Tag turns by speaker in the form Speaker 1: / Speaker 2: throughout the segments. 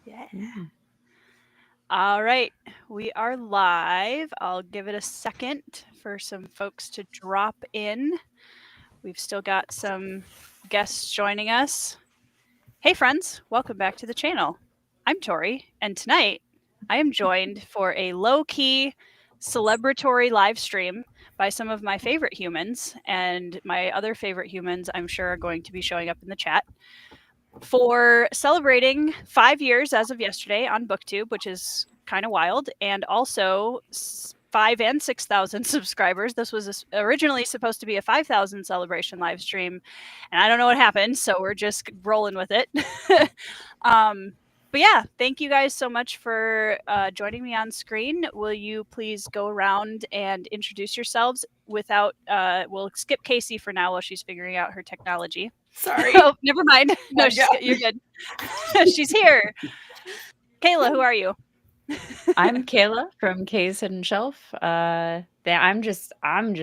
Speaker 1: Yeah.
Speaker 2: Mm.
Speaker 1: All right. We are live. I'll give it a second for some folks to drop in. We've still got some guests joining us. Hey, friends. Welcome back to the channel. I'm Tori, and tonight I am joined for a low-key celebratory live stream by some of my favorite humans, and my other favorite humans I'm sure are going to be showing up in the chat for celebrating 5 years as of yesterday on Booktube, which is kind of wild, and also 5 and 6,000 subscribers. This was originally supposed to be a 5,000 celebration live stream, and I don't know what happened, so we're just rolling with it. But yeah, thank you guys so much for joining me on screen. Will you please go around and introduce yourselves without, we'll skip Casey for now while she's figuring out her technology.
Speaker 2: Sorry.
Speaker 1: Oh, never mind. No,
Speaker 2: Yeah.
Speaker 1: you're good. She's here. Kayla, who are you?
Speaker 2: I'm Kayla from Kay's Hidden Shelf. I'm just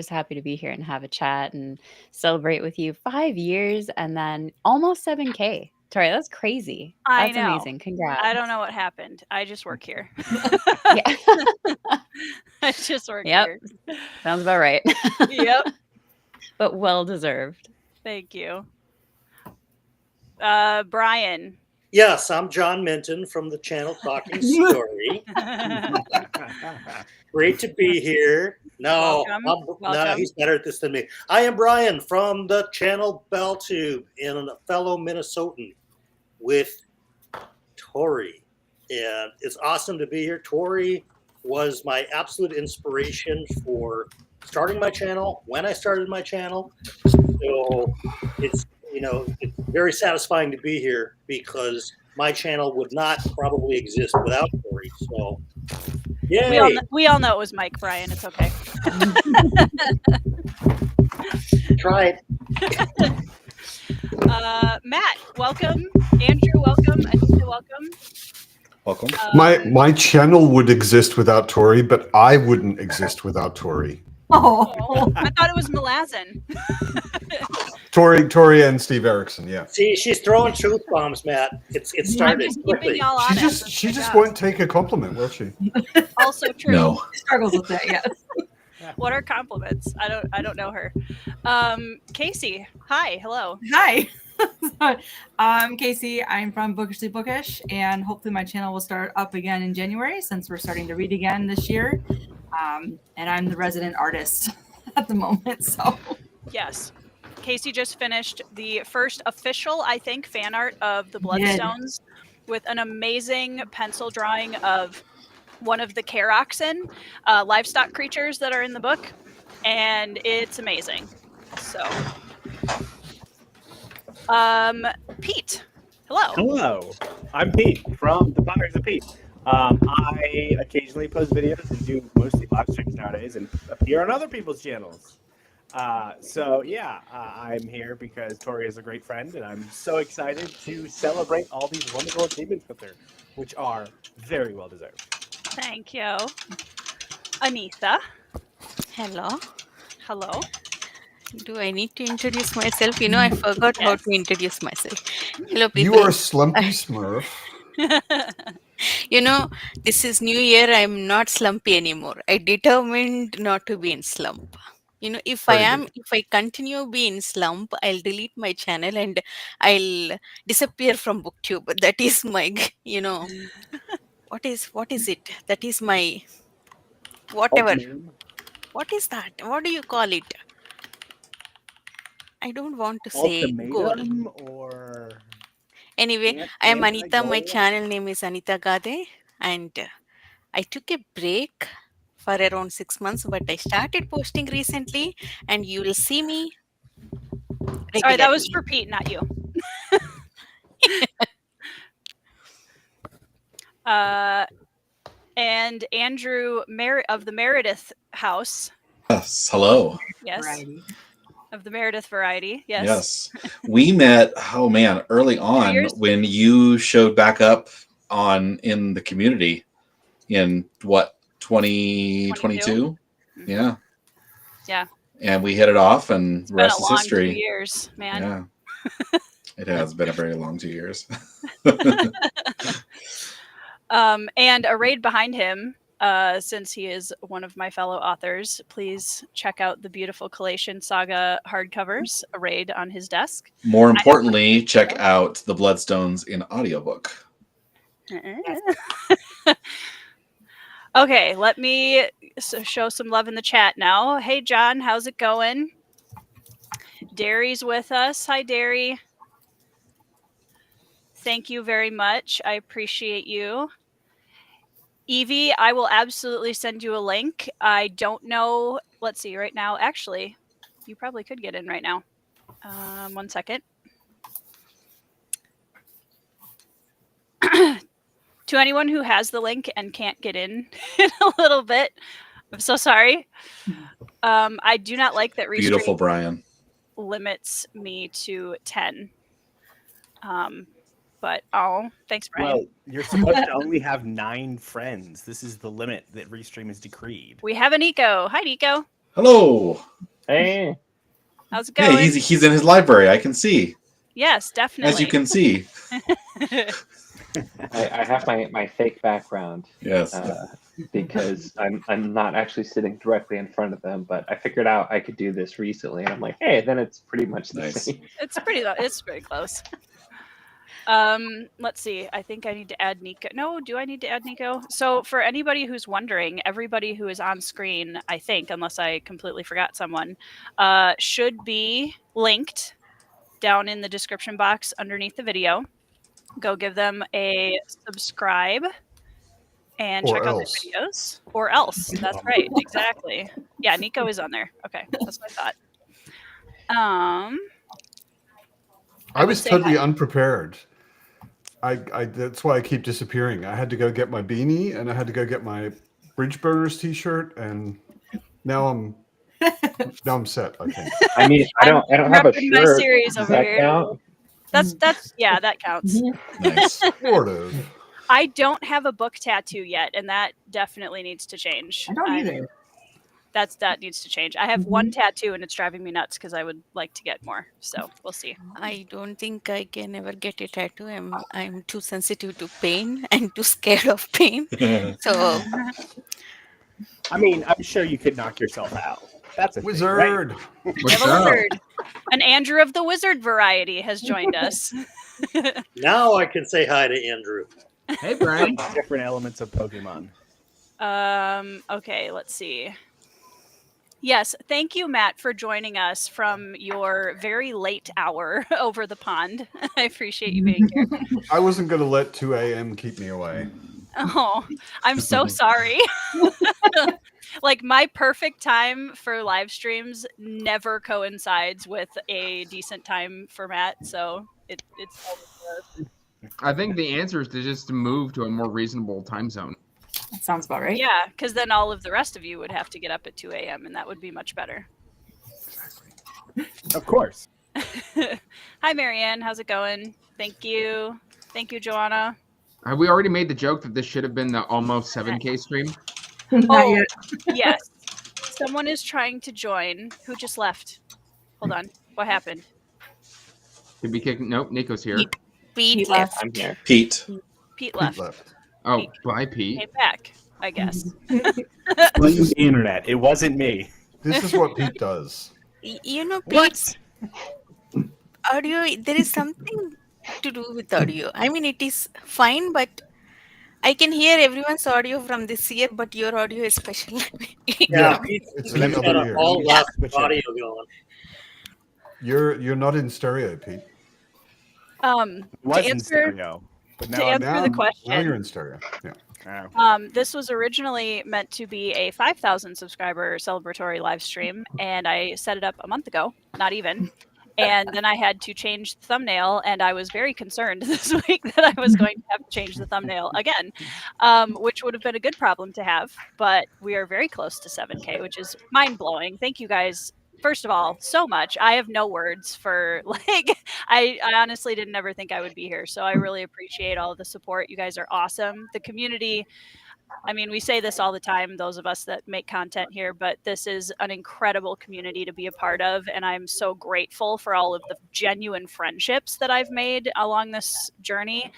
Speaker 2: happy to be here and have a chat and celebrate with you. 5 years and then almost 7K. Tori, that's crazy.
Speaker 1: I
Speaker 2: That's
Speaker 1: know.
Speaker 2: amazing. Congrats.
Speaker 1: I don't know what happened. I just work here.
Speaker 2: Yeah.
Speaker 1: I just work
Speaker 2: Yep.
Speaker 1: here.
Speaker 2: Sounds about right.
Speaker 1: Yep.
Speaker 2: But well deserved.
Speaker 1: Thank you. Brian.
Speaker 3: Yes, I'm John Minton from the channel Talking Story. Great to be here. No,
Speaker 1: Welcome.
Speaker 3: he's better at this than me. I am Brian from the channel Belltube and a fellow Minnesotan with Tori. And it's awesome to be here. Tori was my absolute inspiration for starting my channel when I started my channel. So it's very satisfying to be here because my channel would not probably exist without Tori. So, yay!
Speaker 1: We all know it was Mike, Brian. It's okay.
Speaker 3: Try it.
Speaker 1: Matt, welcome. Andrew, welcome. Anita, welcome.
Speaker 4: Welcome.
Speaker 5: My channel would exist without Tori, but I wouldn't exist without Tori.
Speaker 1: Oh, I thought it was Malazan.
Speaker 5: Tori and Steve Erickson, yeah.
Speaker 3: See, she's throwing truth bombs, Matt. It started quickly.
Speaker 1: Y'all honest.
Speaker 5: She just won't take a compliment, will she?
Speaker 1: Also true.
Speaker 4: No.
Speaker 2: She struggles with that, yes.
Speaker 1: What are compliments? I don't know her. Casey, hi, hello.
Speaker 6: Hi. I'm Casey. I'm from Bookishly Bookish, and hopefully my channel will start up again in January since we're starting to read again this year. And I'm the resident artist at the moment. So
Speaker 1: yes, Casey just finished the first official, I think, fan art of the Bloodstones with an amazing pencil drawing of one of the Karoxen livestock creatures that are in the book, and it's amazing. So, Pete, hello.
Speaker 7: Hello, I'm Pete from the Powers of Pete. I occasionally post videos and do mostly live streams nowadays and appear on other people's channels. I'm here because Tori is a great friend, and I'm so excited to celebrate all these wonderful achievements with her, which are very well deserved.
Speaker 1: Thank you. Anita.
Speaker 8: Hello.
Speaker 1: Hello.
Speaker 8: Do I need to introduce myself? I forgot how to introduce myself. Hello, people.
Speaker 5: You are Slumpy Smurf.
Speaker 8: This is New Year. I'm not slumpy anymore. I determined not to be in slump. If I continue being slump, I'll delete my channel and I'll disappear from Booktube. That is my, what is it? That is my, whatever. What is that? What do you call it? I don't want to say goal.
Speaker 7: Or
Speaker 8: Anyway, I am Anita. My channel name is Anita Gade, and I took a break for around 6 months, but I started posting recently, and you will see me regularly.
Speaker 1: Sorry, that was for Pete, not you. And Andrew of the Meredith House.
Speaker 4: Yes. Hello.
Speaker 1: Yes.
Speaker 6: variety.
Speaker 1: Of the Meredith variety. Yes.
Speaker 4: Yes. We met, early on when you showed back up in the community in 2022? Yeah.
Speaker 1: Yeah.
Speaker 4: And we hit it off, and the rest
Speaker 1: Been a
Speaker 4: is
Speaker 1: long
Speaker 4: history.
Speaker 1: 2 years, man.
Speaker 4: Yeah. It has been a very long 2 years.
Speaker 1: And a raid behind him, since he is one of my fellow authors, please check out the beautiful Collation Saga hardcovers, a raid on his desk.
Speaker 4: More importantly, check out the Bloodstones in audiobook.
Speaker 1: Okay, let me show some love in the chat now. Hey, John, how's it going? Derry's with us. Hi, Derry. Thank you very much. I appreciate you. Evie, I will absolutely send you a link. I don't know. Let's see right now. Actually, you probably could get in right now. 1 second. To anyone who has the link and can't get in a little bit, I'm so sorry. I do not like that
Speaker 4: Beautiful, Brian.
Speaker 1: limits me to 10. But thanks, Brian.
Speaker 7: Well, you're supposed to only have 9 friends. This is the limit that Restream has decreed.
Speaker 1: We have a Nico. Hi, Nico.
Speaker 4: Hello.
Speaker 9: Hey.
Speaker 1: How's it going?
Speaker 4: Hey, he's in his library. I can see.
Speaker 1: Yes, definitely.
Speaker 4: As you can see.
Speaker 9: I have my fake background.
Speaker 4: Yes.
Speaker 9: Because I'm not actually sitting directly in front of them, but I figured out I could do this recently, and I'm like, hey, then it's pretty much the same.
Speaker 1: It's pretty close. Let's see. I think I need to add Nico. No, do I need to add Nico? So for anybody who's wondering, everybody who is on screen, I think, unless I completely forgot someone, should be linked down in the description box underneath the video. Go give them a subscribe and check out their videos. Or else. That's right. Exactly. Yeah, Nico is on there. Okay, that's what I thought.
Speaker 5: I was totally unprepared. I that's why I keep disappearing. I had to go get my beanie and I had to go get my Bridge Burners t-shirt, and now I'm set, I think.
Speaker 9: I mean, I don't have a shirt.
Speaker 1: My series
Speaker 9: Does
Speaker 1: over
Speaker 9: that
Speaker 1: here.
Speaker 9: count?
Speaker 1: That's yeah, that counts.
Speaker 4: Nice.
Speaker 5: Sort of.
Speaker 1: I don't have a book tattoo yet, and that definitely needs to change.
Speaker 6: I don't either.
Speaker 1: That needs to change. I have one tattoo, and it's driving me nuts because I would like to get more. So we'll see.
Speaker 8: I don't think I can ever get a tattoo. I'm too sensitive to pain and too scared of pain. So
Speaker 7: I mean, I'm sure you could knock yourself out. That's a
Speaker 5: Wizard.
Speaker 7: Thing,
Speaker 1: We have a wizard. An Andrew of the Wizard variety has joined us.
Speaker 3: Now I can say hi to Andrew.
Speaker 10: Hey, Brian.
Speaker 7: Different elements of Pokemon.
Speaker 1: Okay, let's see. Yes, thank you, Matt, for joining us from your very late hour over the pond. I appreciate you being here.
Speaker 5: I wasn't going to let 2 a.m. keep me away.
Speaker 1: Oh, I'm so sorry. Like, my perfect time for live streams never coincides with a decent time for Matt, so it's always
Speaker 10: I think the answer is to just move to a more reasonable time zone.
Speaker 6: That sounds about right.
Speaker 1: Yeah, because then all of the rest of you would have to get up at 2 a.m., and that would be much better.
Speaker 7: Of course.
Speaker 1: Hi, Marianne. How's it going? Thank you. Thank you, Joanna.
Speaker 10: Have we already made the joke that this should have been the almost 7K stream?
Speaker 6: Not yet.
Speaker 1: Yes. Someone is trying to join. Who just left? Hold on. What happened?
Speaker 10: Did we kick? Nope, Nico's here.
Speaker 8: Pete left.
Speaker 9: I'm here.
Speaker 4: Pete.
Speaker 1: Pete left.
Speaker 10: Oh, bye, Pete.
Speaker 1: Came back, I guess.
Speaker 7: Blame the internet. It wasn't me.
Speaker 5: This is what Pete does.
Speaker 8: You know, Pete, audio, there is something to do with audio. I mean, it is fine, but I can hear everyone's audio from this year, but your audio is special.
Speaker 3: Yeah, Pete's
Speaker 5: It's
Speaker 3: got
Speaker 5: the other
Speaker 3: an
Speaker 5: year.
Speaker 3: all left audio going.
Speaker 5: You're not in stereo, Pete.
Speaker 7: It was in
Speaker 1: answer-
Speaker 7: stereo. But
Speaker 1: to
Speaker 7: now I'm
Speaker 1: answer the question.
Speaker 5: Now you're in stereo. Yeah.
Speaker 1: This was originally meant to be a 5,000 subscriber celebratory live stream, and I set it up a month ago, not even. And then I had to change the thumbnail, and I was very concerned this week that I was going to have to change the thumbnail again, which would have been a good problem to have. But we are very close to 7K, which is mind-blowing. Thank you guys, first of all, so much. I have no words for, I honestly didn't ever think I would be here. So I really appreciate all of the support. You guys are awesome. The community, I mean, we say this all the time, those of us that make content here, but this is an incredible community to be a part of. And I'm so grateful for all of the genuine friendships that I've made along this journey.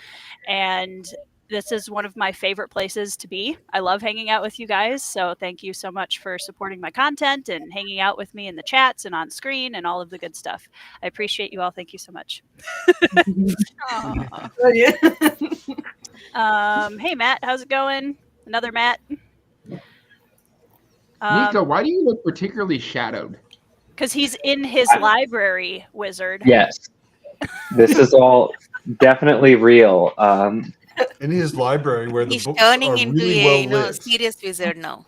Speaker 1: And this is one of my favorite places to be. I love hanging out with you guys. So thank you so much for supporting my content and hanging out with me in the chats and on screen and all of the good stuff. I appreciate you all. Thank you so much.
Speaker 6: Oh, yeah.
Speaker 1: Hey, Matt, how's it going? Another Matt.
Speaker 10: Nico, why do you look particularly shadowed?
Speaker 1: Because he's in his library, wizard.
Speaker 9: Yes. This is all definitely real.
Speaker 5: In his library where the
Speaker 8: He's
Speaker 5: books
Speaker 8: turning
Speaker 5: are
Speaker 8: into
Speaker 5: really
Speaker 8: a
Speaker 5: well lit.
Speaker 8: serious wizard now.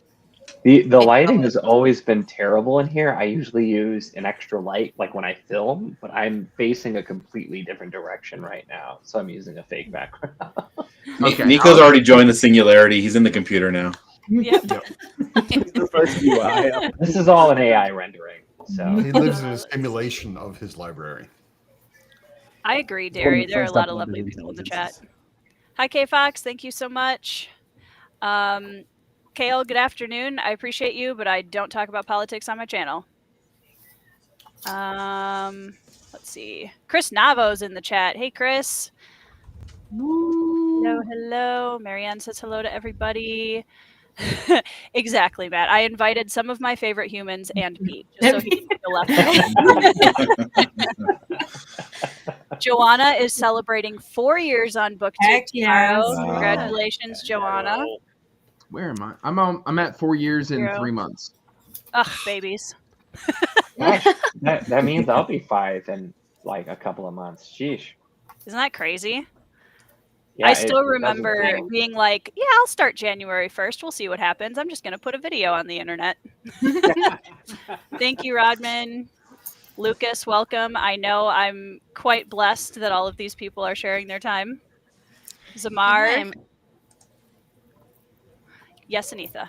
Speaker 9: The lighting has always been terrible in here. I usually use an extra light like when I film, but I'm facing a completely different direction right now. So I'm using a fake background.
Speaker 10: Okay.
Speaker 4: Nico's already joined the singularity. He's in the computer now.
Speaker 1: Yep.
Speaker 7: The first UI.
Speaker 9: This is all an AI rendering. So
Speaker 5: He lives in a simulation of his library.
Speaker 1: I agree, Derry. There are a lot of lovely people in the chat. Hi, K Fox. Thank you so much. Kale, good afternoon. I appreciate you, but I don't talk about politics on my channel. Let's see. Chris Navo's in the chat. Hey, Chris. Hello, hello. Marianne says hello to everybody. Exactly, Matt. I invited some of my favorite humans and Pete, just so he didn't feel left out. Joanna is celebrating 4 years on Booktube
Speaker 6: Heck
Speaker 1: tomorrow.
Speaker 6: yes.
Speaker 1: Congratulations, Joanna.
Speaker 10: Where am I? I'm at 4 years and 3 months.
Speaker 1: Ugh, babies.
Speaker 9: gosh, that means I'll be 5 in like a couple of months. Sheesh.
Speaker 1: Isn't that crazy?
Speaker 9: Yeah,
Speaker 1: I still
Speaker 9: it
Speaker 1: remember
Speaker 9: doesn't-
Speaker 1: being like, yeah, I'll start January 1st. We'll see what happens. I'm just going to put a video on the internet. Thank you, Rodman. Lucas, welcome. I know I'm quite blessed that all of these people are sharing their time. Zamar. Yes, Anitha.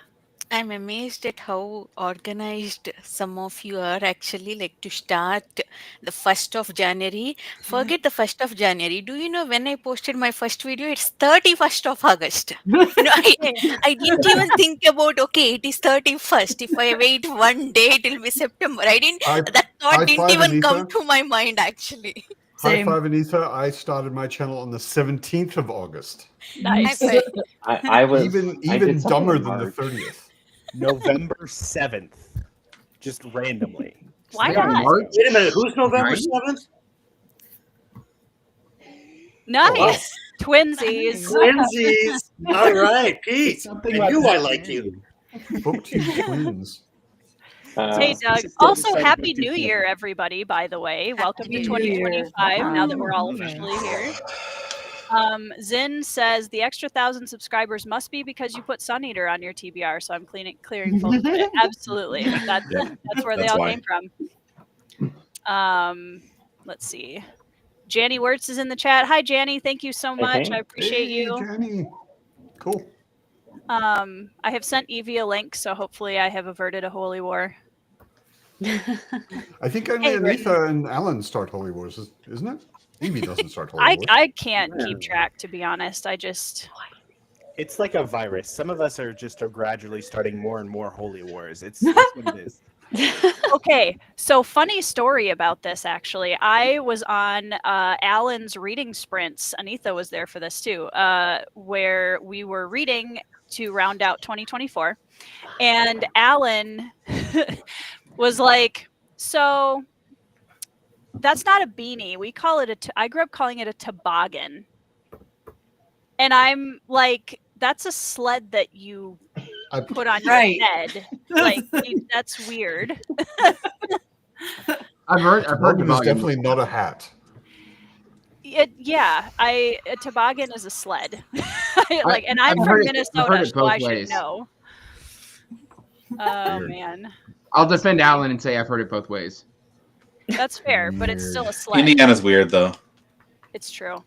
Speaker 8: I'm amazed at how organized some of you are actually, like to start the 1st of January. Forget the 1st of January. Do you know when I posted my first video? It's 31st of August. I didn't even think about, okay, it is 31st. If I wait one day, it will be September. That thought didn't even come to my mind actually.
Speaker 5: High five, Anita. I started my channel on the 17th of August.
Speaker 1: Nice.
Speaker 9: I was
Speaker 5: even dumber than the 30th.
Speaker 7: November 7th. Just randomly.
Speaker 1: Why not?
Speaker 3: Wait a minute. Who's November 7th?
Speaker 1: Nice. Twinsies.
Speaker 3: Twinsies. All right, Pete.
Speaker 7: Something
Speaker 3: I knew
Speaker 7: like
Speaker 3: I
Speaker 7: that.
Speaker 3: liked you.
Speaker 5: Booktube twins.
Speaker 1: Hey, Doug. Also, Happy New Year, everybody, by the way. Welcome to 2025, now that we're all officially here. Zin says, the extra 1,000 subscribers must be because you put Sun Eater on your TBR, so I'm clearing full credit. Absolutely. That's where they all came from. Let's see. Janny Wirtz is in the chat. Hi, Janny. Thank you so much. I appreciate you.
Speaker 5: Janny. Cool.
Speaker 1: I have sent Evie a link, so hopefully I have averted a holy war.
Speaker 5: I think only Anita and Alan start Holy Wars, isn't it? Evie doesn't start Holy Wars.
Speaker 1: I can't keep track, to be honest.
Speaker 7: It's like a virus. Some of us are gradually starting more and more holy wars. It's what it is.
Speaker 1: Okay, so funny story about this, actually. I was on Alan's reading sprints. Anitha was there for this too, where we were reading to round out 2024. And Alan was like, so that's not a beanie. We call it I grew up calling it a toboggan. And I'm like, that's a sled that you put on your head. Like, that's weird.
Speaker 10: I've heard
Speaker 5: It's definitely not a hat.
Speaker 1: A toboggan is a sled. And I'm from Minnesota, so I should know. Oh man.
Speaker 10: I'll defend Alan and say I've heard it both ways.
Speaker 1: That's fair, but it's still a sled.
Speaker 4: Indiana's weird though.
Speaker 1: It's true.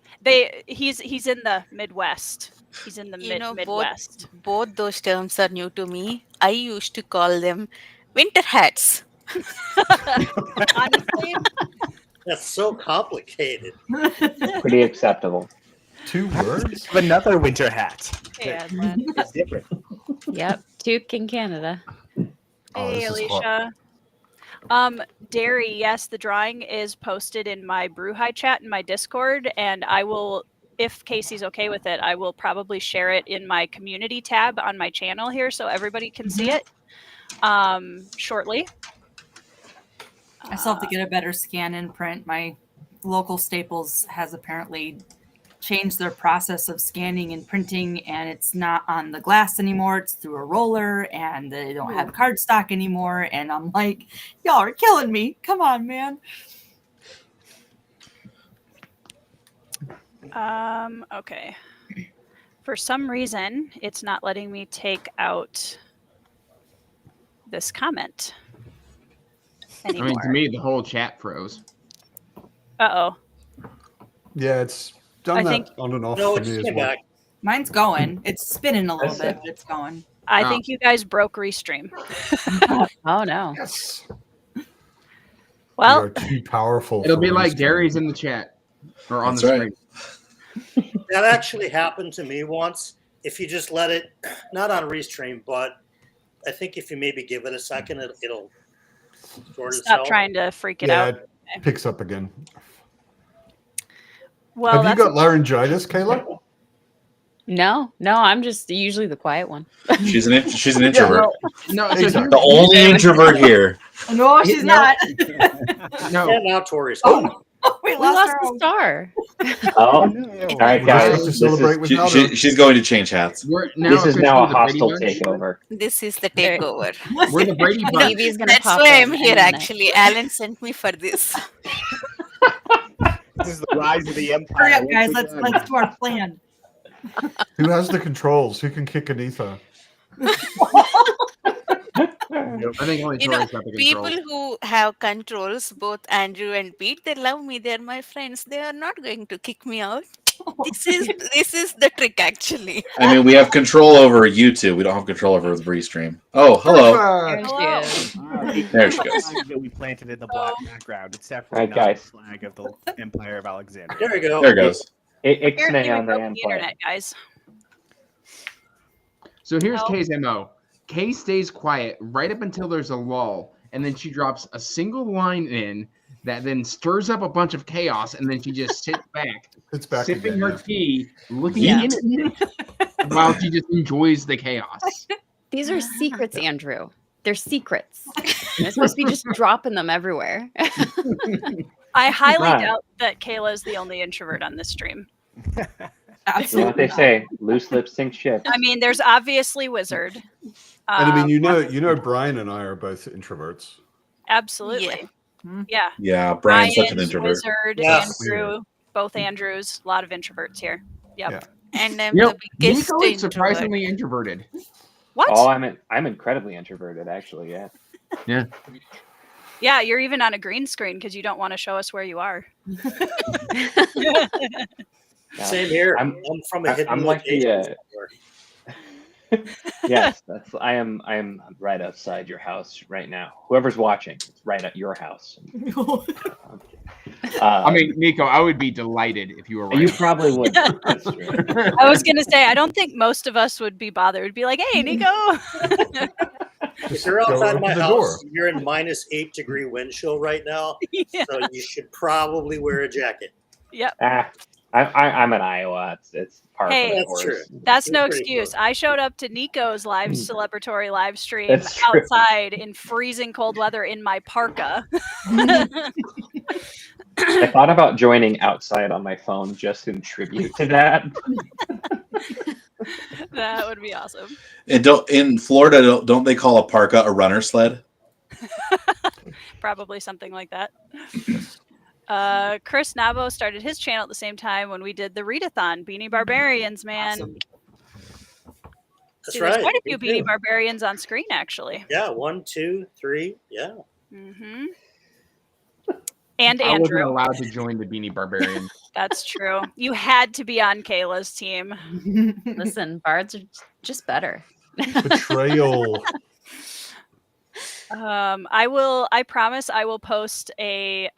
Speaker 1: He's in the Midwest. He's in the Midwest.
Speaker 8: Both those terms are new to me. I used to call them winter hats.
Speaker 1: Honestly,
Speaker 3: that's so complicated.
Speaker 9: Pretty acceptable.
Speaker 5: 2 words?
Speaker 7: Another winter hat.
Speaker 1: Yeah,
Speaker 7: it's different.
Speaker 2: Yep, Toque in Canada.
Speaker 1: Hey, Alicia. Derry, yes, the drawing is posted in my Brew High chat in my Discord, and I will if Casey's okay with it, I will probably share it in my community tab on my channel here so everybody can see it shortly.
Speaker 6: I still have to get a better scan and print. My local Staples has apparently changed their process of scanning and printing, and it's not on the glass anymore. It's through a roller, and they don't have cardstock anymore. And I'm like, y'all are killing me. Come on, man.
Speaker 1: Okay. For some reason, it's not letting me take out this comment anymore.
Speaker 10: I mean, to me, the whole chat froze.
Speaker 1: Uh-oh.
Speaker 5: Yeah, it's done that on and off for me as well.
Speaker 6: Mine's going. It's spinning a little bit, but it's going.
Speaker 1: I think you guys broke Restream.
Speaker 2: Oh, no.
Speaker 5: Yes.
Speaker 1: Well,
Speaker 5: we are too powerful.
Speaker 10: It'll be like Gary's in the chat or on the screen.
Speaker 3: That actually happened to me once. If you just let it, not on Restream, but I think if you maybe give it a second, it'll sort itself.
Speaker 1: Stop trying to freak it out.
Speaker 5: It picks up again.
Speaker 1: Well,
Speaker 5: have you got laryngitis, Kayla?
Speaker 2: No, I'm just usually the quiet one.
Speaker 4: She's an introvert.
Speaker 10: No,
Speaker 5: exactly.
Speaker 4: The only introvert here.
Speaker 6: No, she's not.
Speaker 3: No. And now Tori's.
Speaker 6: We
Speaker 2: lost the star.
Speaker 9: Oh, all right, guys.
Speaker 4: She's going to change hats.
Speaker 9: This is now a hostile takeover.
Speaker 8: This is the takeover.
Speaker 10: We're the Brady Bunch.
Speaker 8: That's why I'm here, actually. Alan sent me for this.
Speaker 7: This is the rise of the empire.
Speaker 6: Hurry up, guys. Let's do our plan.
Speaker 5: Who has the controls? Who can kick Anita?
Speaker 10: I think only Tori's got the
Speaker 8: people
Speaker 10: controls.
Speaker 8: who have controls, both Andrew and Pete, they love me. They're my friends. They are not going to kick me out. This is the trick, actually.
Speaker 4: I mean, we have control over YouTube. We don't have control over the Restream. Oh, hello. There she goes.
Speaker 7: That we planted in the black background. It's definitely
Speaker 9: Right,
Speaker 7: not
Speaker 9: guys.
Speaker 7: the flag of the Empire of Alexandria.
Speaker 3: There we go.
Speaker 4: There it goes.
Speaker 1: Apparently we broke the internet, guys.
Speaker 10: So here's Kay's MO. Kay stays quiet right up until there's a lull, and then she drops a single line in that then stirs up a bunch of chaos, and then she just sits back, sipping her tea, looking in it, while she just enjoys the chaos.
Speaker 2: These are secrets, Andrew. They're secrets. You're supposed to be just dropping them everywhere.
Speaker 1: I highly
Speaker 9: Right.
Speaker 1: doubt that Kayla is the only introvert on this stream.
Speaker 9: You know what they say? Loose lips sink ships.
Speaker 1: I mean, there's obviously Wizard.
Speaker 5: And I mean, you know, Brian and I are both introverts.
Speaker 1: Absolutely. Yeah.
Speaker 4: Yeah, Brian's such an
Speaker 1: Brian,
Speaker 4: introvert.
Speaker 1: Wizard,
Speaker 3: Yes.
Speaker 1: Andrew, both Andrews. A lot of introverts here. Yep.
Speaker 5: Yeah.
Speaker 8: And I'm
Speaker 10: You know,
Speaker 8: the biggest
Speaker 10: Nico is
Speaker 8: introvert.
Speaker 10: surprisingly introverted.
Speaker 1: What?
Speaker 9: Oh, I'm incredibly introverted, actually. Yeah.
Speaker 10: Yeah.
Speaker 1: Yeah, you're even on a green screen because you don't want to show us where you are.
Speaker 3: Same here. I'm from a hidden
Speaker 9: I'm like
Speaker 3: location.
Speaker 9: Yes, I am right outside your house right now. Whoever's watching, it's right at your house.
Speaker 10: I mean, Nico, I would be delighted if you were right.
Speaker 9: You probably would. That's true.
Speaker 1: I was going to say, I don't think most of us would be bothered. We'd be like, hey, Nico.
Speaker 3: If you're outside
Speaker 5: open
Speaker 3: my
Speaker 5: the
Speaker 3: house,
Speaker 5: door.
Speaker 3: you're in -8-degree wind chill right now,
Speaker 1: Yeah.
Speaker 3: so you should probably wear a jacket.
Speaker 1: Yep.
Speaker 9: I'm in Iowa. It's part
Speaker 1: Hey,
Speaker 9: of the
Speaker 3: That's
Speaker 9: course.
Speaker 3: true.
Speaker 1: That's no
Speaker 3: Pretty
Speaker 1: excuse.
Speaker 3: close.
Speaker 1: I showed up to Nico's live celebratory live stream
Speaker 9: That's true.
Speaker 1: outside in freezing cold weather in my parka.
Speaker 9: I thought about joining outside on my phone just in tribute to that.
Speaker 1: That would be awesome.
Speaker 4: And in Florida, don't they call a parka a runner sled?
Speaker 1: Probably something like that. Chris Nabo started his channel at the same time when we did the readathon. Beanie Barbarians, man.
Speaker 6: Awesome.
Speaker 3: That's
Speaker 1: See, there's
Speaker 3: right.
Speaker 1: quite a few
Speaker 3: me
Speaker 1: Beanie
Speaker 3: too.
Speaker 1: Barbarians on screen, actually.
Speaker 3: Yeah, 1, 2, 3. Yeah.
Speaker 1: Mm-hmm. And
Speaker 10: I wasn't
Speaker 1: Andrew.
Speaker 10: allowed to join the Beanie Barbarians.
Speaker 1: That's true. You had to be on Kayla's team.
Speaker 2: Listen, bards are just better.
Speaker 5: Betrayal.
Speaker 1: I promise I will post a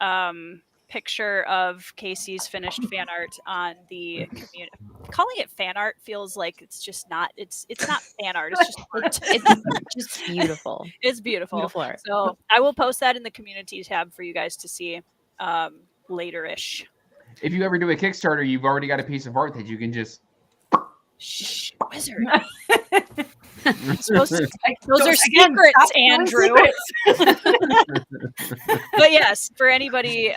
Speaker 1: picture of Casey's finished fan art on the community. Calling it fan art feels like it's just not. It's not fan art. It's just art.
Speaker 2: It's just beautiful.
Speaker 1: It's beautiful.
Speaker 2: Beautiful art.
Speaker 1: So I will post that in the community tab for you guys to see later-ish.
Speaker 10: if you ever do a Kickstarter, you've already got a piece of art that you can just.
Speaker 1: Shh, wizard.
Speaker 6: Those
Speaker 1: are secrets, Andrew. But yes, for anybody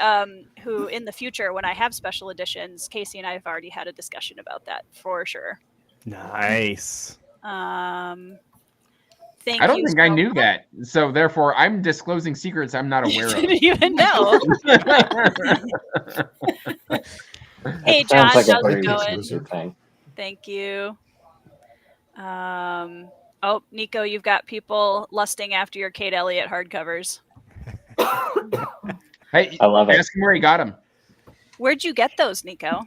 Speaker 1: who in the future, when I have special editions, Casey and I have already had a discussion about that for sure.
Speaker 7: Nice.
Speaker 1: Thank
Speaker 10: I don't
Speaker 1: you
Speaker 10: think
Speaker 1: so
Speaker 10: I knew
Speaker 1: much.
Speaker 10: that. So therefore, I'm disclosing secrets I'm not aware of.
Speaker 1: Didn't even know. Hey,
Speaker 9: That
Speaker 1: John,
Speaker 9: sounds like a
Speaker 1: how's it
Speaker 9: very
Speaker 1: going?
Speaker 9: exclusive thing.
Speaker 1: Thank you. Oh, Nico, you've got people lusting after your Kate Elliott hardcovers.
Speaker 10: Hey,
Speaker 9: I love it.
Speaker 10: ask him where he got them.
Speaker 1: Where'd you get those, Nico?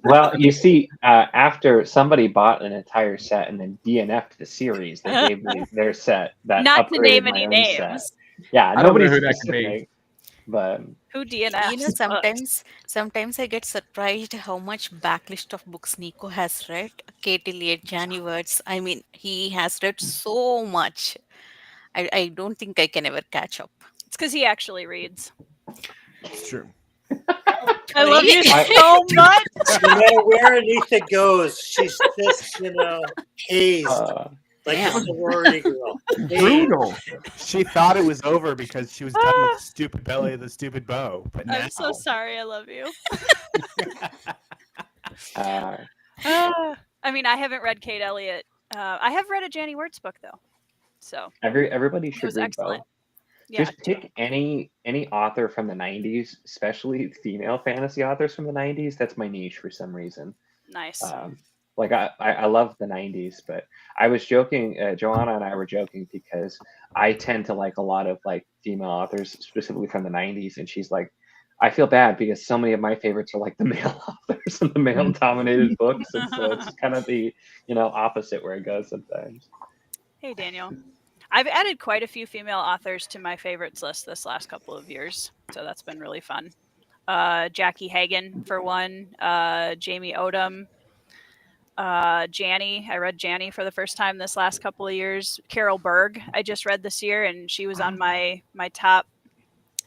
Speaker 9: Well, you see, after somebody bought an entire set and then DNF'd the series, they gave me their set. That
Speaker 1: Not to
Speaker 9: upgraded
Speaker 1: name
Speaker 9: my
Speaker 1: any
Speaker 9: own
Speaker 1: names.
Speaker 9: set. Yeah,
Speaker 10: I don't know
Speaker 9: nobody's
Speaker 10: who that could be.
Speaker 9: specific, but
Speaker 1: Who DNFs?
Speaker 8: You know, sometimes I get surprised how much backlist of books Nico has read. Kate Elliott, Janie Words. I mean, he has read so much. I don't think I can ever catch up.
Speaker 1: It's because he actually reads.
Speaker 7: It's true.
Speaker 1: I love you
Speaker 9: I-
Speaker 1: so much.
Speaker 3: No matter where Anita goes, she's just, hazed like a sorority girl. Hazed.
Speaker 10: Brutal.
Speaker 7: She thought it was over because she was done with the stupid belly of the stupid bow. But now,
Speaker 1: I'm so sorry. I love you. I mean, I haven't read Kate Elliott. I have read a Janie Words book though, so
Speaker 9: everybody
Speaker 1: it
Speaker 9: should
Speaker 1: was
Speaker 9: read
Speaker 1: excellent.
Speaker 9: both.
Speaker 1: Yeah,
Speaker 9: Just pick any author from the 90s, especially female fantasy authors from the 90s. That's my niche for some reason.
Speaker 1: nice.
Speaker 9: Like I love the 90s, but I was joking, Joanna and I were joking because I tend to like a lot of like female authors, specifically from the 90s, and she's like, I feel bad because so many of my favorites are like the male authors and the male dominated books, and so it's kind of the opposite where it goes sometimes.
Speaker 1: Hey, Daniel. I've added quite a few female authors to my favorites list this last couple of years, so that's been really fun. Jackie Hagan, for one, Jamie Odom, Janie. I read Janie for the first time this last couple of years. Carol Berg, I just read this year, and she was on my top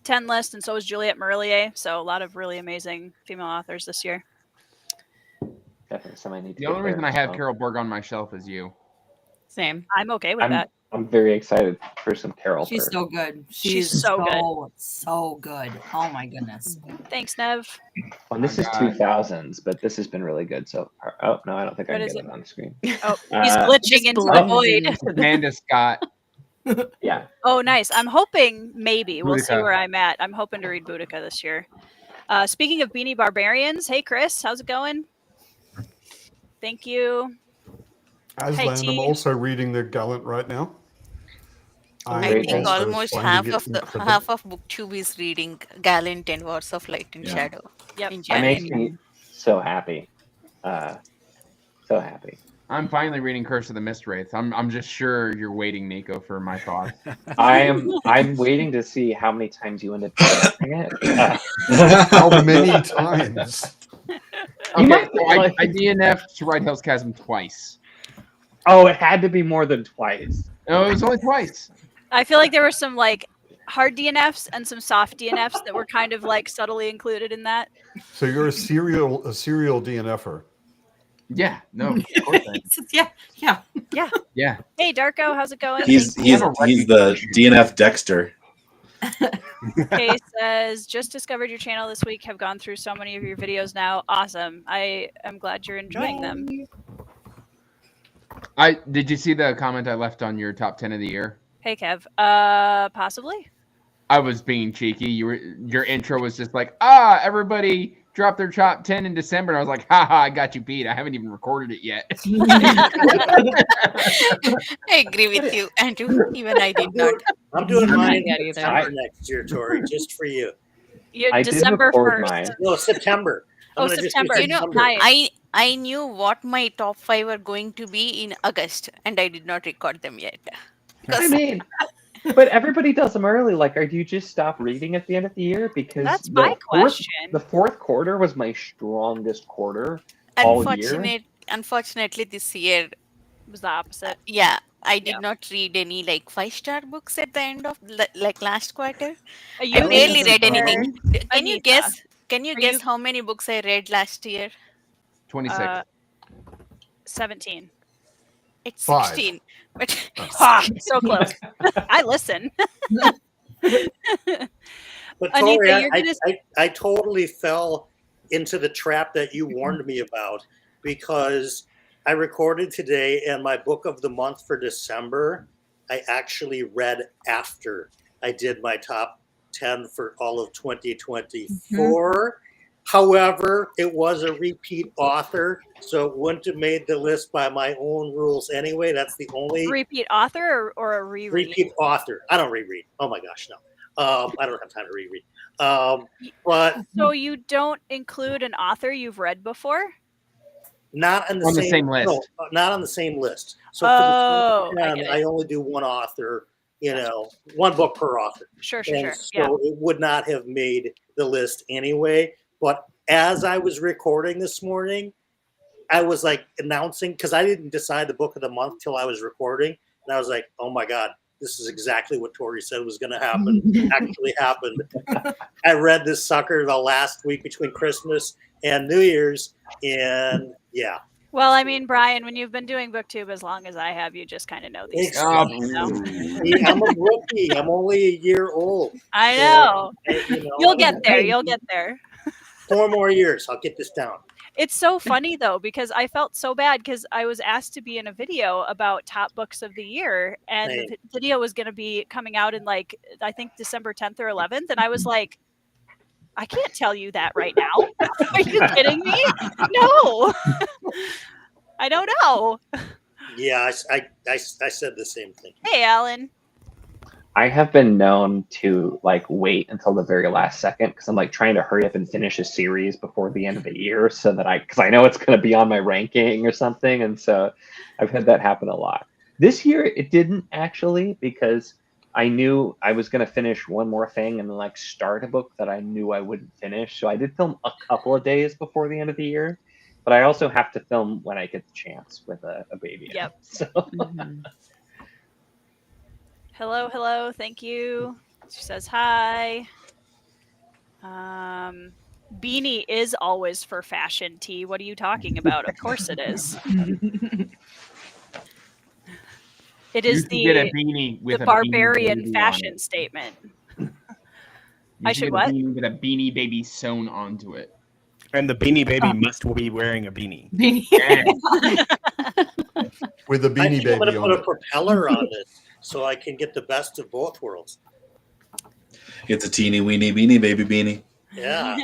Speaker 1: 10 list, and so was Juliette Marillier. So a lot of really amazing female authors this year.
Speaker 9: Definitely somebody need to
Speaker 10: The
Speaker 9: get
Speaker 10: only reason
Speaker 9: there,
Speaker 10: I have
Speaker 9: so.
Speaker 10: Carol Berg on my shelf is you.
Speaker 2: Same.
Speaker 1: I'm okay with that.
Speaker 9: I'm very excited for some Carol
Speaker 6: She's
Speaker 9: Berg.
Speaker 6: so good.
Speaker 1: She's
Speaker 6: She's
Speaker 1: so good.
Speaker 6: so good. Oh my goodness.
Speaker 1: Thanks, Nev.
Speaker 9: Well, this is 2000s, but this has been really good so far. Oh no, I don't think I
Speaker 1: What
Speaker 9: can
Speaker 1: is
Speaker 9: get
Speaker 1: it?
Speaker 9: it on the screen.
Speaker 1: Oh, he's glitching into the void.
Speaker 10: Amanda Scott.
Speaker 9: Yeah.
Speaker 1: Oh, nice. I'm hoping maybe. We'll see
Speaker 10: Boudica.
Speaker 1: where I'm at. I'm hoping to read Boudica this year. Speaking of Beanie Barbarians, hey, Chris, how's it going? Thank you. Hey,
Speaker 5: Aslan,
Speaker 1: T.
Speaker 5: I'm also reading The Gallant right now.
Speaker 8: I
Speaker 9: Great,
Speaker 8: think
Speaker 9: thanks.
Speaker 8: almost
Speaker 5: finding
Speaker 8: half
Speaker 5: it incredible.
Speaker 8: of Booktube is reading Gallant and Wars of Light and
Speaker 4: Yeah.
Speaker 8: Shadow.
Speaker 1: Yep.
Speaker 8: In
Speaker 9: That
Speaker 8: January.
Speaker 9: makes me so happy. So happy.
Speaker 10: I'm finally reading Curse of the Mistwraith. I'm just sure you're waiting, Nico, for my thoughts.
Speaker 9: I'm waiting to see how many times you end up reading it.
Speaker 5: How many times?
Speaker 9: You
Speaker 10: Okay,
Speaker 9: might
Speaker 10: so
Speaker 9: like-
Speaker 10: I DNF'd to Ride Hell's Chasm twice.
Speaker 9: Oh, it had to be more than twice.
Speaker 10: No, it was only twice.
Speaker 1: I feel like there were some like hard DNFs and some soft DNFs that were kind of like subtly included in that.
Speaker 5: So you're a serial DNFer.
Speaker 10: Yeah, no, of course I am.
Speaker 6: Yeah.
Speaker 10: Yeah.
Speaker 1: Hey, Darko, how's it going?
Speaker 4: He's
Speaker 1: Thank you.
Speaker 4: he's the DNF Dexter.
Speaker 1: Kay says, just discovered your channel this week. Have gone through so many of your videos now. Awesome. I am glad you're enjoying them.
Speaker 10: Did you see the comment I left on your top 10 of the year?
Speaker 1: Hey, Kev. Possibly.
Speaker 10: I was being cheeky. Your intro was just like, everybody dropped their top 10 in December. And I was like, haha, I got you beat. I haven't even recorded it yet.
Speaker 8: I agree with you, Andrew. Even I did not.
Speaker 3: I'm doing
Speaker 2: I'm not
Speaker 3: mine
Speaker 2: yet
Speaker 3: in
Speaker 2: either.
Speaker 3: September next year, Tori, just for you.
Speaker 9: I did
Speaker 1: December
Speaker 9: record
Speaker 1: 1st.
Speaker 9: mine.
Speaker 3: No, September. I'm
Speaker 1: Oh,
Speaker 3: gonna just
Speaker 1: September.
Speaker 3: do
Speaker 8: You know,
Speaker 1: Nice.
Speaker 8: I knew what my top 5 were going to be in August, and I did not record them yet.
Speaker 9: I
Speaker 8: Because
Speaker 9: mean, but everybody does them early. Like, do you just stop reading at the end of the year? Because
Speaker 1: That's my question.
Speaker 9: The fourth quarter was my strongest quarter all year.
Speaker 8: unfortunately, this year,
Speaker 1: It was the opposite.
Speaker 8: yeah, I did
Speaker 1: Yeah.
Speaker 8: not read any like 5-star books at the end of like last quarter.
Speaker 1: You
Speaker 8: I barely
Speaker 1: and
Speaker 8: read
Speaker 1: Sarah-
Speaker 8: anything. Can you
Speaker 1: Anita.
Speaker 8: guess? Can you
Speaker 1: Are
Speaker 8: guess
Speaker 1: you-
Speaker 8: how many books I read last year?
Speaker 10: 26.
Speaker 1: 17.
Speaker 8: It's
Speaker 5: 5.
Speaker 8: 16. But
Speaker 1: Ha! So close. I listen.
Speaker 3: But
Speaker 1: Anita,
Speaker 3: Tori,
Speaker 1: you're gonna-
Speaker 3: I totally fell into the trap that you warned me about, because I recorded today, and my book of the month for December, I actually read after I did my top 10 for all of 2024. However, it was a repeat author, so it wouldn't have made the list by my own rules anyway. That's the only
Speaker 1: repeat author or a reread?
Speaker 3: repeat author. I don't reread. Oh my gosh, no. I don't have time to reread. But
Speaker 1: So you don't include an author you've read before?
Speaker 3: not on
Speaker 10: On the same list.
Speaker 3: No, not on the same list. So
Speaker 1: Oh,
Speaker 3: for the
Speaker 1: I
Speaker 3: top
Speaker 1: get
Speaker 3: 10,
Speaker 1: it.
Speaker 3: I only do one author. One book per author.
Speaker 1: Sure.
Speaker 3: And so
Speaker 1: Yeah.
Speaker 3: it would not have made the list anyway. But as I was recording this morning, I was like announcing, because I didn't decide the book of the month till I was recording. And I was like, oh my God, this is exactly what Tori said was going to happen. Actually happened. I read this sucker the last week between Christmas and New Year's. And yeah.
Speaker 1: Well, I mean, Brian, when you've been doing Booktube as long as I have, you just kind of know these
Speaker 3: Exactly.
Speaker 1: things. So.
Speaker 3: See, I'm a rookie. I'm only a year old.
Speaker 1: I know.
Speaker 3: So,
Speaker 1: You'll get there. You'll get there.
Speaker 3: 4 more years. I'll get this down.
Speaker 1: It's so funny though, because I felt so bad because I was asked to be in a video about top books of the year, and the video was going to be coming out in like, I think December 10th or 11th. And I was like, I can't tell you that right now. Are you kidding me? No, I don't know.
Speaker 3: Yeah, I said the same thing.
Speaker 1: Hey, Alan.
Speaker 9: I have been known to like wait until the very last second because I'm like trying to hurry up and finish a series before the end of the year so that because I know it's going to be on my ranking or something. And so I've had that happen a lot. This year it didn't actually, because I knew I was going to finish one more thing and then like start a book that I knew I wouldn't finish. So I did film a couple of days before the end of the year, but I also have to film when I get the chance with a baby.
Speaker 1: Yep.
Speaker 9: So.
Speaker 1: Hello. Thank you. She says hi. Beanie is always for fashion, T. What are you talking about? Of course it is. It is the barbarian fashion statement. I should what?
Speaker 10: Beanie with a Beanie Baby sewn onto it.
Speaker 7: And the Beanie Baby must be wearing a beanie.
Speaker 5: With a Beanie Baby
Speaker 3: I'm going to put
Speaker 5: on
Speaker 3: a propeller on this so I can get the best of both worlds.
Speaker 4: It's a teeny weeny beanie baby beanie.
Speaker 3: Yeah.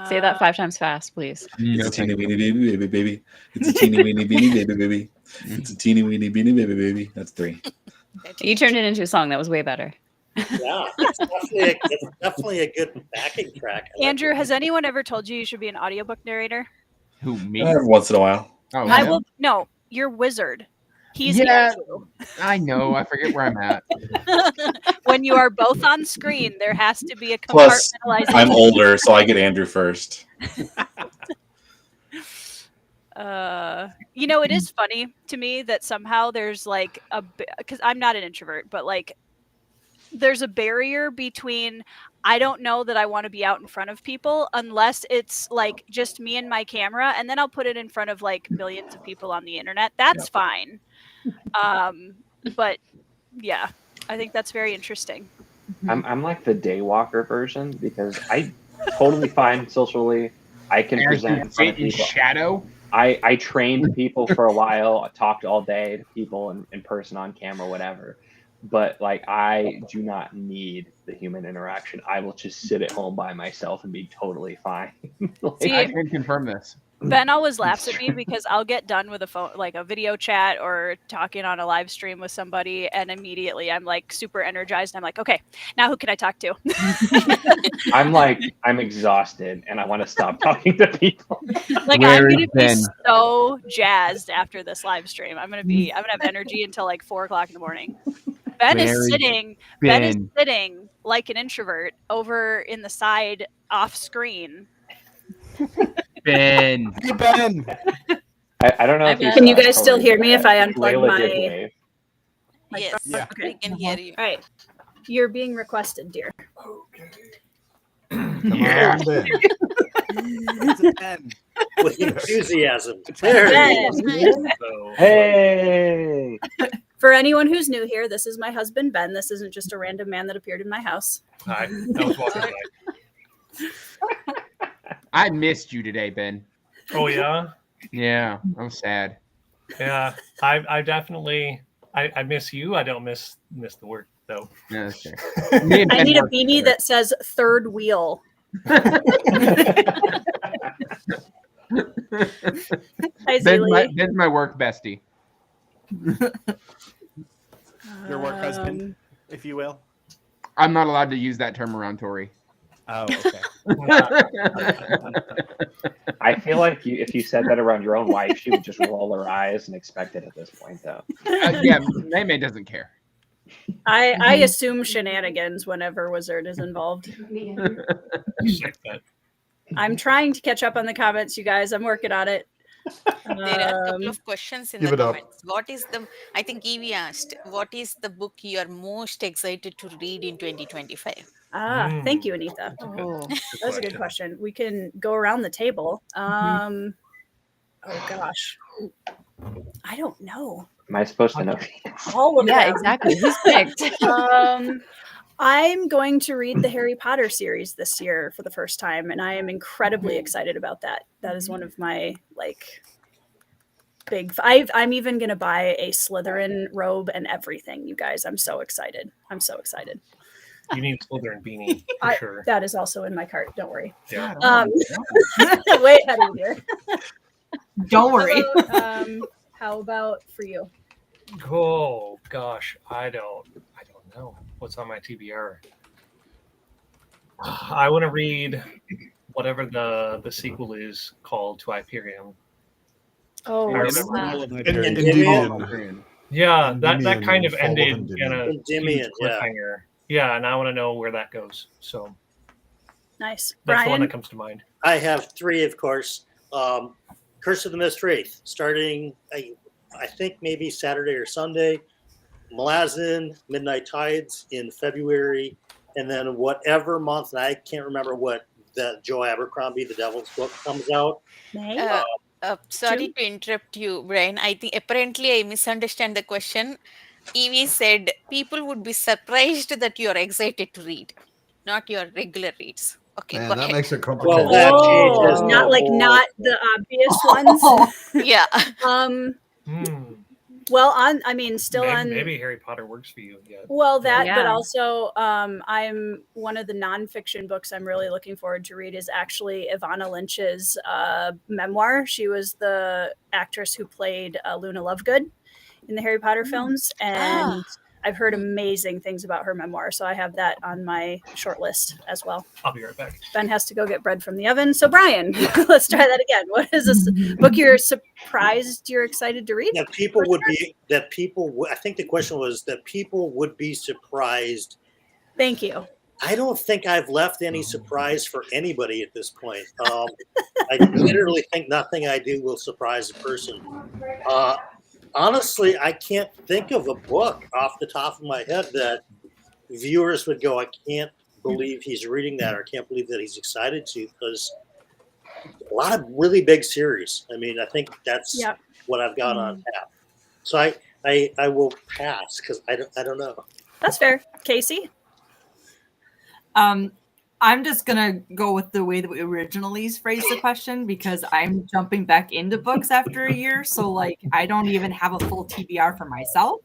Speaker 2: Say that 5 times fast, please.
Speaker 4: It's a teeny weeny baby baby. It's a teeny weeny beanie baby baby. It's a teeny weeny beanie baby baby. That's 3.
Speaker 2: You turned it into a song that was way better.
Speaker 3: Yeah, it's definitely a good backing track.
Speaker 1: Andrew, has anyone ever told you should be an audiobook narrator?
Speaker 10: Who, me?
Speaker 4: Every once in a while.
Speaker 10: Oh,
Speaker 1: I will. No, you're Wizard. He's Andrew.
Speaker 10: I know. I forget where I'm at.
Speaker 1: When you are both on screen, there has to be a
Speaker 4: Plus,
Speaker 1: compartmentalization.
Speaker 4: I'm older, so I get Andrew first.
Speaker 1: It is funny to me that somehow there's like because I'm not an introvert, but like there's a barrier between I don't know that I want to be out in front of people unless it's like just me and my camera, and then I'll put it in front of like millions of people on the internet. That's fine. But yeah, I think that's very interesting.
Speaker 9: I'm like the daywalker version because I totally fine socially. I can present in front of people.
Speaker 10: Shadow.
Speaker 9: I trained people for a while. I talked all day to people in person, on camera, whatever. But like, I do not need the human interaction. I will just sit at home by myself and be totally fine.
Speaker 1: See,
Speaker 10: I can confirm this.
Speaker 1: Ben always laughs at me because I'll get done with a phone, like a video chat or talking on a live stream with somebody, and immediately I'm like super energized. And I'm like, okay, now who can I talk to?
Speaker 9: I'm exhausted and I want to stop talking to people.
Speaker 1: Like, I'm gonna be so jazzed after this live stream. I'm gonna have energy until like 4 o'clock in the morning. Ben is sitting like an introvert over in the side off screen.
Speaker 10: Ben.
Speaker 9: I don't know if
Speaker 11: Can you guys still hear me if I unplug
Speaker 9: Layla
Speaker 11: my?
Speaker 9: did wave.
Speaker 8: Yes,
Speaker 11: Okay.
Speaker 8: I can hear you.
Speaker 11: All right. You're being requested, dear.
Speaker 5: Come on, Ben.
Speaker 7: It's a 10.
Speaker 3: With enthusiasm.
Speaker 7: There
Speaker 11: Ben.
Speaker 7: Hey.
Speaker 11: For anyone who's new here, this is my husband, Ben. This isn't just a random man that appeared in my house.
Speaker 12: Hi, I was walking by.
Speaker 10: I missed you today, Ben.
Speaker 12: Oh yeah,
Speaker 10: Yeah, I'm sad.
Speaker 12: yeah. I definitely I miss you. I don't miss the work though.
Speaker 10: Yeah, that's fair.
Speaker 11: I need a beanie that says third wheel. Hi, Zelie.
Speaker 10: Ben's my work bestie.
Speaker 7: Your work husband, if you will.
Speaker 10: I'm not allowed to use that term around Tori.
Speaker 7: Oh, okay.
Speaker 9: I feel like if you said that around your own wife, she would just roll her eyes and expect it at this point, though.
Speaker 10: Yeah, May doesn't care.
Speaker 11: I assume shenanigans whenever Wizard is involved. I'm trying to catch up on the comments, you guys. I'm working on it.
Speaker 8: There are a couple of questions in
Speaker 5: give
Speaker 8: the
Speaker 5: it up.
Speaker 8: comments. What is the? I think Evie asked, "What is the book you are most excited to read in 2025?"
Speaker 11: Thank you, Anita. That's a good question. We can go around the table. Oh gosh, I don't know.
Speaker 9: Am I supposed to know?
Speaker 11: All of
Speaker 2: Yeah,
Speaker 11: them.
Speaker 2: exactly. Who's picked?
Speaker 11: I'm going to read the Harry Potter series this year for the first time, and I am incredibly excited about that. That is one of my big. I'm even going to buy a Slytherin robe and everything, you guys. I'm so excited. I'm so excited.
Speaker 12: You need a Slytherin beanie for sure.
Speaker 11: That is also in my cart. Don't worry.
Speaker 12: Yeah.
Speaker 11: Way ahead of you.
Speaker 6: Don't worry.
Speaker 11: How about for you?
Speaker 12: Oh gosh, I don't know what's on my TBR. I want to read whatever the sequel is called to Hyperion.
Speaker 11: Oh,
Speaker 12: I remember.
Speaker 5: Endymion.
Speaker 12: Yeah, that
Speaker 5: Endymion,
Speaker 12: kind of
Speaker 5: Fall of
Speaker 12: ended
Speaker 5: Endymion.
Speaker 12: in a
Speaker 3: Endymion,
Speaker 12: huge cliffhanger. Yeah, and I want to know where that goes. So
Speaker 11: nice.
Speaker 12: that's the one
Speaker 11: Brian?
Speaker 12: that comes to mind.
Speaker 3: I have 3, of course. Curse of the Mist Wraith, starting, I think maybe Saturday or Sunday. Malazan, Midnight Tides in February. And then whatever month, and I can't remember what the Joe Abercrombie, The Devil's Book, comes out.
Speaker 11: May?
Speaker 8: Sorry to interrupt you, Brian. I think apparently I misunderstand the question. Evie said people would be surprised that you are excited to read, not your regular reads. Okay,
Speaker 5: Man,
Speaker 8: go
Speaker 5: that
Speaker 8: ahead.
Speaker 5: makes it complicated.
Speaker 3: Well, that changes the
Speaker 11: not
Speaker 3: whole-
Speaker 11: the obvious ones.
Speaker 8: Yeah.
Speaker 11: Well, still on.
Speaker 12: Maybe Harry Potter works for you. Yeah.
Speaker 11: Well, that, but
Speaker 2: Yeah.
Speaker 11: also, I'm one of the nonfiction books I'm really looking forward to read is actually Ivana Lynch's memoir. She was the actress who played Luna Lovegood in the Harry Potter films, and I've heard amazing things about her memoir, so I have that on my short list as well.
Speaker 12: I'll be right back.
Speaker 11: Ben has to go get bread from the oven. So Brian, let's try that again. What is this book you're surprised you're excited to read?
Speaker 3: I think the question was that people would be surprised.
Speaker 11: Thank you.
Speaker 3: I don't think I've left any surprise for anybody at this point. I literally think nothing I do will surprise a person. Honestly, I can't think of a book off the top of my head that viewers would go, I can't believe he's reading that, or can't believe that he's excited to, because a lot of really big series. I mean, I think that's what I've got on tap. So I will pass because I don't know.
Speaker 11: That's fair. Casey?
Speaker 6: I'm just gonna go with the way that we originally phrased the question because I'm jumping back into books after a year, so I don't even have a full TBR for myself.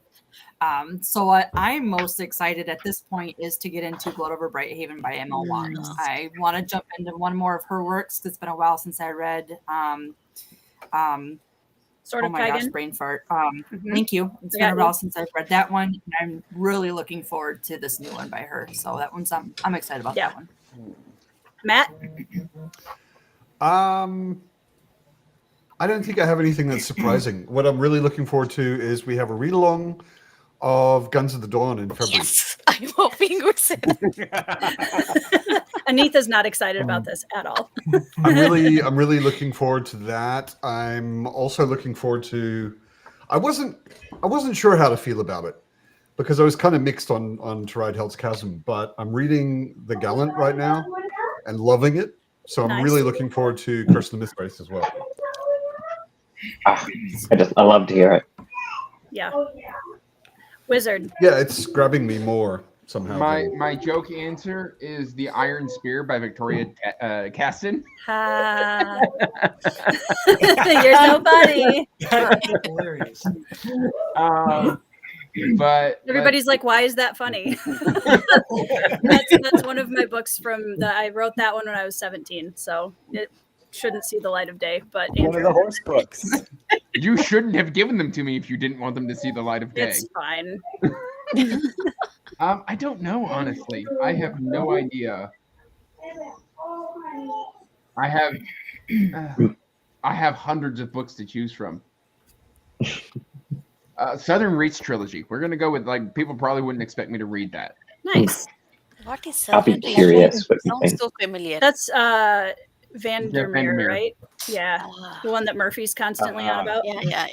Speaker 6: So what I'm most excited at this point is to get into Blood Over Brighthaven by M.L. Wong. I want to jump into one more of her works. It's been a while since I read.
Speaker 11: Sword of
Speaker 6: my gosh,
Speaker 11: Kaigen?
Speaker 6: brain fart. Thank you. It's been a while since I've read that one, and I'm really looking forward to this new one by her. So that one's I'm excited about that one.
Speaker 11: Matt?
Speaker 5: I don't think I have anything that's surprising. What I'm really looking forward to is we have a read along of Guns of the Dawn in February.
Speaker 8: Yes, I'm hoping you would say that.
Speaker 11: Anita's not excited about this at all.
Speaker 5: I'm really looking forward to that. I'm also looking forward to. I wasn't sure how to feel about it because I was kind of mixed on To Ride Hell's Chasm, but I'm reading The Gallant right now, and loving it. So I'm really looking forward to Curse of the Mistwraith as well.
Speaker 9: I love to hear it.
Speaker 11: Yeah. Wizard.
Speaker 5: Yeah, it's grabbing me more somehow.
Speaker 10: My joke answer is The Iron Spear by Victoria Caston.
Speaker 11: Ha. You're so funny.
Speaker 12: Hilarious.
Speaker 10: But
Speaker 11: everybody's like, why is that funny? that's one of my books from I wrote that one when I was 17, so it shouldn't see the light of day. But
Speaker 7: one of the horse books.
Speaker 10: You shouldn't have given them to me if you didn't want them to see the light of day.
Speaker 11: It's fine.
Speaker 10: I don't know, honestly. I have no idea. I have hundreds of books to choose from. Southern Reach trilogy. We're gonna go with, like, people probably wouldn't expect me to read that.
Speaker 11: Nice.
Speaker 8: What is
Speaker 9: I'll be
Speaker 8: Southern Reach?
Speaker 9: curious what you
Speaker 8: Sounds
Speaker 9: think.
Speaker 8: so familiar.
Speaker 11: That's Vandermeer,
Speaker 10: Vandermeer.
Speaker 11: right? Yeah, the one that Murphy's constantly on about.
Speaker 8: Yeah.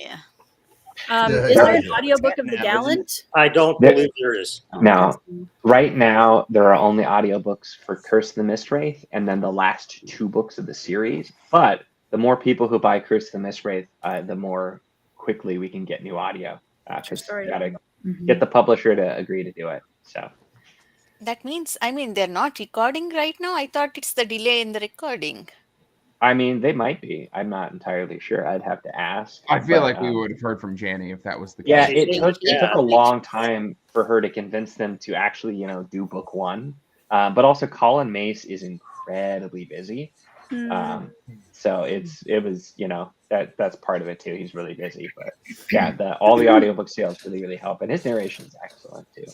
Speaker 11: Is there an audiobook of The Gallant?
Speaker 3: I don't believe there is.
Speaker 9: Now, right now, there are only audiobooks for Curse of the Mistwraith and then the last 2 books of the series. But the more people who buy Curse of the Mistwraith, the more quickly we can get new audio. Because we got to get the publisher to agree to do it. So
Speaker 8: That means, they're not recording right now. I thought it's the delay in the recording.
Speaker 9: I mean, they might be. I'm not entirely sure. I'd have to ask.
Speaker 10: I feel like we would have heard from Janny if that was the case.
Speaker 9: Yeah, it took a long time for her to convince them to actually, do book 1. But also, Colin Mace is incredibly busy. So it was, that's part of it too. He's really busy. But yeah, all the audiobook sales really help. And his narration is excellent too.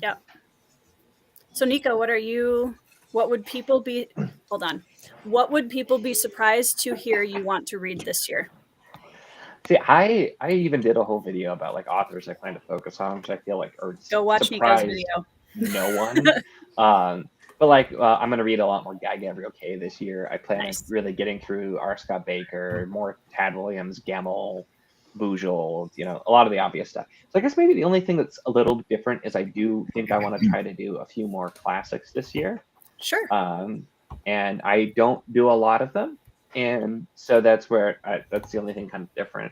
Speaker 11: Yeah. So Nico, what would people be surprised to hear you want to read this year?
Speaker 9: See, I even did a whole video about like authors I plan to focus on, which I feel like are
Speaker 11: go watch Nico's video.
Speaker 9: No one. But like I'm gonna read a lot more Gabrielle Kay this year. I plan on really getting through R. Scott Baker, more Tad Williams, Gamel, Boujel, a lot of the obvious stuff. So I guess maybe the only thing that's a little different is I do think I want to try to do a few more classics this year.
Speaker 11: Sure.
Speaker 9: And I don't do a lot of them. And so that's where that's the only thing kind of different,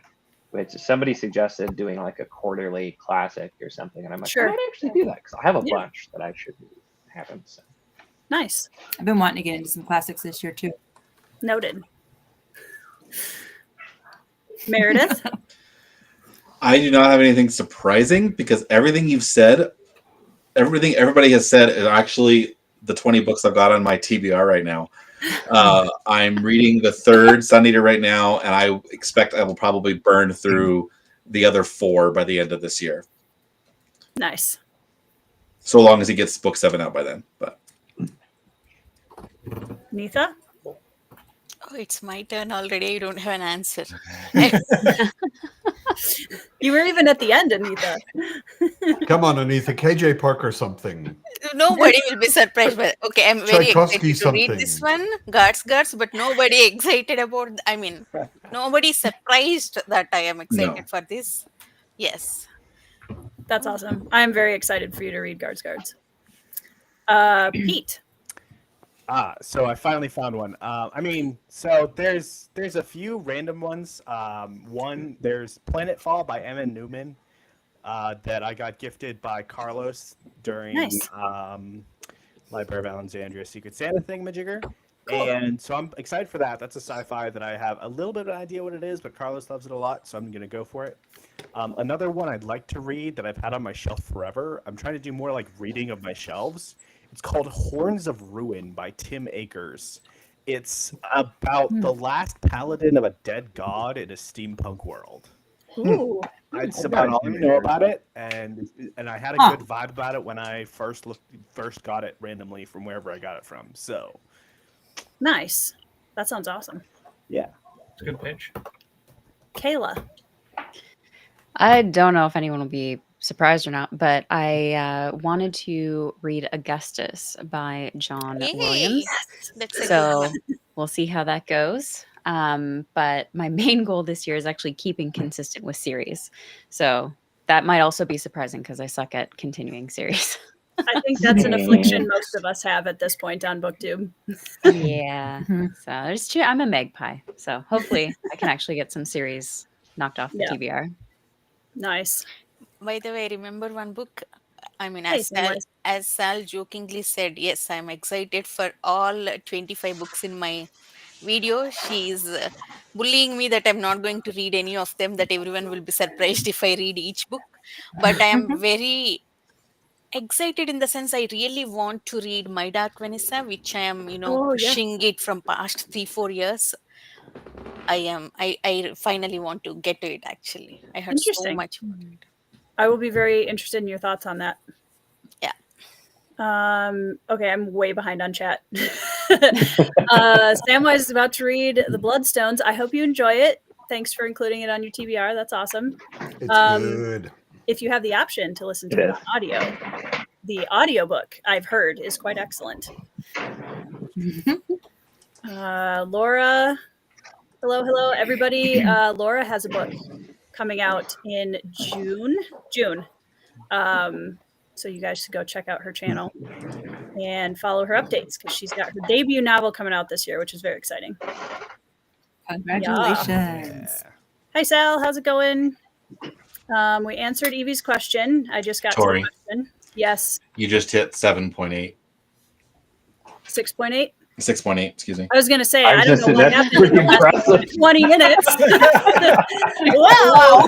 Speaker 9: which somebody suggested doing like a quarterly classic or something. And I'm like, I might actually do that because I have a bunch that I should be having. So.
Speaker 11: Nice.
Speaker 6: I've been wanting to get into some classics this year too.
Speaker 11: Noted. Meredith?
Speaker 4: I do not have anything surprising because everything you've said, everything everybody has said is actually the 20 books I've got on my TBR right now. I'm reading the 3rd Sun Eater right now, and I expect I will probably burn through the other 4 by the end of this year.
Speaker 11: Nice.
Speaker 4: So long as he gets book 7 out by then. But
Speaker 11: Nitha?
Speaker 8: Oh, it's my turn already. You don't have an answer.
Speaker 11: You were even at the end, Anita.
Speaker 5: Come on, Anita. KJ Parker something.
Speaker 8: Nobody will be surprised. But okay, I'm very
Speaker 5: Tchaikovsky
Speaker 8: excited to read
Speaker 5: something.
Speaker 8: this one. Guards, but nobody excited about. Nobody surprised that I am excited for this. Yes,
Speaker 11: that's awesome. I am very excited for you to read Guards. Pete.
Speaker 7: So I finally found one. So there's a few random ones. There's Planetfall by Emma Newman that I got gifted by Carlos during Library of Alexandria Secret Santa thingamajigger. Cool. And so I'm excited for that. That's a sci-fi that I have a little bit of an idea what it is, but Carlos loves it a lot, so I'm going to go for it. Another one I'd like to read that I've had on my shelf forever. I'm trying to do more like reading of my shelves. It's called Horns of Ruin by Tim Akers. It's about the last paladin of a dead god in a steampunk world.
Speaker 11: Ooh.
Speaker 7: It's about all I know about it, and I had a good vibe about it when I first got it randomly from wherever I got it from. So
Speaker 11: nice. That sounds awesome.
Speaker 7: Yeah.
Speaker 12: It's a good pitch.
Speaker 11: Kayla.
Speaker 2: I don't know if anyone will be surprised or not, but I wanted to read Augustus by John Williams.
Speaker 8: That's
Speaker 2: so we'll see how that goes. But my main goal this year is actually keeping consistent with series. So that might also be surprising because I suck at continuing series.
Speaker 11: I think that's an affliction most of us have at this point on Booktube.
Speaker 2: Yeah. So there's two. I'm a magpie, so hopefully I can actually get some series knocked off the
Speaker 11: Yeah.
Speaker 2: TBR.
Speaker 11: Nice.
Speaker 8: By the way, I remember one book. I mean,
Speaker 11: Hey,
Speaker 8: as Sal jokingly said, yes, I'm excited for all 25 books in my video. She's bullying me that I'm not going to read any of them, that everyone will be surprised if I read each book. But I am very excited in the sense I really want to read My Dark Vanessa, which I am, pushing it from past 3-4 years. I finally want to get to it, actually. I heard so
Speaker 11: Interesting.
Speaker 8: much about it.
Speaker 11: I will be very interested in your thoughts on that.
Speaker 8: Yeah.
Speaker 11: Okay, I'm way behind on chat. Samwise is about to read The Bloodstones. I hope you enjoy it. Thanks for including it on your TBR. That's awesome.
Speaker 5: It's good.
Speaker 11: If you have the option to listen to it on audio, the audiobook, I've heard, is quite excellent. Laura, hello, everybody. Laura has a book coming out in June. So you guys should go check out her channel and follow her updates because she's got her debut novel coming out this year, which is very exciting.
Speaker 6: Congratulations.
Speaker 11: Yeah. Hi, Sal. How's it going? We answered Evie's question. I just got
Speaker 4: Tori.
Speaker 11: to the question. Yes.
Speaker 4: You just hit 7.8.
Speaker 11: 6.8?
Speaker 4: 6.8, excuse me.
Speaker 11: I was going to say, I don't know what happened in the last 20 minutes. Wow.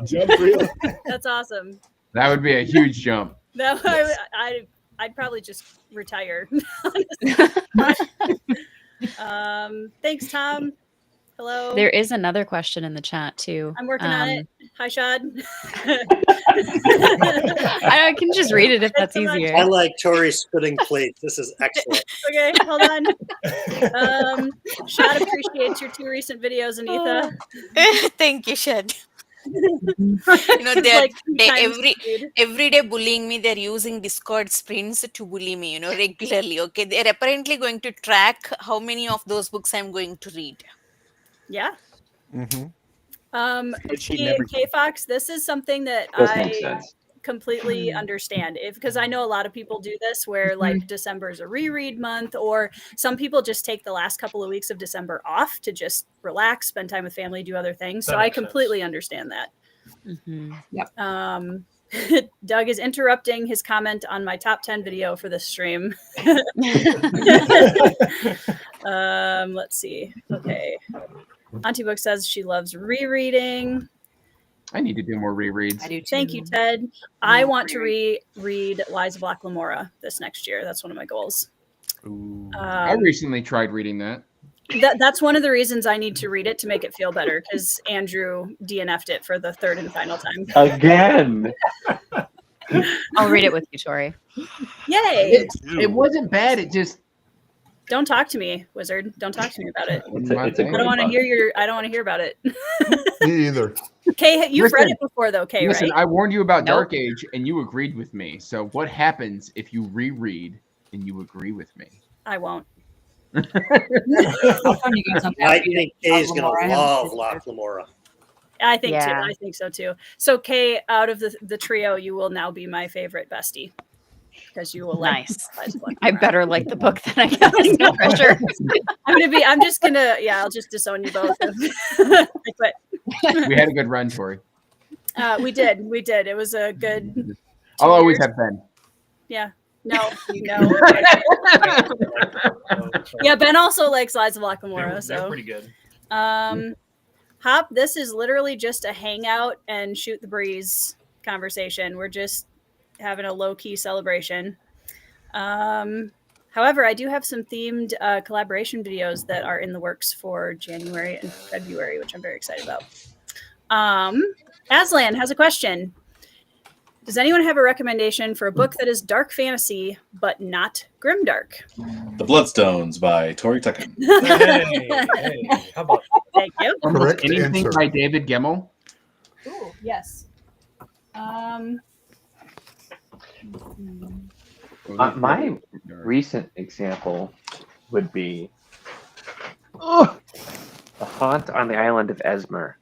Speaker 7: Jump real.
Speaker 11: That's awesome.
Speaker 10: That would be a huge jump.
Speaker 11: No, I'd probably just retire. Thanks, Tom. Hello.
Speaker 2: There is another question in the chat too.
Speaker 11: I'm working on it. Hi, Shad.
Speaker 2: I can just read it if that's easier.
Speaker 3: I like Tori spitting plates. This is excellent.
Speaker 11: Okay, hold on. Shad appreciates your 2 recent videos, Anitha.
Speaker 8: Thank you, Shad. They're
Speaker 11: Like
Speaker 8: every day bullying me. They're using Discord sprints to bully me, regularly. Okay, they're apparently going to track how many of those books I'm going to read.
Speaker 11: Yeah.
Speaker 7: Mm-hmm.
Speaker 11: K Fox, this is something that I completely understand, because I know a lot of people do this where like December is a reread month, or some people just take the last couple of weeks of December off to just relax, spend time with family, do other things. So I completely understand that.
Speaker 6: Yep.
Speaker 11: Doug is interrupting his comment on my top 10 video for this stream. Let's see. Okay. Auntie Book says she loves rereading.
Speaker 10: I need to do more rereads.
Speaker 6: I do too.
Speaker 11: Thank you, Ted. I want to reread Lies of Black Lamora this next year. That's one of my goals.
Speaker 10: I recently tried reading that.
Speaker 11: That's one of the reasons I need to read it, to make it feel better, because Andrew DNF'd it for the 3rd and final time.
Speaker 9: Again.
Speaker 2: I'll read it with you, Tori.
Speaker 11: Yay!
Speaker 10: It wasn't bad. It just
Speaker 11: don't talk to me, Wizard. Don't talk to me about it.
Speaker 10: It's a
Speaker 11: I don't want to hear about it.
Speaker 5: Me either.
Speaker 11: Kay, you've read it before though, Kay,
Speaker 10: listen,
Speaker 11: right?
Speaker 10: I warned you about Dark Age and you agreed with me. So what happens if you reread and you agree with me?
Speaker 11: I won't.
Speaker 3: I think Kay's going to love Loch Lamora.
Speaker 11: I think too. I think so too. So Kay, out of the trio, you will now be my favorite bestie, because you will like.
Speaker 2: I better like the book than I guess. No pressure.
Speaker 11: I'll just disown you both. I quit.
Speaker 10: We had a good run, Tori.
Speaker 11: We did. It was a good.
Speaker 10: I'll always have Ben.
Speaker 11: Yeah. No. Yeah, Ben also likes Lies of Black Lamora.
Speaker 12: They're pretty good.
Speaker 11: Hop, this is literally just a hangout and shoot the breeze conversation. We're just having a low-key celebration. However, I do have some themed collaboration videos that are in the works for January and February, which I'm very excited about. Aslan has a question. Does anyone have a recommendation for a book that is dark fantasy, but not grimdark?
Speaker 4: The Bloodstones by Tori Tucken.
Speaker 12: Hey, how about
Speaker 11: Thank you.
Speaker 5: Correct
Speaker 10: Anything
Speaker 5: answer.
Speaker 10: by David Gemmell?
Speaker 11: Ooh, yes.
Speaker 9: My recent example would be The Haunt on the Island of Esmer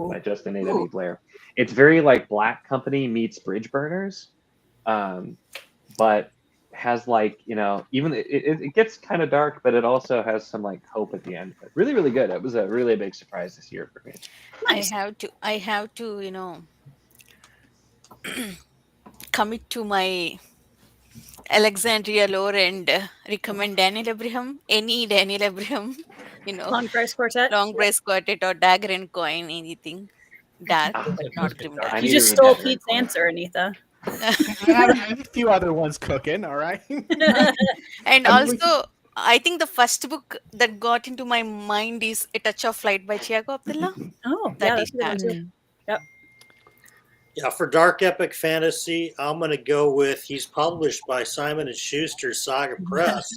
Speaker 9: by Justin A.W. Blair. It's very like Black Company meets Bridge Burners. but has like, you know, even it gets kind of dark, but it also has some like hope at the end. But really, really good. It was a really big surprise this year for me.
Speaker 8: Nice. I have to, you know, commit to my Alexandria lore and recommend Daniel Abraham, any Daniel Abraham, you know,
Speaker 11: Long Price Quartet.
Speaker 8: Long Brace Quartet or Dagger and Coin, anything dark,
Speaker 9: Ah,
Speaker 8: but not grim dark.
Speaker 9: I
Speaker 11: You
Speaker 9: need to
Speaker 11: just
Speaker 9: read
Speaker 11: stole
Speaker 9: that.
Speaker 11: Pete's answer, Anita.
Speaker 7: I have a few other ones cooking. All right.
Speaker 8: And
Speaker 10: I really-
Speaker 8: also, I think the first book that got into my mind is A Touch of Light by Tiago Abdullah.
Speaker 11: Oh,
Speaker 8: That
Speaker 11: yeah,
Speaker 8: is
Speaker 11: that's a good one
Speaker 8: that.
Speaker 11: too. Yep.
Speaker 3: Yeah, for dark epic fantasy, I'm going to go with, he's published by Simon & Schuster Saga Press.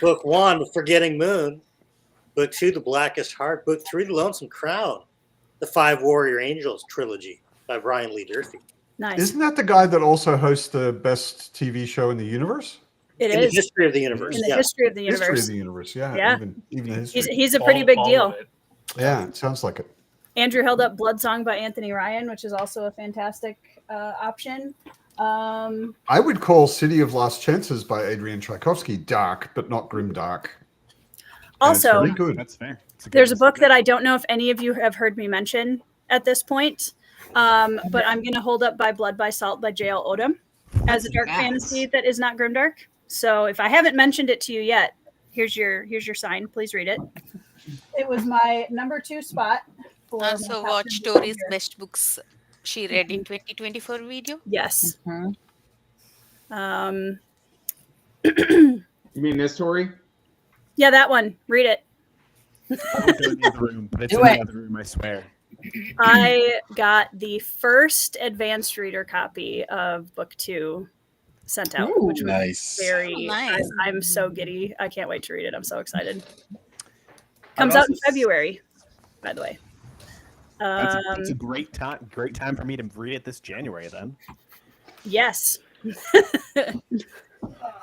Speaker 3: Book 1, Forgetting Moon. Book 2, The Blackest Heart. Book 3, The Lonesome Crown. The Five Warrior Angels trilogy by Brian Lee Durfee.
Speaker 11: Nice.
Speaker 5: Isn't that the guy that also hosts the best TV show in the universe?
Speaker 11: It
Speaker 3: In
Speaker 11: is.
Speaker 3: the history of the universe,
Speaker 11: In the
Speaker 3: yeah.
Speaker 11: history of the
Speaker 5: History
Speaker 11: universe.
Speaker 5: of the universe, yeah.
Speaker 11: Yeah.
Speaker 5: Even the history.
Speaker 11: He's a pretty big
Speaker 12: All
Speaker 11: deal.
Speaker 12: of it.
Speaker 5: Yeah, it sounds like it.
Speaker 11: Andrew held up Blood Song by Anthony Ryan, which is also a fantastic option.
Speaker 5: I would call City of Lost Chances by Adrian Tchaikovsky dark, but not grim dark. And it's
Speaker 11: Also,
Speaker 5: very good.
Speaker 7: That's fair.
Speaker 11: there's a book that I don't know if any of you have heard me mention at this point, but I'm going to hold up By Blood by Salt by J.L. Odom as a dark fantasy that is not grimdark. So if I haven't mentioned it to you yet, here's your sign. Please read it. It was my number 2 spot. For
Speaker 8: Also,
Speaker 11: my top
Speaker 8: watch
Speaker 11: 10 books of
Speaker 8: Tori's
Speaker 11: the year.
Speaker 8: best books she read in 2024 video.
Speaker 11: Yes.
Speaker 10: You mean this, Tori?
Speaker 11: Yeah, that one. Read it.
Speaker 7: I will go in the other room, but it's
Speaker 6: Do
Speaker 7: in
Speaker 6: it.
Speaker 7: the other room, I swear.
Speaker 11: I got the first advanced reader copy of book 2 sent out,
Speaker 6: Ooh,
Speaker 11: which was
Speaker 4: Nice.
Speaker 11: very
Speaker 8: Nice.
Speaker 11: I'm so giddy. I can't wait to read it. I'm so excited.
Speaker 7: I
Speaker 11: Comes
Speaker 7: would
Speaker 11: out in
Speaker 7: also
Speaker 11: February, by the way.
Speaker 7: That's a great time for me to read it this January then.
Speaker 11: Yes.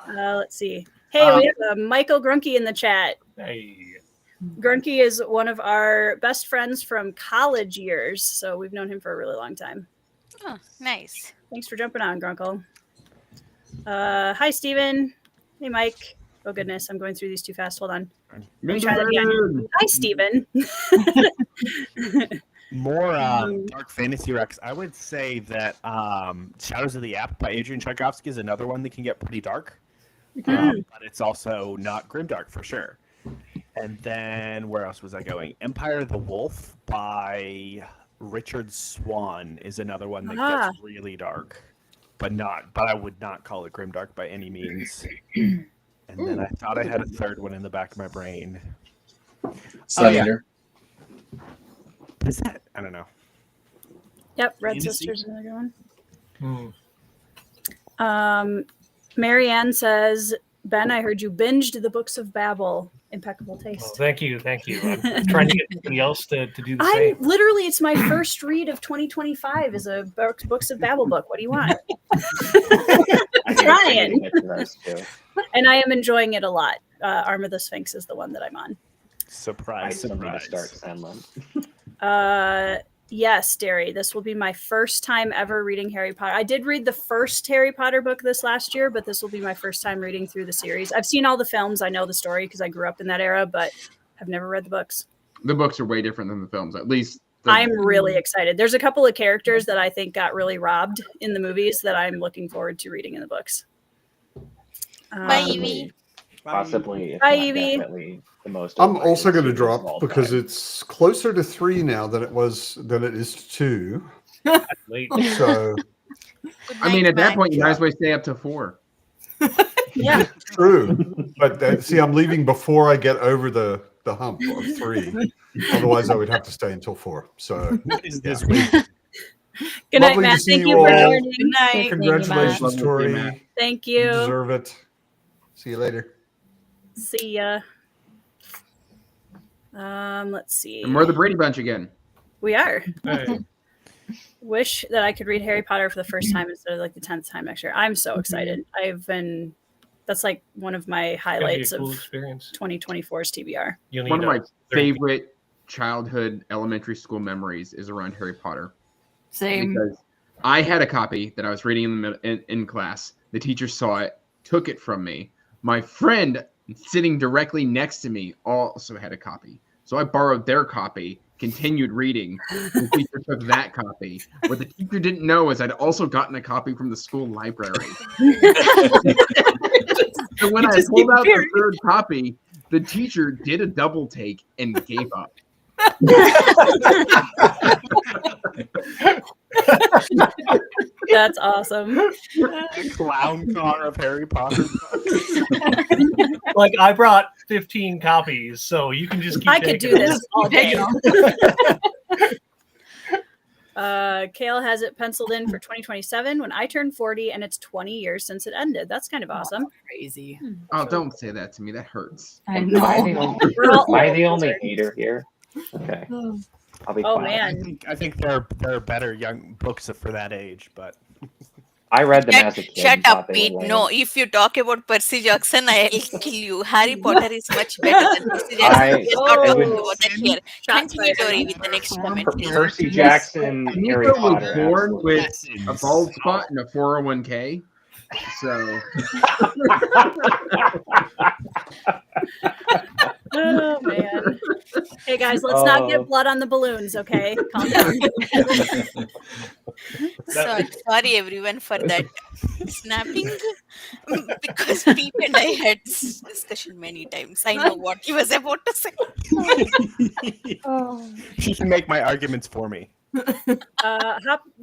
Speaker 11: Let's see. Hey, we have Michael Grunke in the chat.
Speaker 12: Hey.
Speaker 11: Grunke is one of our best friends from college years, so we've known him for a really long time.
Speaker 8: Oh, nice.
Speaker 11: Thanks for jumping on, Grunkle. Hi, Steven. Hey, Mike. Oh, goodness. I'm going through these too fast. Hold on. Let me try that again. Hi, Steven.
Speaker 7: More dark fantasy recs. I would say that Shadows of the App by Adrian Tchaikovsky is another one that can get pretty dark. But it's also not grimdark for sure. And then where else was I going? Empire of the Wolf by Richard Swan is another one that gets really dark, but I would not call it grimdark by any means. And then I thought I had a third one in the back of my brain.
Speaker 4: Sun Eater.
Speaker 7: Is that? I don't know.
Speaker 11: Yep, Red
Speaker 7: Fantasy?
Speaker 11: Sisters, another good one. Marianne says, Ben, I heard you binged the Books of Babel. Impeccable taste.
Speaker 12: Well, thank you. I'm trying to get somebody else to do the
Speaker 11: I'm
Speaker 12: same.
Speaker 11: literally, it's my first read of 2025 is a Books of Babel book. What do you want?
Speaker 9: I
Speaker 11: Trying.
Speaker 9: need to get to those too.
Speaker 11: And I am enjoying it a lot. Arm of the Sphinx is the one that I'm on.
Speaker 9: I
Speaker 7: Surprise,
Speaker 9: still need to
Speaker 7: surprise.
Speaker 9: start Sandland.
Speaker 11: Yes, Derry, this will be my first time ever reading Harry Potter. I did read the first Harry Potter book this last year, but this will be my first time reading through the series. I've seen all the films. I know the story because I grew up in that era, but have never read the books.
Speaker 10: The books are way different than the films, at least.
Speaker 11: I'm really excited. There's a couple of characters that I think got really robbed in the movies that I'm looking forward to reading in the books.
Speaker 8: Bye, Evie.
Speaker 9: Possibly, if
Speaker 11: Bye,
Speaker 9: not
Speaker 11: Evie.
Speaker 9: definitely, the most.
Speaker 5: I'm also going to
Speaker 9: overrated series of
Speaker 5: drop
Speaker 9: all
Speaker 5: because
Speaker 9: time.
Speaker 5: it's closer to 3 now than it is to 2.
Speaker 12: Late.
Speaker 5: So
Speaker 8: Good
Speaker 10: I mean,
Speaker 8: night,
Speaker 10: at that
Speaker 8: Matt.
Speaker 10: point, you might as well stay up to 4.
Speaker 11: Yeah.
Speaker 5: true. But see, I'm leaving before I get over the hump of 3. Otherwise, I would have to stay until 4. So
Speaker 7: What is this?
Speaker 11: Good night,
Speaker 5: Lovely to
Speaker 11: Matt.
Speaker 5: see
Speaker 11: Thank
Speaker 5: you
Speaker 11: you for
Speaker 5: all.
Speaker 11: joining.
Speaker 8: Good night.
Speaker 5: congratulations,
Speaker 10: Lovely to see you,
Speaker 5: Tori.
Speaker 10: Matt.
Speaker 11: Thank
Speaker 5: You
Speaker 11: you.
Speaker 5: deserve it. See you later.
Speaker 11: See ya. Let's see.
Speaker 10: And we're the Brady Bunch again.
Speaker 11: We are.
Speaker 12: Hey.
Speaker 11: Wish that I could read Harry Potter for the first time instead of like the 10th time next year. I'm so excited. That's like one of my
Speaker 12: It's gonna be a
Speaker 11: highlights
Speaker 12: cool
Speaker 11: of
Speaker 12: experience.
Speaker 11: 2024's TBR.
Speaker 12: You'll need
Speaker 10: One of my
Speaker 12: 30
Speaker 10: favorite childhood elementary school memories is around Harry Potter.
Speaker 6: Same.
Speaker 10: Because I had a copy that I was reading in class. The teacher saw it, took it from me. My friend sitting directly next to me also had a copy. So I borrowed their copy, continued reading. The teacher took that copy. What the teacher didn't know is I'd also gotten a copy from the school library. So when I pulled out the third copy, the teacher did a double take and gave up.
Speaker 11: That's awesome.
Speaker 7: Clown car of Harry Potter books.
Speaker 12: Like, I brought 15 copies, so you can just keep
Speaker 11: I could
Speaker 12: taking
Speaker 11: do
Speaker 12: them.
Speaker 11: this all day. Kale has it penciled in for 2027 when I turn 40, and it's 20 years since it ended. That's kind of awesome.
Speaker 6: Crazy.
Speaker 10: Oh, don't say that to me. That hurts.
Speaker 9: I know. Am I the only hater here? Okay. I'll be
Speaker 11: Oh,
Speaker 9: quiet.
Speaker 11: man.
Speaker 7: I think there are better young books for that age, but
Speaker 9: I read them as a kid.
Speaker 8: Shut
Speaker 9: and thought
Speaker 8: up,
Speaker 9: they
Speaker 8: Pete.
Speaker 9: were lame.
Speaker 8: No, if you talk about Percy Jackson, I'll kill you. Harry Potter is much better than Percy Jackson. We are not talking about that here. Continue, Tori, with the next comment, please.
Speaker 9: Percy Jackson, Harry
Speaker 10: Nico was
Speaker 9: Potter.
Speaker 10: born with
Speaker 7: Lessons.
Speaker 10: a bald spot and a 401k. So
Speaker 11: Oh, man. Hey, guys, let's not get blood on the balloons, okay? Calm down.
Speaker 8: Sorry, everyone, for that snapping. Because Pete and I had this discussion many times. I know what he was about to say.
Speaker 7: She can make my arguments for me.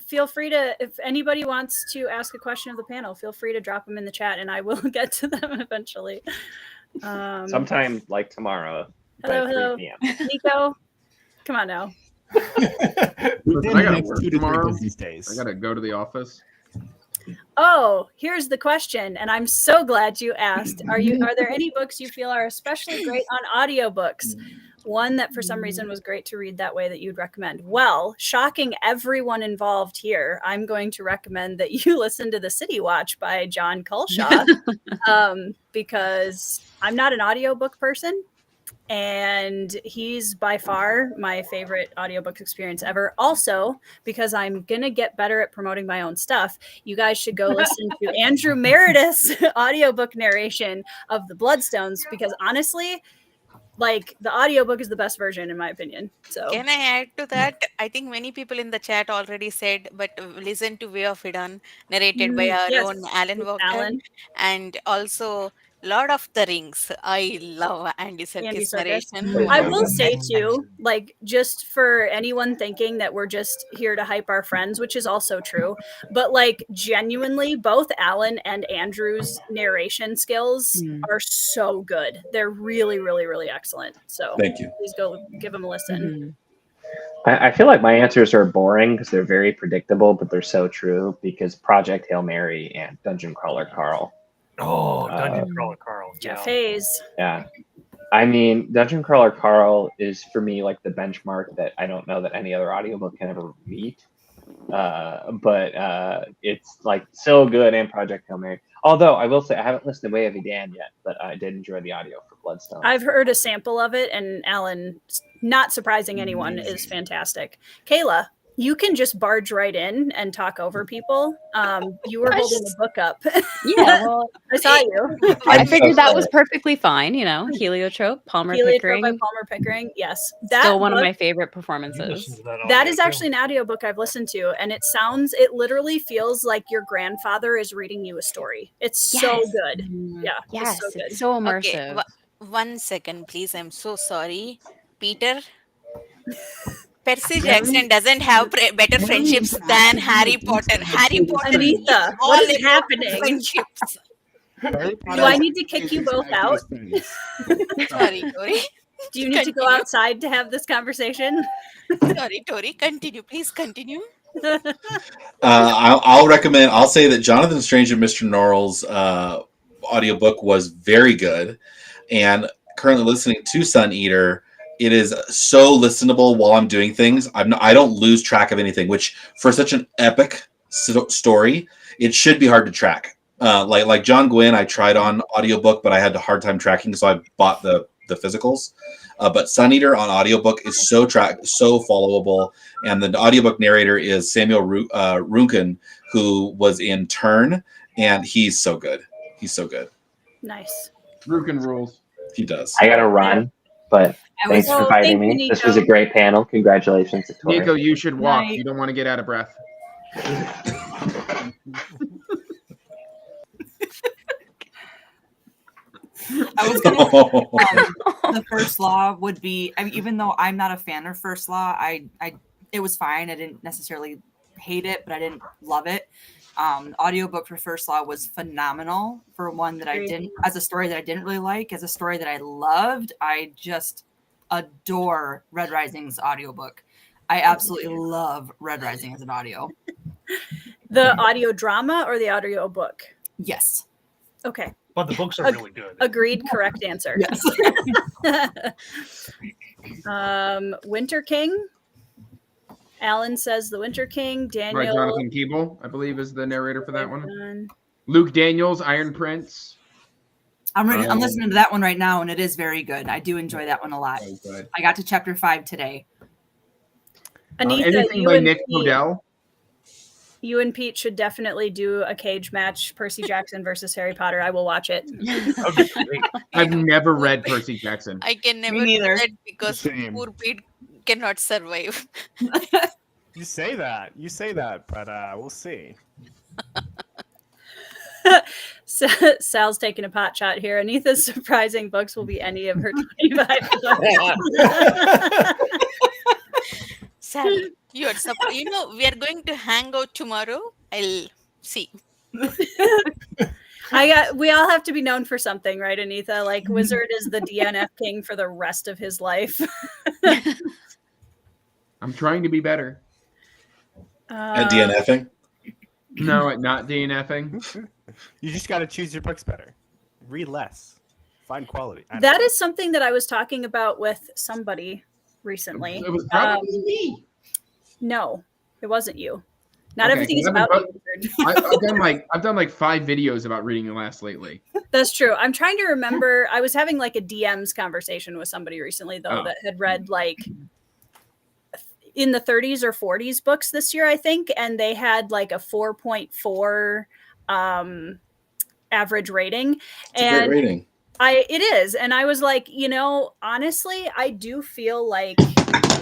Speaker 11: Feel free to, if anybody wants to ask a question of the panel, feel free to drop them in the chat and I will get to them eventually.
Speaker 9: Sometime like tomorrow.
Speaker 11: Hello.
Speaker 9: 3 p.m.
Speaker 11: Nico, come on now.
Speaker 10: I gotta work tomorrow.
Speaker 7: These days.
Speaker 10: I gotta go to the office.
Speaker 11: Oh, here's the question, and I'm so glad you asked. Are there any books you feel are especially great on audiobooks? One that for some reason was great to read that way that you'd recommend. Well, shocking everyone involved here, I'm going to recommend that you listen to The City Watch by John Culshaw, because I'm not an audiobook person, and he's by far my favorite audiobook experience ever. Also, because I'm going to get better at promoting my own stuff, you guys should go listen to Andrew Meredith's audiobook narration of The Bloodstones, because honestly, like, the audiobook is the best version in my opinion. So
Speaker 8: Can I add to that? I think many people in the chat already said, but listen to Way of Idan, narrated by our
Speaker 11: yes,
Speaker 8: own Alan Walker,
Speaker 11: Alan.
Speaker 8: and also Lord of the Rings. I love Andy Serkis'
Speaker 11: Serkis.
Speaker 8: narration.
Speaker 11: I will say too, like, just for anyone thinking that we're just here to hype our friends, which is also true, but like genuinely both Alan and Andrew's narration skills are so good. They're really, really, really excellent. So
Speaker 4: Thank you.
Speaker 11: Please go give them a listen.
Speaker 9: I feel like my answers are boring because they're very predictable, but they're so true, because Project Hail Mary and Dungeon Crawler Carl.
Speaker 12: Oh, Dungeon Crawler Carl.
Speaker 11: Jeff Hayes.
Speaker 9: Yeah. I mean, Dungeon Crawler Carl is for me like the benchmark that I don't know that any other audiobook can ever meet. But it's like so good, and Project Hail Mary. Although I will say I haven't listened to Way of Idan yet, but I did enjoy the audio for Bloodstone.
Speaker 11: I've heard a sample of it, and Alan, not surprising anyone, is fantastic. Kayla, you can just barge right in and talk over people. You were holding the book up.
Speaker 2: Yeah, well,
Speaker 11: I saw you.
Speaker 2: I figured that was perfectly fine. You know, Heliotrope, Palmer
Speaker 11: Heliotrope
Speaker 2: Pickering.
Speaker 11: by Palmer Pickering. Yes, that
Speaker 2: Still one of
Speaker 11: book-
Speaker 2: my favorite performances.
Speaker 11: That is actually an audiobook I've listened to, and it literally feels like your grandfather is reading you a story. It's so good. Yeah.
Speaker 2: Yes,
Speaker 11: it's so good.
Speaker 2: it's so
Speaker 8: Okay,
Speaker 2: immersive.
Speaker 8: 1 second, please. I'm so sorry. Peter, Percy Jackson doesn't have better friendships than Harry Potter. Harry Potter is
Speaker 11: Anita,
Speaker 8: all
Speaker 11: what is
Speaker 8: about
Speaker 11: happening?
Speaker 8: friendships.
Speaker 11: Do I need to kick you both out?
Speaker 8: Sorry, Tori.
Speaker 11: Do you need to go outside to have this conversation?
Speaker 8: Sorry, Tori. Continue. Please continue.
Speaker 4: I'll recommend. I'll say that Jonathan Strange and Mr. Norrell's audiobook was very good, and currently listening to Sun Eater. It is so listenable while I'm doing things. I don't lose track of anything, which for such an epic story, it should be hard to track. Like John Gwynn, I tried on audiobook, but I had a hard time tracking, so I bought the the physicals. But Sun Eater on audiobook is so followable, and the audiobook narrator is Samuel Runken, who was in Turn, and he's so good. He's so good.
Speaker 11: Nice.
Speaker 10: Rukin rules.
Speaker 4: He does.
Speaker 9: I gotta run, but thanks for inviting me. This was a great panel. Congratulations to Tori.
Speaker 10: Nico, you should walk. You don't want to get out of breath.
Speaker 6: I was gonna, the First Law would be, I mean, even though I'm not a fan of First Law, it was fine. I didn't necessarily hate it, but I didn't love it. Audiobook for First Law was phenomenal for one that I didn't, as a story that I didn't really like, as a story that I loved. I just adore Red Rising's audiobook. I absolutely love Red Rising as an audio.
Speaker 11: The audio drama or the audio book?
Speaker 6: Yes.
Speaker 11: Okay.
Speaker 12: But the books are really good.
Speaker 11: Agreed. Correct answer.
Speaker 6: Yes.
Speaker 11: Winter King. Alan says The Winter King. Daniel.
Speaker 10: Right, Jonathan Keeble, I believe, is the narrator for that one. Luke Daniels, Iron Prince.
Speaker 6: I'm listening to that one right now, and it is very good. I do enjoy that one a lot. I got to chapter 5 today.
Speaker 11: Anita,
Speaker 10: anything by Nick Podell?
Speaker 11: You and Pete should definitely do a cage match, Percy Jackson versus Harry Potter. I will watch it.
Speaker 10: I've never read Percy Jackson.
Speaker 8: I can never do that because poor Pete cannot survive.
Speaker 7: You say that, but we'll see.
Speaker 11: Sal's taking a pot shot here. Anita's surprising books will be any of her 25 books.
Speaker 8: Sal, we are going to hang out tomorrow. I'll see.
Speaker 11: We all have to be known for something, right, Anita? Like Wizard is the DNF king for the rest of his life.
Speaker 10: I'm trying to be better.
Speaker 4: At DNFing?
Speaker 10: No, at not DNFing.
Speaker 7: You just got to choose your books better. Read less. Find quality.
Speaker 11: That is something that I was talking about with somebody recently.
Speaker 10: It was probably me.
Speaker 11: No, it wasn't you. Not everything is about you.
Speaker 10: I've done like 5 videos about reading less lately.
Speaker 11: That's true. I'm trying to remember. I was having like a DMs conversation with somebody recently though that had read like in the 30s or 40s books this year, I think, and they had like a 4.4 average rating.
Speaker 4: It's a great rating.
Speaker 11: It is. And I was like, honestly, I do feel like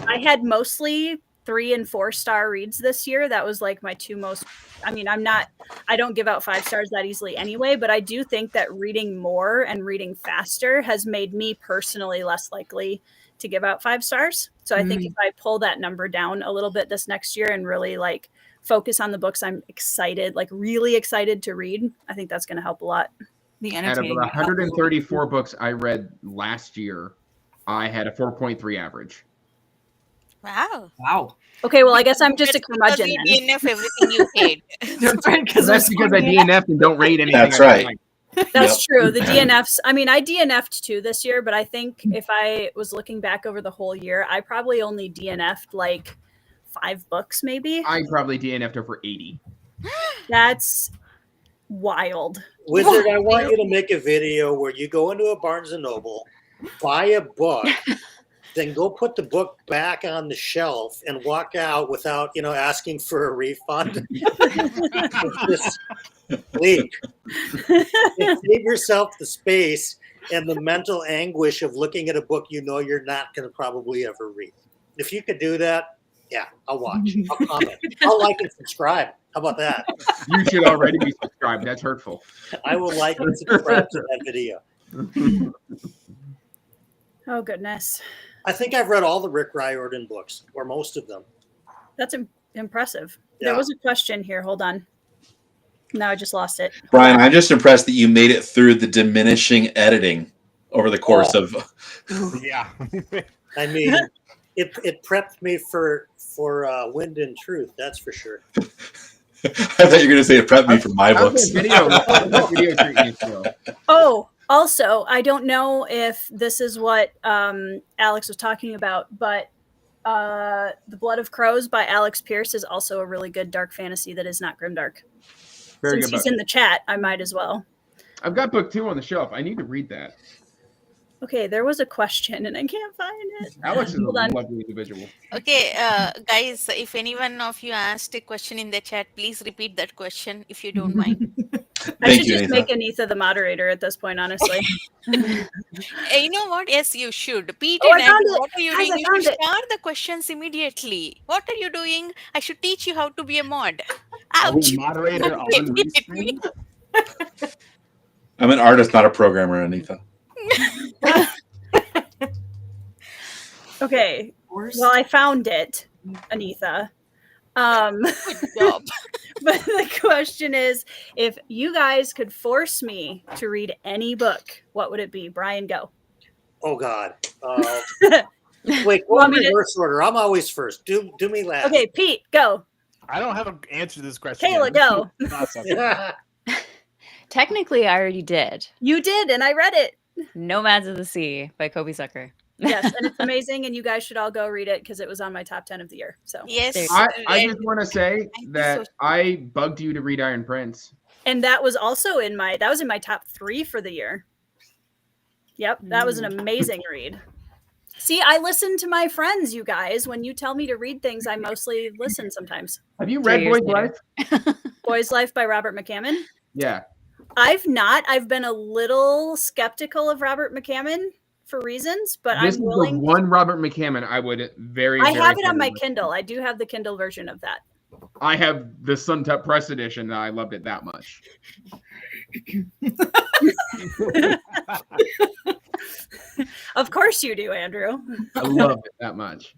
Speaker 11: I had mostly 3 and 4 star reads this year. That was like my 2 most, I don't give out 5 stars that easily anyway, but I do think that reading more and reading faster has made me personally less likely to give out 5 stars. So I think if I pull that number down a little bit this next year and really like focus on the books I'm excited, like really excited to read, I think that's going to help a lot.
Speaker 10: Out of 134 books I read last year, I had a 4.3 average.
Speaker 8: Wow.
Speaker 11: Okay, well, I guess I'm just a curmudgeon
Speaker 8: You
Speaker 11: then.
Speaker 8: DNF everything you hate.
Speaker 10: That's because I DNF'd and don't rate anything.
Speaker 4: That's right.
Speaker 11: That's true. The DNFs, I DNF'd too this year, but I think if I was looking back over the whole year, I probably only DNF'd like 5 books maybe.
Speaker 10: I probably DNF'd over 80.
Speaker 11: That's wild.
Speaker 3: Wizard, I want you to make a video where you go into a Barnes & Noble, buy a book, then go put the book back on the shelf and walk out without, asking for a refund. Just leave. Save yourself the space and the mental anguish of looking at a book you're not going to probably ever read. If you could do that, yeah, I'll watch. I'll comment. I'll like and subscribe. How about that?
Speaker 10: You should already be subscribed. That's hurtful.
Speaker 3: I will like and subscribe to that video.
Speaker 11: Oh, goodness.
Speaker 3: I think I've read all the Rick Riordan books, or most of them.
Speaker 11: That's impressive.
Speaker 3: Yeah.
Speaker 11: There was a question here. Hold on. No, I just lost it.
Speaker 4: Brian, I'm just impressed that you made it through the diminishing editing over the course of.
Speaker 7: Yeah.
Speaker 3: It prepped me for Wind and Truth. That's for sure.
Speaker 4: I thought you were going to say it prepped me for my books.
Speaker 11: Oh, also, I don't know if this is what Alex was talking about, but The Blood of Crows by Alex Pierce is also a really good dark fantasy that is not grimdark.
Speaker 10: Very
Speaker 11: Since
Speaker 10: good
Speaker 11: he's
Speaker 10: book.
Speaker 11: in the chat, I might as well.
Speaker 10: I've got book 2 on the shelf. I need to read that.
Speaker 11: Okay, there was a question and I can't find it.
Speaker 10: Alex is a
Speaker 11: Hold on.
Speaker 10: lovely individual.
Speaker 8: Okay, guys, if anyone of you asked a question in the chat, please repeat that question if you don't mind.
Speaker 11: I should
Speaker 4: you,
Speaker 11: just
Speaker 4: Anita.
Speaker 11: make Anita the moderator at this point, honestly.
Speaker 8: You know what? Yes, you should. Pete
Speaker 11: Oh, I
Speaker 8: and
Speaker 11: found
Speaker 8: Andrew,
Speaker 11: it.
Speaker 8: what are you
Speaker 11: Guys,
Speaker 8: doing?
Speaker 11: I
Speaker 8: You
Speaker 11: found
Speaker 8: should
Speaker 11: it.
Speaker 8: start the questions immediately. What are you doing? I should teach you how to be a mod.
Speaker 7: Are we
Speaker 8: Ouch.
Speaker 7: a moderator
Speaker 8: Okay,
Speaker 7: on Restream?
Speaker 4: I'm an artist, not a programmer, Anita.
Speaker 11: Okay. Well, I found it, Anita.
Speaker 8: Good job.
Speaker 11: But the question is, if you guys could force me to read any book, what would it be? Brian, go.
Speaker 3: Oh God. Wait, go in reverse order. I'm always first. Do me last.
Speaker 11: Okay, Pete, go.
Speaker 7: I don't have an answer to this question.
Speaker 11: Kayla,
Speaker 7: yet.
Speaker 11: go.
Speaker 7: Awesome.
Speaker 2: Technically, I already did.
Speaker 11: You did, and I read it.
Speaker 2: Nomads of the Sea by Kobe Sucker.
Speaker 11: Yes, and it's amazing, and you guys should all go read it because it was on my top 10 of the year. So
Speaker 8: Yes.
Speaker 10: I just want to say that I bugged you to read Iron Prince.
Speaker 11: And that was also in my top 3 for the year. Yep, that was an amazing read. See, I listen to my friends, you guys. When you tell me to read things, I mostly listen sometimes.
Speaker 10: Have you read Boy's Life?
Speaker 11: Boy's Life by Robert McCammon?
Speaker 10: Yeah.
Speaker 11: I've not. I've been a little skeptical of Robert McCammon for reasons, but
Speaker 10: This
Speaker 11: I'm
Speaker 10: is
Speaker 11: willing.
Speaker 10: the one Robert McCammon I would very.
Speaker 11: I
Speaker 10: very
Speaker 11: have it on my
Speaker 10: heavily-
Speaker 11: Kindle. I do have the Kindle version of that.
Speaker 10: I have the Suntop Press edition. And I loved it that much.
Speaker 11: Of course you do, Andrew.
Speaker 10: I love it that much.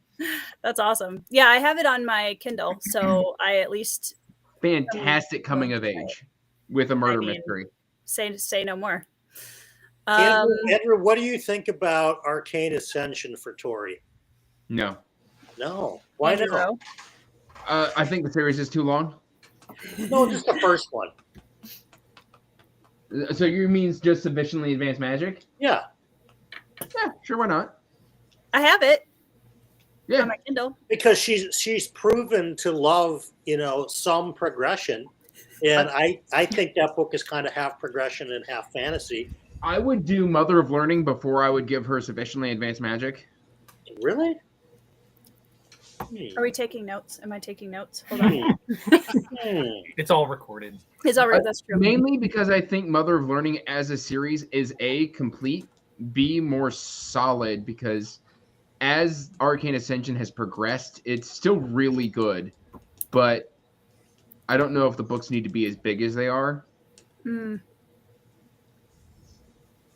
Speaker 11: That's awesome. Yeah, I have it on my Kindle, so I at least
Speaker 10: Fantastic coming of age with a murder mystery.
Speaker 11: say no more.
Speaker 3: Andrew, what do you think about Arcane Ascension for Tori?
Speaker 10: No.
Speaker 3: No. Why not?
Speaker 10: I think the series is too long.
Speaker 3: No, just the first one.
Speaker 10: So you mean just sufficiently advanced magic?
Speaker 3: Yeah.
Speaker 10: Yeah, sure, why not?
Speaker 11: I have it.
Speaker 10: Yeah.
Speaker 11: On my Kindle.
Speaker 3: Because she's proven to love, some progression. And I think that book is kind of half progression and half fantasy.
Speaker 10: I would do Mother of Learning before I would give her sufficiently advanced magic.
Speaker 3: Really?
Speaker 11: Are we taking notes? Am I taking notes? Hold on.
Speaker 12: It's all recorded.
Speaker 11: It's all right. That's true.
Speaker 10: Mainly because I think Mother of Learning as a series is A, complete, B, more solid, because as Arcane Ascension has progressed, it's still really good, but I don't know if the books need to be as big as they are.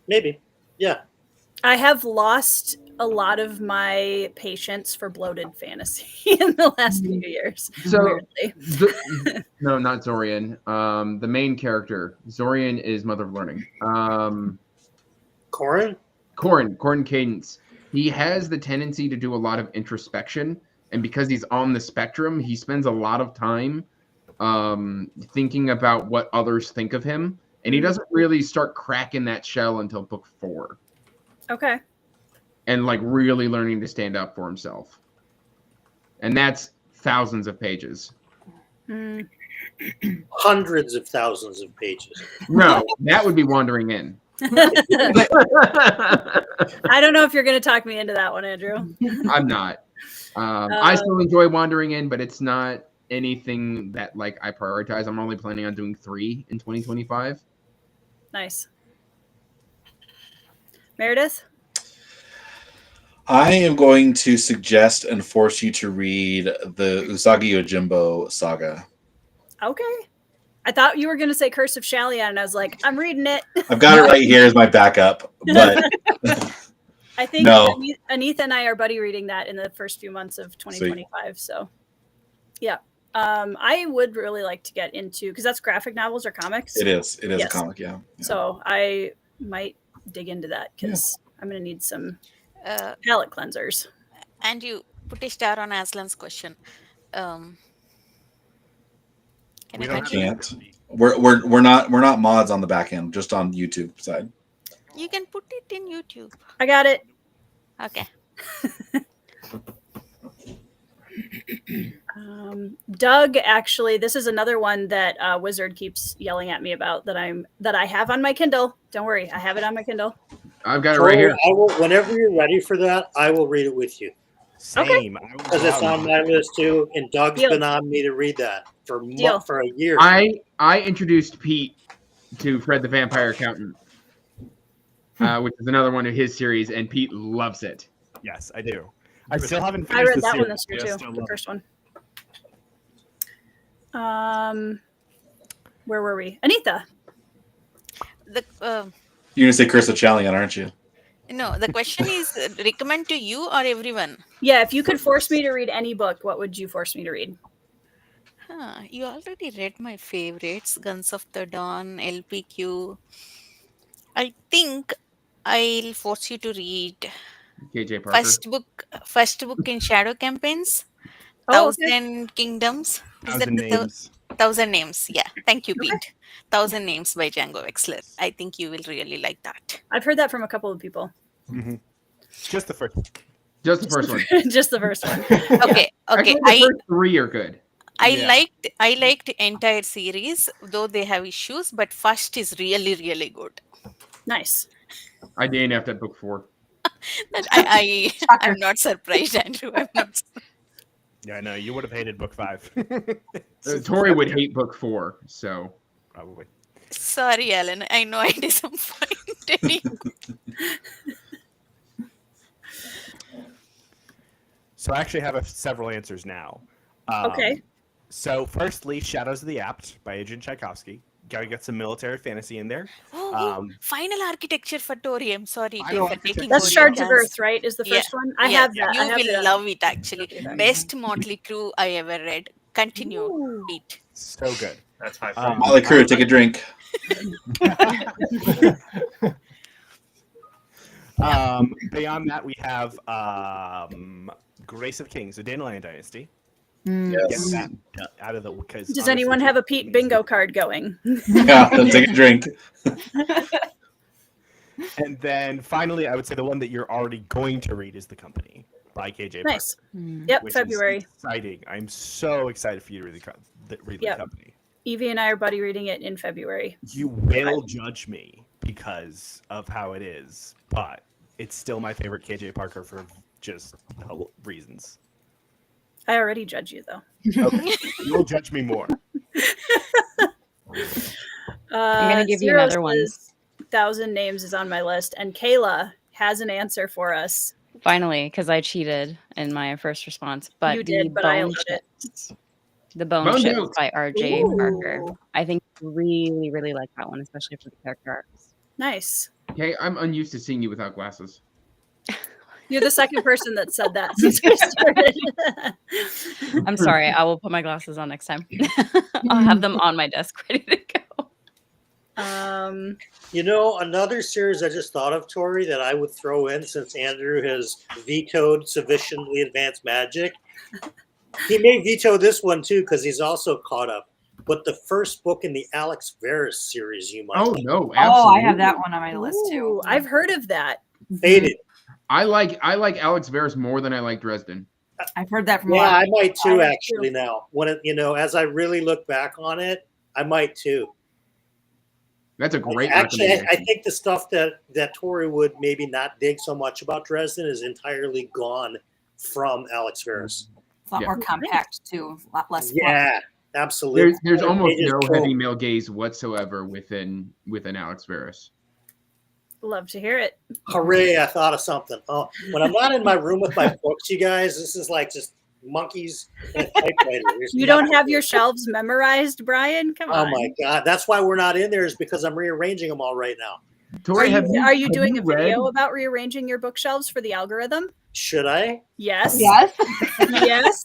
Speaker 3: Maybe. Yeah.
Speaker 11: I have lost a lot of my patience for bloated fantasy in the last few years.
Speaker 10: So,
Speaker 11: weirdly.
Speaker 10: no, not Zorian. The main character, Zorian, is Mother of Learning.
Speaker 3: Corin
Speaker 10: Cadence. He has the tendency to do a lot of introspection, and because he's on the spectrum, he spends a lot of time thinking about what others think of him, and he doesn't really start cracking that shell until book 4.
Speaker 11: Okay.
Speaker 10: And really learning to stand up for himself. And that's thousands of pages.
Speaker 3: Hundreds of thousands of pages.
Speaker 10: No, that would be Wandering In.
Speaker 11: I don't know if you're going to talk me into that one, Andrew.
Speaker 10: I'm not. I still enjoy Wandering In, but it's not anything that I prioritize. I'm only planning on doing 3 in 2025.
Speaker 11: Nice. Meredith?
Speaker 4: I am going to suggest and force you to read the Usagi Yojimbo saga.
Speaker 11: Okay. I thought you were going to say Curse of Shalian, and I was like, I'm reading it.
Speaker 4: I've got it right here as my backup, but
Speaker 11: I think
Speaker 4: no.
Speaker 11: Anita and I are buddy reading that in the first few months of 2025. So, yeah. I would really like to get into, because that's graphic novels or comics.
Speaker 4: It is a comic, yeah.
Speaker 11: So I might dig into that because I'm going to need some palate cleansers.
Speaker 8: And you put a star on Aslan's question.
Speaker 4: I can't. We're not mods on the back end, just on YouTube side.
Speaker 8: You can put it in YouTube.
Speaker 11: I got it.
Speaker 8: Okay.
Speaker 11: Doug, actually, this is another one that Wizard keeps yelling at me about that I have on my Kindle. Don't worry, I have it on my Kindle.
Speaker 10: I've got it right here.
Speaker 3: I will, whenever you're ready for that, I will read it with you.
Speaker 7: Same.
Speaker 3: Because it's on my list too, and Doug's been on me to read that for a year.
Speaker 10: I introduced Pete to Fred the Vampire Accountant, which is another one of his series, and Pete loves it.
Speaker 7: Yes, I do. I still haven't
Speaker 11: I
Speaker 7: finished
Speaker 11: read
Speaker 7: the
Speaker 11: that
Speaker 7: series.
Speaker 11: one this year too, the first one. Where were we? Anita.
Speaker 4: You're gonna say Curse of Chalion, aren't you?
Speaker 8: No, the question is recommend to you or everyone?
Speaker 11: Yeah, if you could force me to read any book, what would you force me to read?
Speaker 8: You already read my favorites, Guns of the Dawn, LPQ. I think I'll force you to read
Speaker 10: KJ Parker.
Speaker 8: first book in Shadow Campaigns,
Speaker 11: Oh, okay.
Speaker 8: Thousand Kingdoms. Is that
Speaker 7: 1,000
Speaker 8: the
Speaker 7: names.
Speaker 8: 1,000 Names? Yeah, thank you, Pete. 1,000 Names by Django Wexler. I think you will really like that.
Speaker 11: I've heard that from a couple of people.
Speaker 7: Mm-hmm. Just the first.
Speaker 10: Just the first one.
Speaker 11: Just the first one.
Speaker 8: Okay, okay.
Speaker 10: Actually, the first 3 are good.
Speaker 8: I liked the entire series, though they have issues, but first is really, really good.
Speaker 11: Nice.
Speaker 10: I DNF'd at book 4.
Speaker 8: I'm not surprised, Andrew. I'm not.
Speaker 7: Yeah, no, you would have hated book 5.
Speaker 10: Tori would hate book 4, so
Speaker 7: probably.
Speaker 8: Sorry, Alan. I know I disappointed you.
Speaker 7: So I actually have several answers now.
Speaker 11: Okay.
Speaker 7: So firstly, Shadows of the Apt by Agent Tchaikovsky. Gotta get some military fantasy in there.
Speaker 8: Final Architecture for Tori. I'm sorry
Speaker 7: Final
Speaker 8: for taking
Speaker 11: That's
Speaker 8: your
Speaker 11: Shards of
Speaker 8: chance.
Speaker 11: Earth, right? Is the
Speaker 8: Yeah,
Speaker 11: first one? I
Speaker 8: yeah,
Speaker 11: have that.
Speaker 8: You
Speaker 11: I have
Speaker 8: will
Speaker 11: it.
Speaker 8: love it, actually.
Speaker 11: Okay.
Speaker 8: Best Motley Crew I ever read. Continue, Pete.
Speaker 7: So good.
Speaker 12: That's my
Speaker 4: Molly Crew, take a drink.
Speaker 7: Beyond that, we have Grace of Kings, the Dandelion Dynasty.
Speaker 4: Yes.
Speaker 7: Get that out of the because.
Speaker 11: Does anyone have a Pete bingo card going?
Speaker 4: Yeah, then take a drink.
Speaker 7: And then finally, I would say the one that you're already going to read is The Company by KJ
Speaker 11: Nice.
Speaker 7: Parker,
Speaker 11: Yep,
Speaker 7: which
Speaker 11: February.
Speaker 7: is exciting. I'm so excited for you to read The Company.
Speaker 11: Evie and I are buddy reading it in February.
Speaker 7: You will judge me because of how it is, but it's still my favorite KJ Parker for just reasons.
Speaker 11: I already judge you though.
Speaker 7: Okay. You'll judge me more.
Speaker 2: I'm gonna give you another one.
Speaker 11: 1,000 Names is on my list, and Kayla has an answer for us.
Speaker 2: Finally, because I cheated in my first response. But
Speaker 11: You did, but I allowed it.
Speaker 2: The Bone Ships by R.J. Parker. I think I really, really like that one, especially for the character arcs.
Speaker 11: Nice.
Speaker 10: Okay, I'm unused to seeing you without glasses.
Speaker 11: You're the second person that said that since we started.
Speaker 2: I'm sorry. I will put my glasses on next time. I'll have them on my desk ready to go.
Speaker 3: You know, another series I just thought of, Tori, that I would throw in since Andrew has vetoed sufficiently advanced magic. He may veto this one too because he's also caught up. But the first book in the Alex Verus series, you might.
Speaker 10: Oh
Speaker 3: like.
Speaker 10: no!
Speaker 6: Absolutely. Oh, I have that one on my list too.
Speaker 11: Ooh, I've heard of that.
Speaker 3: Faded.
Speaker 10: I like Alex Verus more than I like Dresden.
Speaker 6: I've heard that from.
Speaker 3: Yeah, I might too.
Speaker 11: I
Speaker 3: Actually, now when it, as I really look back on it, I might too.
Speaker 10: That's a great.
Speaker 3: Actually, I think the stuff that Tori would maybe not dig so much about Dresden is entirely gone from Alex Verus.
Speaker 6: It's a lot more compact too, a lot less.
Speaker 3: Yeah, absolutely.
Speaker 10: There's almost no heavy male gaze whatsoever within Alex Verus.
Speaker 11: Love to hear it.
Speaker 3: Hooray! I thought of something. Oh, when I'm not in my room with my books, you guys, this is like just monkeys and a typewriter.
Speaker 11: You don't have your shelves memorized, Brian? Come on.
Speaker 3: Oh my god, that's why we're not in there. Is because I'm rearranging them all right now.
Speaker 10: Tori,
Speaker 11: are you doing a video about rearranging your bookshelves for the algorithm?
Speaker 3: Should I?
Speaker 11: Yes.
Speaker 6: Yes.
Speaker 11: Yes.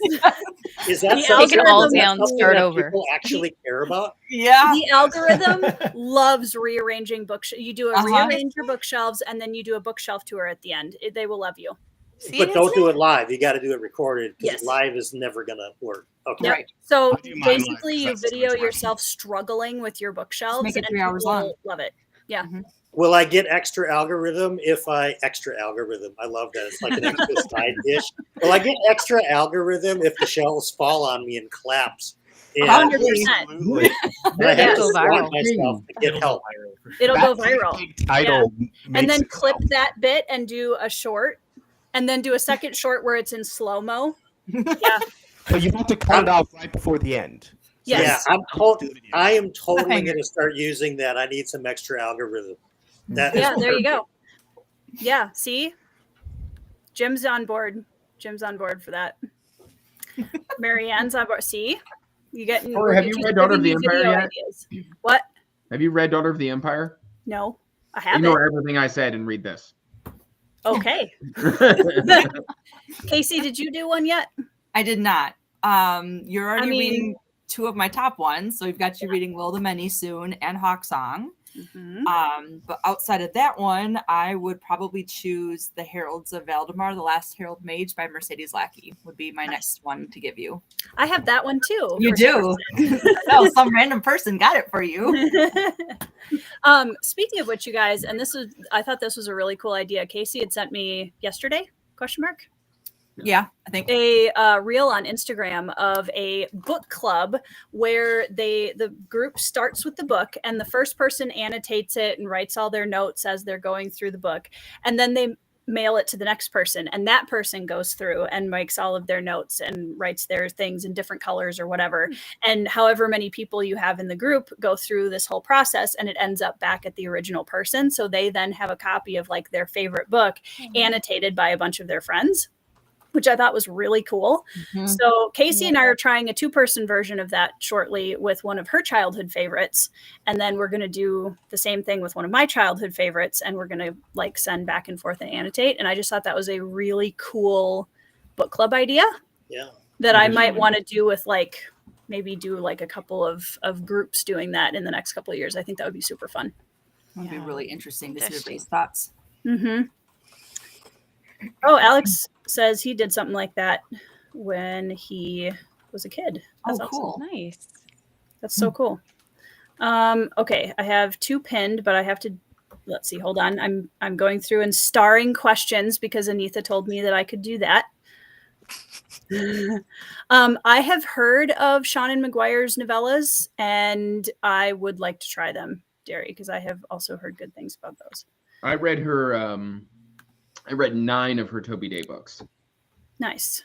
Speaker 3: Is that
Speaker 2: Take it all down, start over.
Speaker 3: People actually care about?
Speaker 6: Yeah.
Speaker 11: The algorithm loves rearranging bookshelves. You do a rearrange your bookshelves, and then you do a bookshelf tour at the end. They will love you.
Speaker 8: Seriously?
Speaker 3: But don't do it live. You got to do it recorded because
Speaker 11: Yes.
Speaker 3: live is never gonna work. Okay.
Speaker 11: Yep. So
Speaker 7: I'll do mine
Speaker 11: basically,
Speaker 7: live,
Speaker 11: you
Speaker 7: 'cause that's
Speaker 11: video
Speaker 7: so much fun.
Speaker 11: yourself struggling with your bookshelves,
Speaker 6: Make it
Speaker 11: and
Speaker 6: 3 hours
Speaker 11: people
Speaker 6: long.
Speaker 11: love it. Yeah.
Speaker 6: Mm-hmm.
Speaker 3: Will I get extra algorithm if I extra algorithm? I love that. It's like an extra side dish. Will I get extra algorithm if the shelves fall on me and collapse And
Speaker 11: 100%.
Speaker 7: Absolutely.
Speaker 3: and I had to
Speaker 2: It'll go
Speaker 3: stop
Speaker 2: viral.
Speaker 3: myself to get help.
Speaker 11: It'll go
Speaker 7: That
Speaker 11: viral.
Speaker 7: big title
Speaker 11: And
Speaker 7: makes
Speaker 11: then
Speaker 7: it
Speaker 11: clip
Speaker 7: so.
Speaker 11: that bit and do a short, and then do a second short where it's in slow mo. Yeah.
Speaker 7: But you have to cut it off right before the end. So
Speaker 11: Yes.
Speaker 3: Yeah, I am totally
Speaker 6: Okay.
Speaker 3: going to start using that. I need some extra algorithm. That
Speaker 11: Yeah,
Speaker 3: is
Speaker 11: there you
Speaker 3: perfect.
Speaker 11: go. Yeah, see? Jim's on board. Jim's on board for that. Marianne's on board. See? You getting
Speaker 10: Or have you read Daughter of the Empire yet?
Speaker 11: ideas. What?
Speaker 10: Have you read Daughter of the Empire?
Speaker 11: No, I haven't.
Speaker 10: Ignore everything I said and read this.
Speaker 11: Okay. Casey, did you do one yet?
Speaker 6: I did not. You're already reading two of my top ones. So we've got you reading Will the Many soon and Hawk Song. But outside of that one, I would probably choose The Heralds of Valdemar, The Last Herald Mage by Mercedes Lackey would be my next one to give you.
Speaker 11: I have that one too.
Speaker 6: You
Speaker 11: for
Speaker 6: do? No, some random person got it for you.
Speaker 11: Speaking of which, you guys, and I thought this was a really cool idea. Casey had sent me yesterday, question mark?
Speaker 6: Yeah, I think
Speaker 11: a reel on Instagram of a book club where the group starts with the book and the first person annotates it and writes all their notes as they're going through the book, and then they mail it to the next person, and that person goes through and makes all of their notes and writes their things in different colors or whatever. And however many people you have in the group go through this whole process, and it ends up back at the original person, so they then have a copy of like their favorite book annotated by a bunch of their friends, which I thought was really cool. So Casey and I are trying a 2-person version of that shortly with one of her childhood favorites. And then we're going to do the same thing with one of my childhood favorites. And we're going to like send back and forth and annotate. And I just thought that was a really cool book club idea.
Speaker 3: Yeah.
Speaker 11: That I might want to do with like, maybe do like a couple of groups doing that in the next couple of years. I think that would be super fun.
Speaker 6: It would be really interesting to see everybody's thoughts.
Speaker 11: Oh, Alex says he did something like that when he was a kid. That's
Speaker 6: cool.
Speaker 11: awesome.
Speaker 2: Nice.
Speaker 11: That's so cool. Okay, I have 2 pinned, but I have to, let's see, hold on. I'm going through and starring questions because Anitha told me that I could do that. I have heard of Seanan McGuire's novellas, and I would like to try them, Derry, because I have also heard good things about those.
Speaker 10: I read her. I read 9 of her Toby Day books.
Speaker 11: Nice.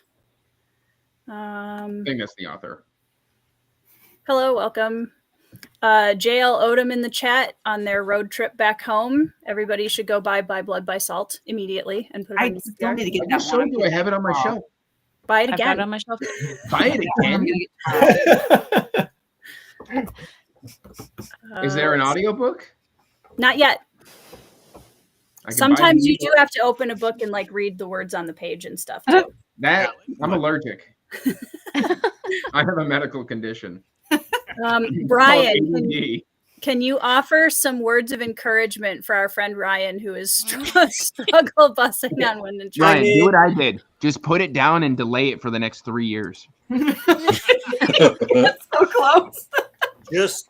Speaker 10: I think that's the author.
Speaker 11: Hello, welcome. JL Odom in the chat on their road trip back home. Everybody should go buy Blood by Salt immediately and put it on the
Speaker 6: still need to get
Speaker 10: that one. Do I have it on my shelf?
Speaker 11: Buy it
Speaker 2: I've
Speaker 11: again.
Speaker 2: got it on my shelf.
Speaker 10: Buy it again. Is there an audiobook?
Speaker 11: Not yet.
Speaker 10: I can
Speaker 11: Sometimes
Speaker 10: buy
Speaker 11: you do have to open a book and like read the words on the page and stuff too.
Speaker 10: that. I'm allergic. I have a medical condition.
Speaker 11: Brian,
Speaker 10: ADD.
Speaker 11: can you offer some words of encouragement for our friend Ryan, who is struggle busing on Wind and
Speaker 10: Ryan,
Speaker 11: Train?
Speaker 10: do what I did. Just put it down and delay it for the next 3 years.
Speaker 6: That's so close.
Speaker 3: Just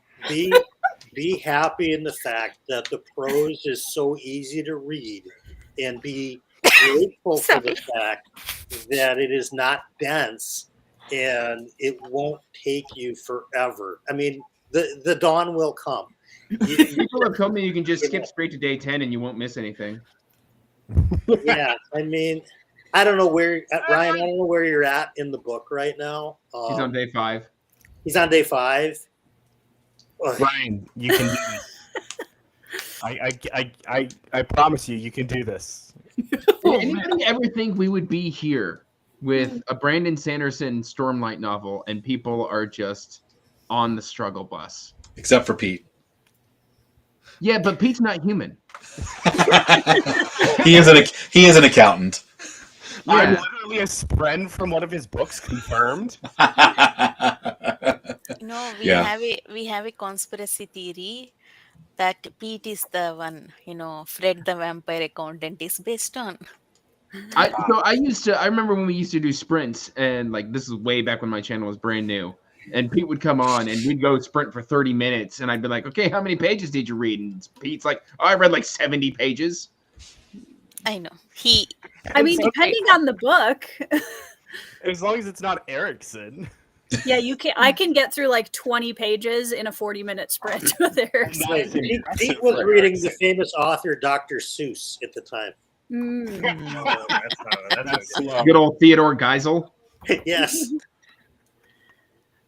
Speaker 3: be happy in the fact that the prose is so easy to read, and be grateful for the fact that it is not dense and it won't take you forever. I mean, the dawn will come.
Speaker 10: People have told me you can just skip straight to day 10 and you won't miss anything.
Speaker 3: Yeah, I mean, I don't know where Ryan. I don't know where you're at in the book right now.
Speaker 10: He's on day 5.
Speaker 3: He's on day 5.
Speaker 7: Ryan, you can do this. I promise you can do this.
Speaker 10: Did anybody ever think we would be here with a Brandon Sanderson Stormlight novel and people are just on the struggle bus?
Speaker 4: Except for Pete.
Speaker 10: Yeah, but Pete's not human.
Speaker 4: He is an accountant.
Speaker 7: I'm literally a friend from one of his books, confirmed.
Speaker 8: No,
Speaker 4: Yeah.
Speaker 8: we have a conspiracy theory that Pete is the one, Fred the vampire accountant is based on.
Speaker 10: I remember when we used to do sprints, and like this is way back when my channel was brand new. And Pete would come on and we'd go sprint for 30 minutes. And I'd be like, okay, how many pages did you read? And Pete's like, oh, I read like 70 pages.
Speaker 8: I know.
Speaker 11: I mean, depending on the book.
Speaker 7: As long as it's not Erickson.
Speaker 11: Yeah, you can. I can get through like 20 pages in a 40-minute sprint with Eric's.
Speaker 3: Pete was reading the famous author Dr. Seuss at the time.
Speaker 10: Good old Theodore Geisel.
Speaker 3: Yes.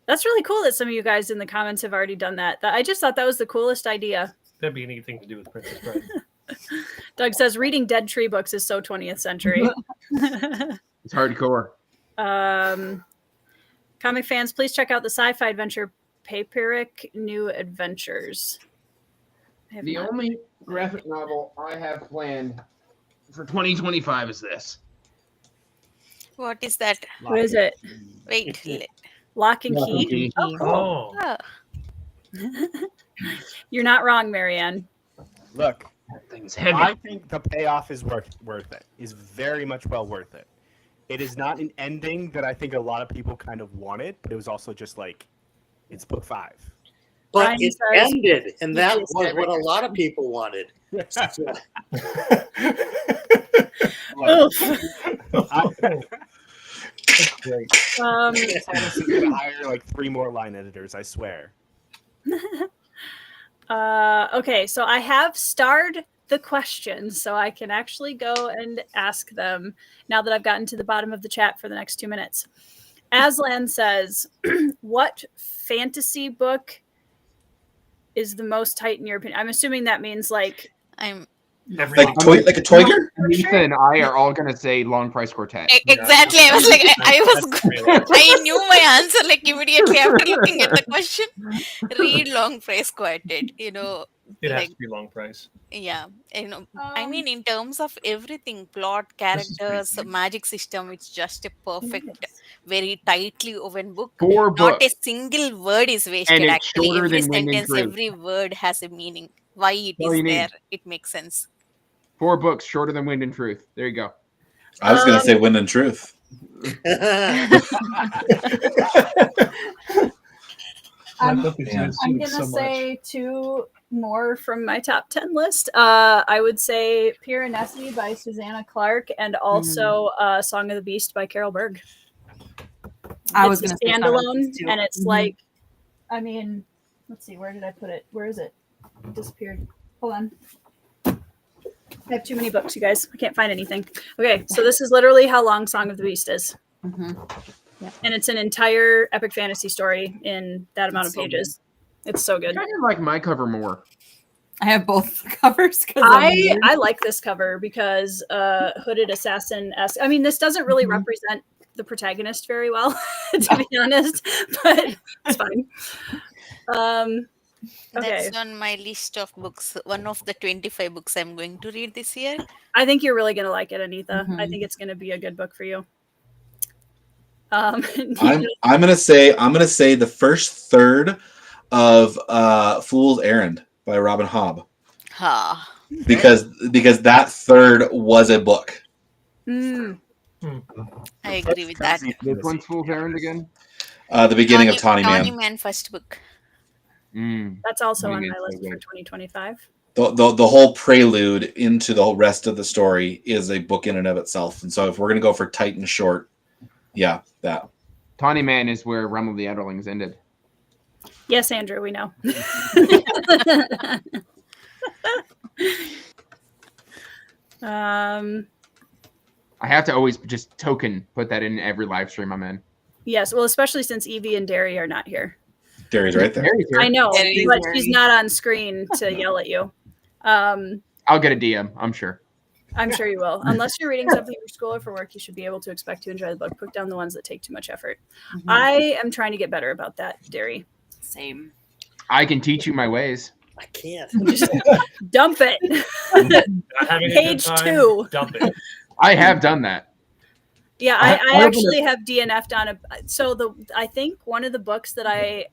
Speaker 11: That's really cool that some of you guys in the comments have already done that. I just thought that was the coolest idea.
Speaker 12: That'd be a neat thing to do with Princess Bride.
Speaker 11: Doug says reading dead tree books is so 20th century.
Speaker 10: It's hardcore.
Speaker 11: Comic fans, please check out the sci-fi adventure Papyric New Adventures.
Speaker 10: The only graphic novel I have planned for 2025 is this.
Speaker 8: What is that?
Speaker 11: What is it?
Speaker 8: Wait.
Speaker 11: Lock and Key? Oh, cool.
Speaker 12: Oh.
Speaker 11: You're not wrong, Marianne.
Speaker 7: Look,
Speaker 10: thing's heavy.
Speaker 7: I think the payoff is worth it. Is very much well worth it. It is not an ending that I think a lot of people kind of wanted, but it was also just like, it's book 5.
Speaker 3: But
Speaker 11: Brian
Speaker 3: it
Speaker 11: says-
Speaker 3: ended, and that
Speaker 11: Yes,
Speaker 3: was what a lot of people wanted.
Speaker 12: Great.
Speaker 7: Tennyson's gonna hire like 3 more line editors, I swear.
Speaker 11: Okay, so I have starred the questions, so I can actually go and ask them now that I've gotten to the bottom of the chat for the next 2 minutes. Aslan says, what fantasy book is the most tight in your opinion? I'm assuming that means like
Speaker 8: I'm
Speaker 4: like a Toyger?
Speaker 10: Anita and I are all gonna say Long Price Quartet.
Speaker 8: exactly. I was like, I knew my answer like immediately after looking at the question. Read Long Price Quartet. You know,
Speaker 12: It has
Speaker 8: like
Speaker 12: to be Long Price.
Speaker 8: yeah. You know, I mean, in terms of everything, plot, characters, magic system, it's just a perfect, very tightly woven book.
Speaker 10: 4
Speaker 8: Not a
Speaker 10: books.
Speaker 8: single word is
Speaker 10: And
Speaker 8: wasted.
Speaker 10: it's
Speaker 8: Actually,
Speaker 10: shorter
Speaker 8: every
Speaker 10: than Wind and
Speaker 8: sentence,
Speaker 10: Truth.
Speaker 8: every word has a meaning. Why it
Speaker 10: all
Speaker 8: is
Speaker 10: you need.
Speaker 8: there, it makes sense.
Speaker 10: 4 books shorter than Wind and Truth. There you go.
Speaker 4: I was going to say Wind and Truth.
Speaker 11: I'm
Speaker 12: book is
Speaker 11: gonna
Speaker 12: so much.
Speaker 11: say 2 more from my top 10 list. I would say Piranesi by Susanna Clark and also Song of the Beast by Carol Berg.
Speaker 6: I was
Speaker 11: It's a
Speaker 6: going to say Song of the
Speaker 11: standalone,
Speaker 6: Beast, too.
Speaker 11: and it's like, I mean, let's see, where did I put it? Where is it? It disappeared. Hold on. I have too many books, you guys. I can't find anything. Okay, so this is literally how long Song of the Beast is. And it's an entire epic fantasy story in that amount of pages. It's so good.
Speaker 10: I kind of like my cover more.
Speaker 6: I have both covers.
Speaker 11: I like this cover because hooded assassin-esque. I mean, this doesn't really represent the protagonist very well, to be honest, but it's fine. Okay.
Speaker 8: That's on my list of books. One of the 25 books I'm going to read this year.
Speaker 11: I think you're really going to like it, Anita. I think it's going to be a good book for you.
Speaker 4: I'm gonna say the first third of Fool's Errand by Robin Hobb.
Speaker 8: Ha.
Speaker 4: Because that third was a book.
Speaker 8: I agree with that.
Speaker 10: Which one's Fool's Errand again?
Speaker 4: The beginning of Tawny Man.
Speaker 8: Tawny Man first book.
Speaker 11: That's also on
Speaker 10: Tawny
Speaker 11: my
Speaker 10: Man's
Speaker 11: list
Speaker 10: so
Speaker 11: for
Speaker 10: good.
Speaker 11: 2025.
Speaker 4: The whole prelude into the whole rest of the story is a book in and of itself. And so if we're gonna go for tight and short, yeah, that.
Speaker 10: Tawny Man is where Realm of the Underlings ended.
Speaker 11: Yes, Andrew, we know.
Speaker 10: I have to always just put that in every live stream I'm in.
Speaker 11: Yes, well, especially since Evie and Derry are not here.
Speaker 4: Derry's right there.
Speaker 10: Derry's here.
Speaker 11: I know,
Speaker 8: Derry's
Speaker 11: but
Speaker 8: here.
Speaker 11: she's not on screen to yell at you.
Speaker 10: I'll get a DM, I'm sure.
Speaker 11: I'm sure you will. Unless you're reading something for school or for work, you should be able to expect to enjoy the book. Put down the ones that take too much effort. I am trying to get better about that, Derry.
Speaker 6: Same.
Speaker 10: I can teach you my ways.
Speaker 3: I can't.
Speaker 11: Just dump it.
Speaker 12: Not having a good
Speaker 11: Page
Speaker 12: time,
Speaker 11: 2.
Speaker 12: Dump it.
Speaker 10: I have done that.
Speaker 11: Yeah,
Speaker 10: I
Speaker 11: I actually have DNF'd on a. So I think one of the books that I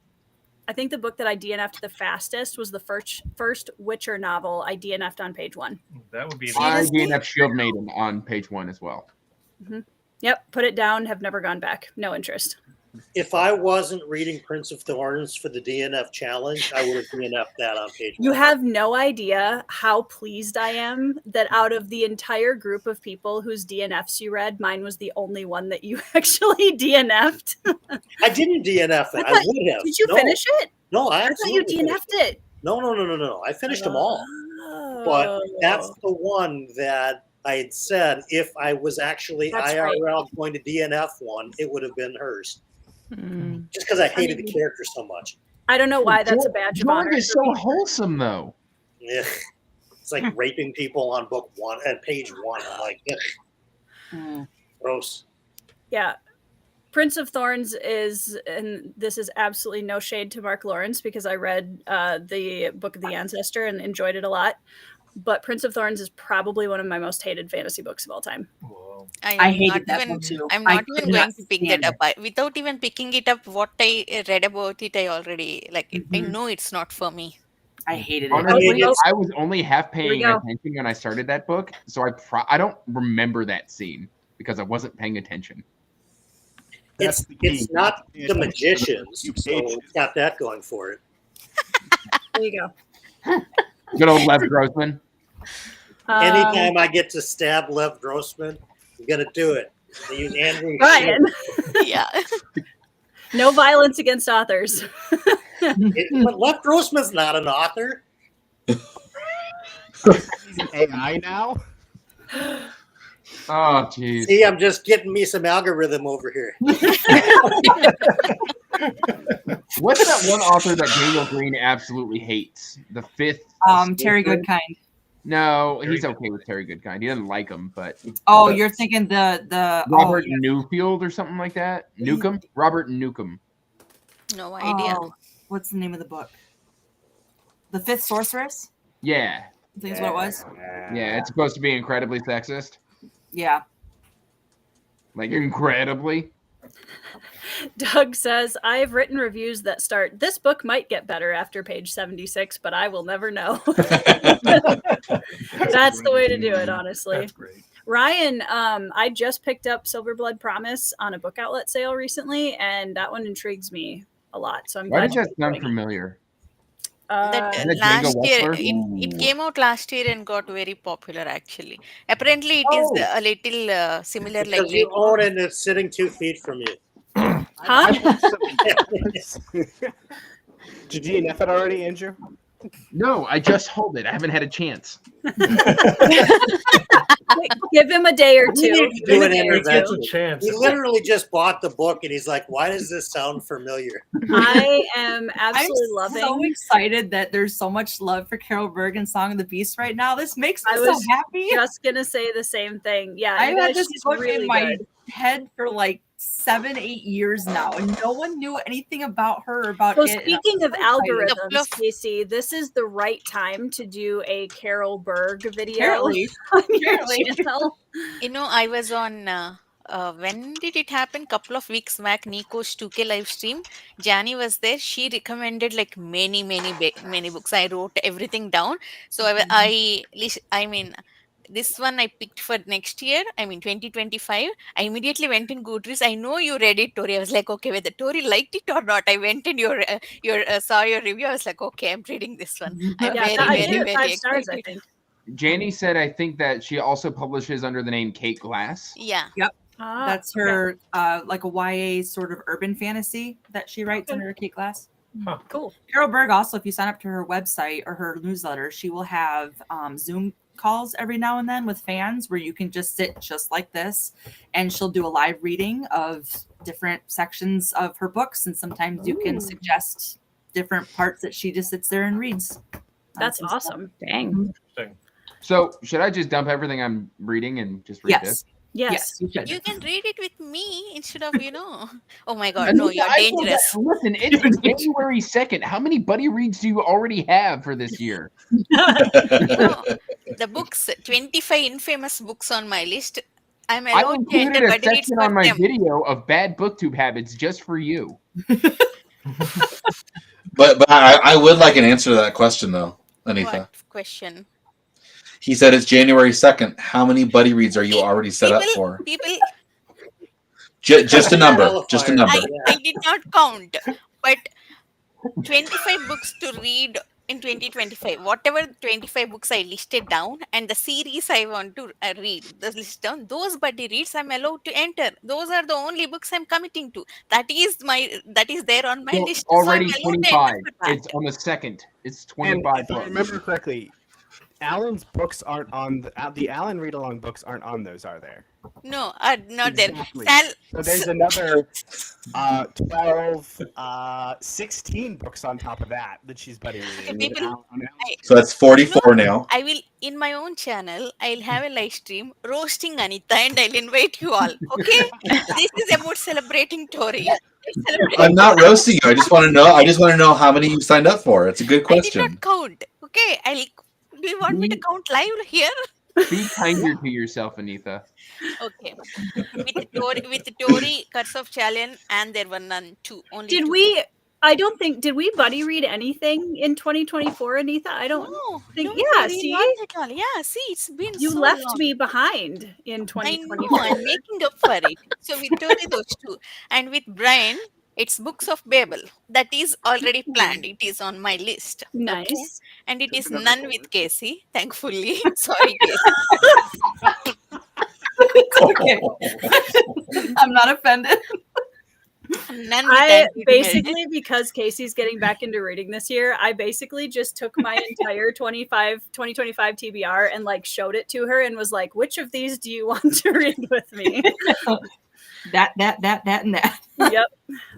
Speaker 11: think the book that I DNF'd the fastest was the first Witcher novel. I DNF'd on page 1.
Speaker 12: That would be.
Speaker 10: I DNF Shield Maiden on page 1 as well.
Speaker 11: Yep, put it down. Have never gone back. No interest.
Speaker 3: If I wasn't reading Prince of Thorns for the DNF challenge, I would have DNF'd that on page 1.
Speaker 11: You have no idea how pleased I am that out of the entire group of people whose DNFs you read, mine was the only one that you actually DNF'd.
Speaker 3: I didn't DNF it. I would have.
Speaker 11: Did you finish it?
Speaker 3: No, I
Speaker 11: thought you
Speaker 3: absolutely
Speaker 11: DNF'd it.
Speaker 3: No. I finished them all. But that's the one that I had said if I was actually
Speaker 11: That's
Speaker 3: IRL going to DNF one, it would have been hers. Just because I hated the character so much.
Speaker 11: I don't know why that's a badge of honor.
Speaker 10: Jorg is so wholesome, though.
Speaker 3: Yeah. It's like raping people on book 1 and page 1. I'm like, gross.
Speaker 11: Yeah. Prince of Thorns is, and this is absolutely no shade to Mark Lawrence because I read the Book of the Ancestor and enjoyed it a lot. But Prince of Thorns is probably one of my most hated fantasy books of all time.
Speaker 8: I
Speaker 6: hated that book too.
Speaker 8: I'm
Speaker 6: I
Speaker 8: not
Speaker 6: could
Speaker 8: even
Speaker 6: not
Speaker 8: going to pick that
Speaker 6: stand
Speaker 8: up. Without even picking it up, what I read about it, I already I know it's not for me.
Speaker 6: I hated it.
Speaker 10: Honestly, I was only half paying
Speaker 11: go.
Speaker 10: attention when I started that book, so I don't remember that scene because I wasn't paying attention.
Speaker 3: It's not the Magicians, so it's got that going for it.
Speaker 11: There you go.
Speaker 10: Good old Lev Grossman.
Speaker 3: Anytime I get to stab Lev Grossman, I'm going to do it. I use Andrew.
Speaker 11: Ryan.
Speaker 8: Yeah.
Speaker 11: No violence against authors.
Speaker 3: But Lev Grossman's not an author.
Speaker 7: AI now?
Speaker 10: Oh, jeez.
Speaker 3: See, I'm just getting me some algorithm over here.
Speaker 10: What's that one author that Daniel Green absolutely hates? The fifth.
Speaker 6: Terry Goodkind.
Speaker 10: No, he's okay with Terry Goodkind. He doesn't like him, but
Speaker 6: Oh, you're thinking the
Speaker 10: Robert Newfield or something like that. Newcomb. Robert Newcomb.
Speaker 8: No idea.
Speaker 6: Oh, what's the name of the book? The Fifth Sorceress.
Speaker 10: Yeah.
Speaker 6: I think is what it was.
Speaker 10: Yeah, it's supposed to be incredibly sexist.
Speaker 6: Yeah.
Speaker 10: Like incredibly.
Speaker 11: Doug says, I've written reviews that start, this book might get better after page 76, but I will never know. That's the way to do it, honestly.
Speaker 12: That's great.
Speaker 11: Ryan, I just picked up Silverblood Promise on a book outlet sale recently, and that one intrigues me a lot. So I'm
Speaker 10: Why
Speaker 11: glad
Speaker 10: does that sound familiar?
Speaker 8: That
Speaker 10: Is that
Speaker 8: last
Speaker 10: Django
Speaker 8: year,
Speaker 10: Westler?
Speaker 8: it came out last year and got very popular actually. Apparently, it is a little similar like
Speaker 3: Because you own it and it's sitting 2 feet from you.
Speaker 11: Huh?
Speaker 7: Did you DNF it already, Andrew?
Speaker 10: No, I just hold it. I haven't had a chance.
Speaker 11: Give him a day or two.
Speaker 3: We need to do an
Speaker 12: It's a
Speaker 3: intervention.
Speaker 12: chance.
Speaker 3: He literally just bought the book and he's like, why does this sound familiar?
Speaker 11: I am absolutely loving.
Speaker 6: I'm so excited that there's so much love for Carol Berg and Song of the Beast right now. This makes me
Speaker 11: I
Speaker 6: so
Speaker 11: was
Speaker 6: happy.
Speaker 11: just gonna say the same thing. Yeah,
Speaker 6: I've
Speaker 11: you
Speaker 6: had
Speaker 11: guys,
Speaker 6: this
Speaker 11: she's
Speaker 6: book
Speaker 11: really
Speaker 6: in my
Speaker 11: good.
Speaker 6: head for like 7-8 years now, and no one knew anything about her or about
Speaker 11: Well,
Speaker 6: it.
Speaker 11: speaking of
Speaker 8: Couple
Speaker 11: algorithms,
Speaker 8: of-
Speaker 11: Casey, this is the right time to do a Carol Berg video
Speaker 6: Apparently.
Speaker 11: on your
Speaker 6: Apparently.
Speaker 11: channel.
Speaker 8: You know, I was on. When did it happen? Couple of weeks back, Nico's 2K live stream. Jani was there. She recommended like many books. I wrote everything down. So I mean, this one I picked for next year. I mean, 2025. I immediately went in Goodreads. I know you read it, Tori. I was like, okay, whether Tori liked it or not. I went in saw your review. I was like, okay, I'm reading this one. I'm
Speaker 11: Yeah, I gave it 5 stars, I think.
Speaker 10: Janie said, I think that she also publishes under the name Kate Glass.
Speaker 8: Yeah.
Speaker 6: That's her like a YA sort of urban fantasy that she writes under Kate Glass.
Speaker 12: Huh.
Speaker 11: Cool.
Speaker 6: Carol Berg also, if you sign up to her website or her newsletter, she will have Zoom calls every now and then with fans where you can just sit just like this, and she'll do a live reading of different sections of her books, and sometimes you can suggest different parts that she just sits there and reads.
Speaker 11: That's awesome.
Speaker 2: Dang.
Speaker 10: So should I just dump everything I'm reading and just read this?
Speaker 11: Yes.
Speaker 6: You should.
Speaker 8: You can read it with me instead of, Oh my God, no, you're
Speaker 10: I feel
Speaker 8: dangerous.
Speaker 10: that- listen, it's January 2nd. How many buddy reads do you already have for this year?
Speaker 8: The books, 25 infamous books on my list. I'm
Speaker 10: I
Speaker 8: allowed to enter
Speaker 10: included a
Speaker 8: buddy reads
Speaker 10: section
Speaker 8: for
Speaker 10: on my
Speaker 8: them.
Speaker 10: video of bad booktube habits just for you.
Speaker 4: But I would like an answer to that question though, Anita.
Speaker 8: What question?
Speaker 4: He said it's January 2nd. How many buddy reads are you already set up for?
Speaker 8: People,
Speaker 4: Just a number. Just a number.
Speaker 8: I did not count, but 25 books to read in 2025. Whatever 25 books I listed down and the series I want to read, the list down, those buddy reads I'm allowed to enter. Those are the only books I'm committing to. That is there on my
Speaker 10: Well,
Speaker 8: list.
Speaker 10: already
Speaker 8: so I'm allowed to
Speaker 10: 25.
Speaker 8: enter for that.
Speaker 10: It's on the second. It's
Speaker 7: And
Speaker 10: 25
Speaker 7: if I
Speaker 10: books.
Speaker 7: remember correctly, Alan's books aren't on the Alan read along books aren't on those, are there?
Speaker 8: No, not
Speaker 7: Exactly.
Speaker 8: there.
Speaker 7: So there's another 12, 16 books on top of that she's buddy reading.
Speaker 8: People,
Speaker 4: So that's 44 now.
Speaker 8: I will, in my own channel, I'll have a live stream roasting Anita and I'll invite you all. Okay? This is about celebrating Tori.
Speaker 4: I'm not roasting you. I just want to know. I just want to know how many you signed up for. It's a good
Speaker 8: I
Speaker 4: question.
Speaker 8: did not count. Okay? Do you want me to count live here?
Speaker 10: Be kinder to yourself, Anita.
Speaker 8: Okay. With Tori, Curse of Chalian, and there were none. Only
Speaker 11: Did
Speaker 8: two.
Speaker 11: we? I don't think. Did we buddy read anything in 2024, Anita? I don't think.
Speaker 8: No,
Speaker 11: Yeah.
Speaker 8: we
Speaker 11: See,
Speaker 8: not at all. Yeah, see, it's been
Speaker 11: you
Speaker 8: so
Speaker 11: left
Speaker 8: long.
Speaker 11: me behind in
Speaker 8: I
Speaker 11: 2024.
Speaker 8: know, I'm making up for it. So with Tori, those two. And with Brian, it's Books of Babel. That is already planned. It is on my list.
Speaker 11: Nice.
Speaker 8: Okay? And it is none with Casey, thankfully. Sorry, Casey.
Speaker 6: It's okay. I'm not offended.
Speaker 8: None with
Speaker 11: I
Speaker 8: Andy
Speaker 11: basically, because Casey's getting back into reading this year, I basically just took my entire 2025 TBR and like showed it to her and was like, which of these do you want to read with me?
Speaker 6: That, and that.
Speaker 11: Yep.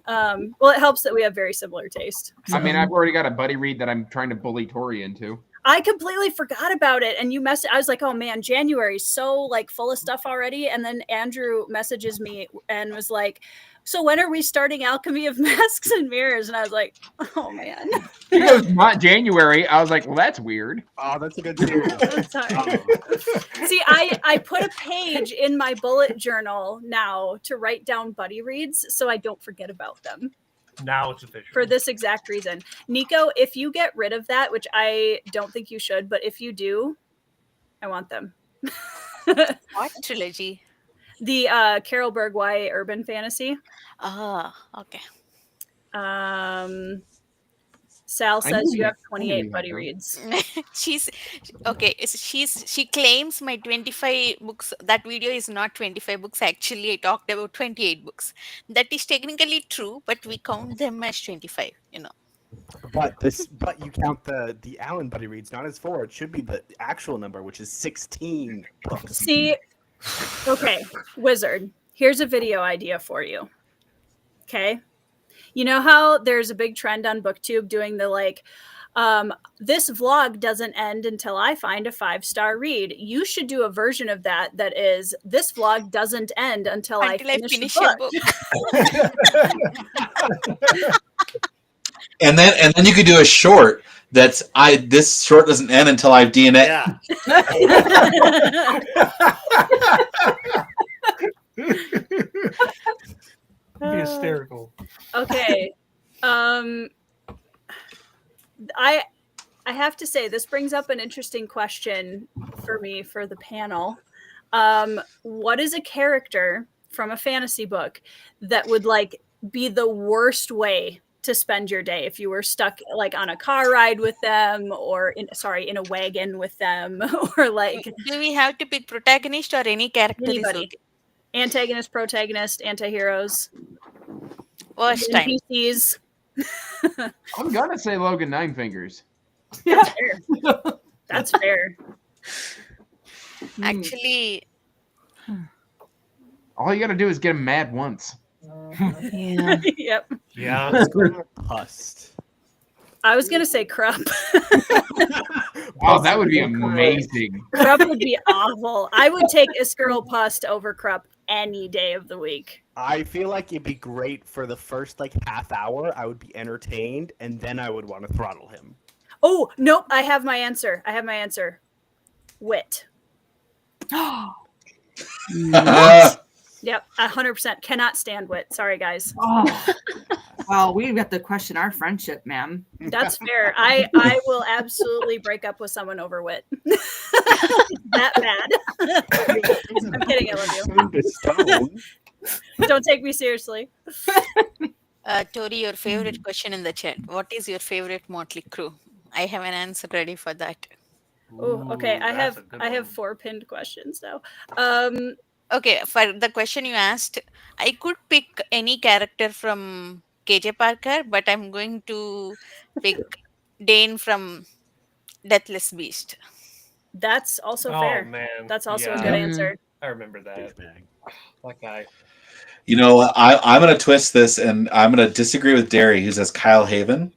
Speaker 11: Well, it helps that we have very similar taste.
Speaker 10: I mean, I've already got a buddy read that I'm trying to bully Tori into.
Speaker 11: I completely forgot about it. And you I was like, oh man, January's so like full of stuff already. And then Andrew messages me and was like, so when are we starting Alchemy of Masks and Mirrors? And I was like, oh man.
Speaker 10: He goes, not January. I was like, well, that's weird.
Speaker 7: Oh, that's a good series.
Speaker 11: Sorry. See, I put a page in my bullet journal now to write down buddy reads so I don't forget about them.
Speaker 12: Now it's official.
Speaker 11: For this exact reason. Nico, if you get rid of that, which I don't think you should, but if you do, I want them.
Speaker 8: What trilogy?
Speaker 11: The Carol Berg YA urban fantasy.
Speaker 8: Ah, okay.
Speaker 11: Sal
Speaker 10: I
Speaker 11: says
Speaker 10: knew
Speaker 11: you
Speaker 10: you
Speaker 11: have
Speaker 10: told me
Speaker 11: 28
Speaker 10: that,
Speaker 11: buddy
Speaker 10: though.
Speaker 11: reads.
Speaker 8: She's okay. She claims my 25 books. That video is not 25 books. Actually, I talked about 28 books. That is technically true, but we count them as 25. You know.
Speaker 7: But you count the Alan buddy reads not as 4. It should be the actual number, which is 16 books.
Speaker 11: See, okay, Wizard, here's a video idea for you. Okay. You know how there's a big trend on Booktube doing the like, this vlog doesn't end until I find a 5-star read. You should do a version of that is this vlog doesn't end until I finish
Speaker 8: a
Speaker 11: the book.
Speaker 4: And then you could do a short that's this short doesn't end until I've DNA.
Speaker 12: Be hysterical.
Speaker 11: Okay. I have to say this brings up an interesting question for me for the panel. What is a character from a fantasy book that would like be the worst way to spend your day if you were stuck like on a car ride with them or in a wagon with them or like
Speaker 8: Do we have to pick protagonist or any character?
Speaker 11: anybody?
Speaker 8: Is okay?
Speaker 11: Antagonist, protagonist, anti-heroes,
Speaker 8: Worst time.
Speaker 11: NPCs.
Speaker 10: I'm gonna say Logan Nine Fingers.
Speaker 11: That's fair. That's fair.
Speaker 8: Actually,
Speaker 10: All you gotta do is get him mad once.
Speaker 8: yeah.
Speaker 11: Yep.
Speaker 12: Yeah.
Speaker 7: Pust.
Speaker 11: I was gonna say Krupp.
Speaker 10: Oh, that would be amazing.
Speaker 11: Krupp would be awful. I would take Iskirl Pust over Krupp any day of the week.
Speaker 7: I feel like it'd be great for the first like half hour. I would be entertained, and then I would want to throttle him.
Speaker 11: Oh, nope. I have my answer. Wit. Yep. 100% cannot stand Wit. Sorry, guys.
Speaker 6: Oh. Well, we have to question our friendship, ma'am.
Speaker 11: That's fair. I will absolutely break up with someone over Wit. That bad. I'm kidding. I love you. Don't take me seriously.
Speaker 8: Tori, your favorite question in the chat. What is your favorite Motley Crue? I have an answer ready for that.
Speaker 11: Oh, okay.
Speaker 12: Ooh,
Speaker 11: I
Speaker 12: that's
Speaker 11: have
Speaker 12: a good
Speaker 11: I have
Speaker 12: one.
Speaker 11: 4 pinned questions now.
Speaker 8: Okay, for the question you asked, I could pick any character from KJ Parker, but I'm going to pick Dane from Deathless Beast.
Speaker 11: That's also
Speaker 12: Oh
Speaker 11: fair.
Speaker 12: man,
Speaker 11: That's also a
Speaker 12: yeah.
Speaker 11: good
Speaker 2: Mhm.
Speaker 11: answer.
Speaker 12: I remember that. That guy.
Speaker 4: You know, I'm going to twist this, and I'm going to disagree with Derry, who says Kyle Haven.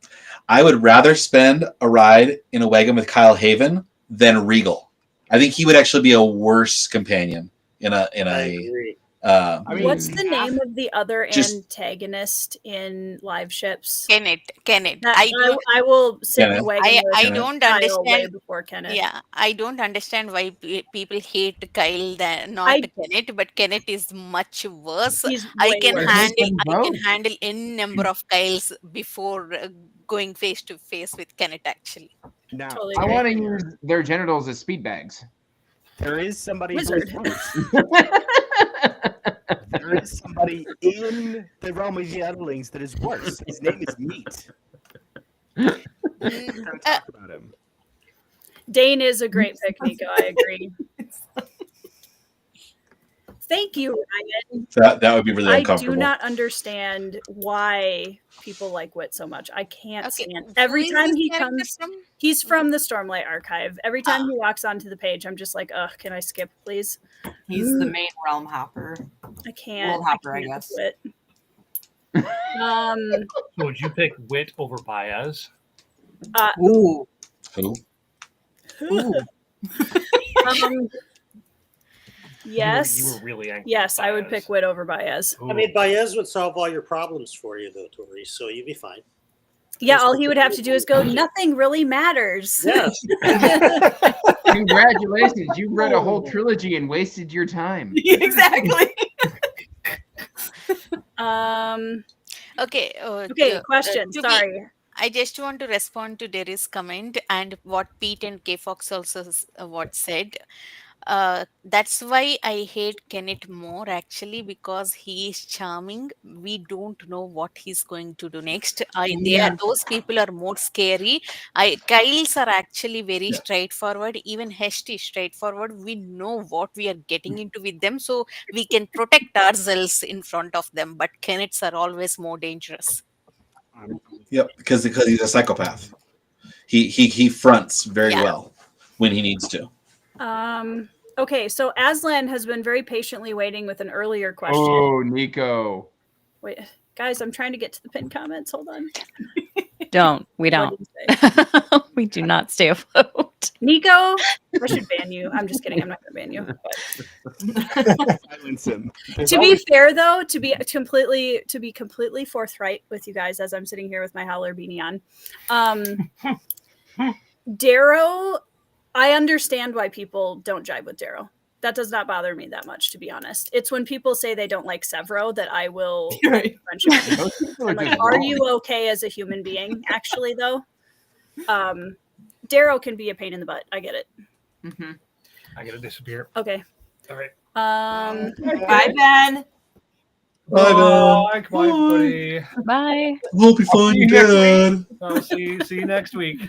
Speaker 4: I would rather spend a ride in a wagon with Kyle Haven than Regal. I think he would actually be a worse companion in
Speaker 3: I
Speaker 4: a.
Speaker 3: agree.
Speaker 7: I mean,
Speaker 11: What's the name of the other
Speaker 4: Just-
Speaker 11: antagonist in Live Ships?
Speaker 8: Kenneth.
Speaker 11: That,
Speaker 8: I
Speaker 11: I will sit in
Speaker 4: Kenneth.
Speaker 11: a wagon with
Speaker 8: I
Speaker 4: Kenneth.
Speaker 8: don't
Speaker 11: Kyle way
Speaker 8: understand.
Speaker 11: before Kenneth.
Speaker 8: Yeah, I don't understand why people hate Kyle than not
Speaker 11: I-
Speaker 8: Kenneth, but Kenneth is much worse.
Speaker 11: He's
Speaker 8: I
Speaker 11: way
Speaker 8: can
Speaker 11: worse.
Speaker 8: handle any number of Kyles before going face to face with Kenneth. Actually,
Speaker 7: now
Speaker 11: Totally
Speaker 10: I
Speaker 11: agree.
Speaker 10: want to use their genitals as speed bags.
Speaker 7: there is somebody who
Speaker 11: Wizard.
Speaker 7: is worse. There is somebody in the realm of the Otherlings that is worse. His name is Meat. We're gonna talk about him.
Speaker 11: Dane is a great pick, Nico. I agree. Thank you, Ryan.
Speaker 4: That would be really
Speaker 11: I
Speaker 4: uncomfortable.
Speaker 11: do not understand why people like Wit so much. I can't
Speaker 8: Okay,
Speaker 11: stand
Speaker 8: who
Speaker 11: every
Speaker 8: is
Speaker 11: time
Speaker 8: this
Speaker 11: he
Speaker 8: character
Speaker 11: comes.
Speaker 8: from?
Speaker 11: He's from the Stormlight Archive. Every time
Speaker 8: Ah.
Speaker 11: he walks onto the page, I'm just like, ugh, can I skip, please?
Speaker 6: He's the main realm hopper.
Speaker 11: I can't.
Speaker 6: World hopper, I
Speaker 11: can't
Speaker 6: guess.
Speaker 11: with Wit.
Speaker 12: So would you pick Wit over Baez?
Speaker 6: Ooh.
Speaker 4: Who?
Speaker 11: Yes.
Speaker 12: You were really angry.
Speaker 11: Yes,
Speaker 12: with
Speaker 11: I would
Speaker 12: Baez.
Speaker 11: pick Wit over Baez.
Speaker 3: I mean, Baez would solve all your problems for you, though, Tori. So you'd be fine.
Speaker 11: Yeah, all he would have to do is go, nothing really matters.
Speaker 3: Yes.
Speaker 10: Congratulations, you read a whole trilogy and wasted your time.
Speaker 6: Exactly.
Speaker 8: Okay.
Speaker 11: Okay, question. Sorry.
Speaker 8: I just want to respond to Derry's comment and what Pete and K Fox also what said. That's why I hate Kenneth more actually, because he is charming. We don't know what he's going to do next. Those people are more scary. Kyles are actually very straightforward. Even Hest is straightforward. We know what we are getting into with them, so we can protect ourselves in front of them. But Kenneths are always more dangerous.
Speaker 4: Yep, because he's a psychopath. He fronts very well when he needs to.
Speaker 11: Okay, so Aslan has been very patiently waiting with an earlier question.
Speaker 10: Oh, Nico.
Speaker 11: Wait, guys, I'm trying to get to the pinned comments. Hold on.
Speaker 2: Don't. We
Speaker 11: What
Speaker 2: don't.
Speaker 11: did you say?
Speaker 2: We do not stay afloat.
Speaker 11: Nico, I should ban you. I'm just kidding. I'm not going to ban you.
Speaker 7: Silence him.
Speaker 11: To be fair, though, to be completely forthright with you guys, as I'm sitting here with my howler beanie on, Darrow, I understand why people don't jive with Darrow. That does not bother me that much, to be honest. It's when people say they don't like Severo that I will friendship with you. I'm like, are you okay as a human being? Actually, though, Darrow can be a pain in the butt. I get it.
Speaker 6: Mm-hmm.
Speaker 12: I gotta disappear.
Speaker 11: Okay.
Speaker 12: All right.
Speaker 6: Bye, Ben.
Speaker 4: Bye, Ben.
Speaker 12: Bye, buddy.
Speaker 2: Bye.
Speaker 4: We'll be fine, Dad.
Speaker 12: I'll see you next week.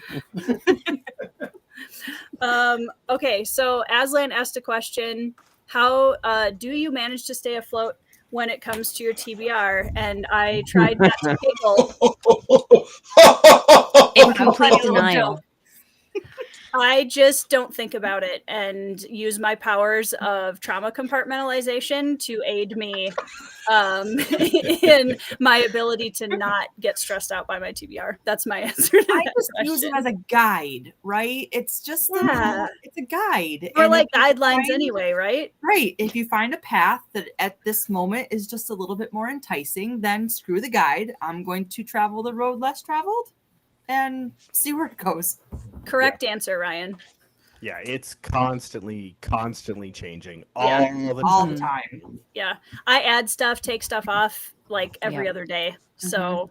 Speaker 11: Okay, so Aslan asked a question. How do you manage to stay afloat when it comes to your TBR? And I tried not to giggle.
Speaker 2: In complete denial.
Speaker 11: I just don't think about it and use my powers of trauma compartmentalization to aid me in my ability to not get stressed out by my TBR. That's my answer to
Speaker 6: I
Speaker 11: that
Speaker 6: just use it
Speaker 11: question.
Speaker 6: as a guide, right? It's just it's a guide.
Speaker 11: Or
Speaker 6: And
Speaker 11: like
Speaker 6: if you
Speaker 11: guidelines
Speaker 6: find-
Speaker 11: anyway, right?
Speaker 6: Right. If you find a path that at this moment is just a little bit more enticing, then screw the guide. I'm going to travel the road less traveled and see where it goes.
Speaker 11: Correct answer, Ryan.
Speaker 7: Yeah, it's constantly changing
Speaker 11: Yeah.
Speaker 6: All the time.
Speaker 11: Yeah. I add stuff, take stuff off like every other day. So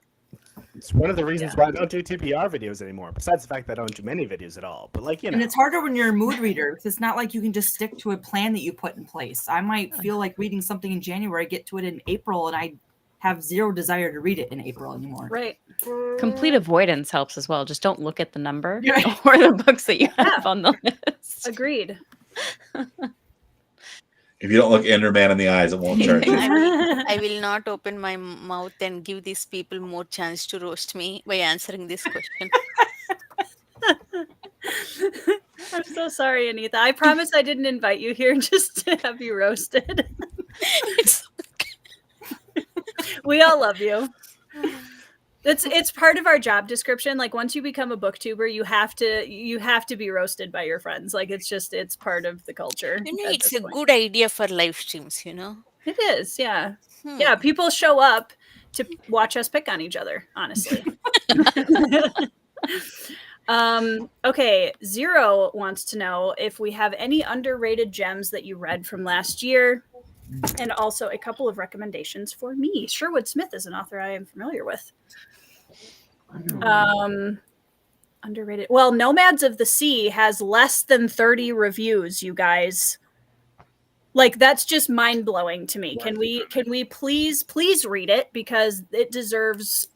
Speaker 7: It's one of the reasons why I don't do TBR videos anymore. Besides the fact that I don't do many videos at all. But like, you know.
Speaker 6: And it's harder when you're a mood reader because it's not like you can just stick to a plan that you put in place. I might feel like reading something in January, get to it in April, and I have zero desire to read it in April anymore.
Speaker 11: Right.
Speaker 2: Complete avoidance helps as well. Just don't look at the number or the books that you have on the list.
Speaker 11: Agreed.
Speaker 4: If you don't look Enderman in the eyes, it won't charge you.
Speaker 8: I will not open my mouth and give these people more chance to roast me by answering this question.
Speaker 11: I'm so sorry, Anita. I promise I didn't invite you here just to have you roasted. We all love you. It's part of our job description. Like once you become a booktuber, you have to be roasted by your friends. Like it's part of the culture.
Speaker 8: It's a good idea for live streams, you know.
Speaker 11: It is, yeah. Yeah, people show up to watch us pick on each other, honestly. Okay, Zero wants to know if we have any underrated gems that you read from last year, and also a couple of recommendations for me. Sherwood Smith is an author I am familiar with. Underrated. Well, Nomads of the Sea has less than 30 reviews, you guys. Like that's just mind-blowing to me. Can we please read it, because it deserves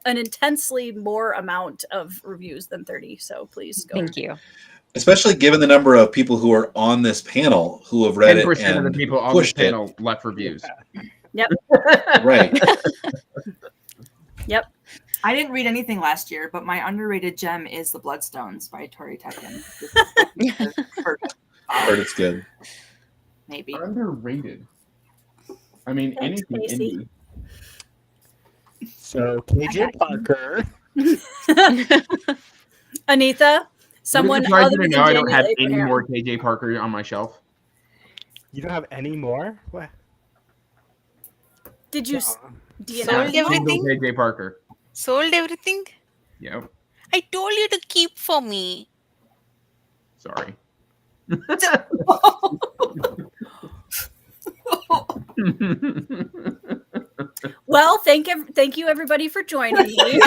Speaker 11: an intensely more amount of reviews than 30. So please go.
Speaker 2: Thank you.
Speaker 4: Especially given the number of people who are on this panel who have read it
Speaker 10: 10%
Speaker 4: and
Speaker 10: of the people on this
Speaker 4: pushed
Speaker 10: panel left reviews.
Speaker 11: Yep.
Speaker 4: Right.
Speaker 11: Yep.
Speaker 6: I didn't read anything last year, but my underrated gem is The Bloodstones by Tori Tekken.
Speaker 4: Heard it's good.
Speaker 6: Maybe.
Speaker 10: Underrated. I mean,
Speaker 11: Thanks,
Speaker 10: anything
Speaker 11: Casey.
Speaker 10: indie.
Speaker 7: So KJ Parker.
Speaker 11: Anita, someone
Speaker 10: Would it surprise
Speaker 11: other
Speaker 10: you to
Speaker 11: than
Speaker 10: know I don't
Speaker 11: Daniel
Speaker 10: have any
Speaker 11: Abraham.
Speaker 10: more KJ Parker on my shelf.
Speaker 7: You don't have any more? What?
Speaker 11: Did you? Do you
Speaker 8: Sold
Speaker 11: know?
Speaker 8: everything?
Speaker 10: KJ Parker.
Speaker 8: Sold everything?
Speaker 10: Yep.
Speaker 8: I told you to keep for me.
Speaker 10: Sorry.
Speaker 11: Well, thank you everybody for joining me.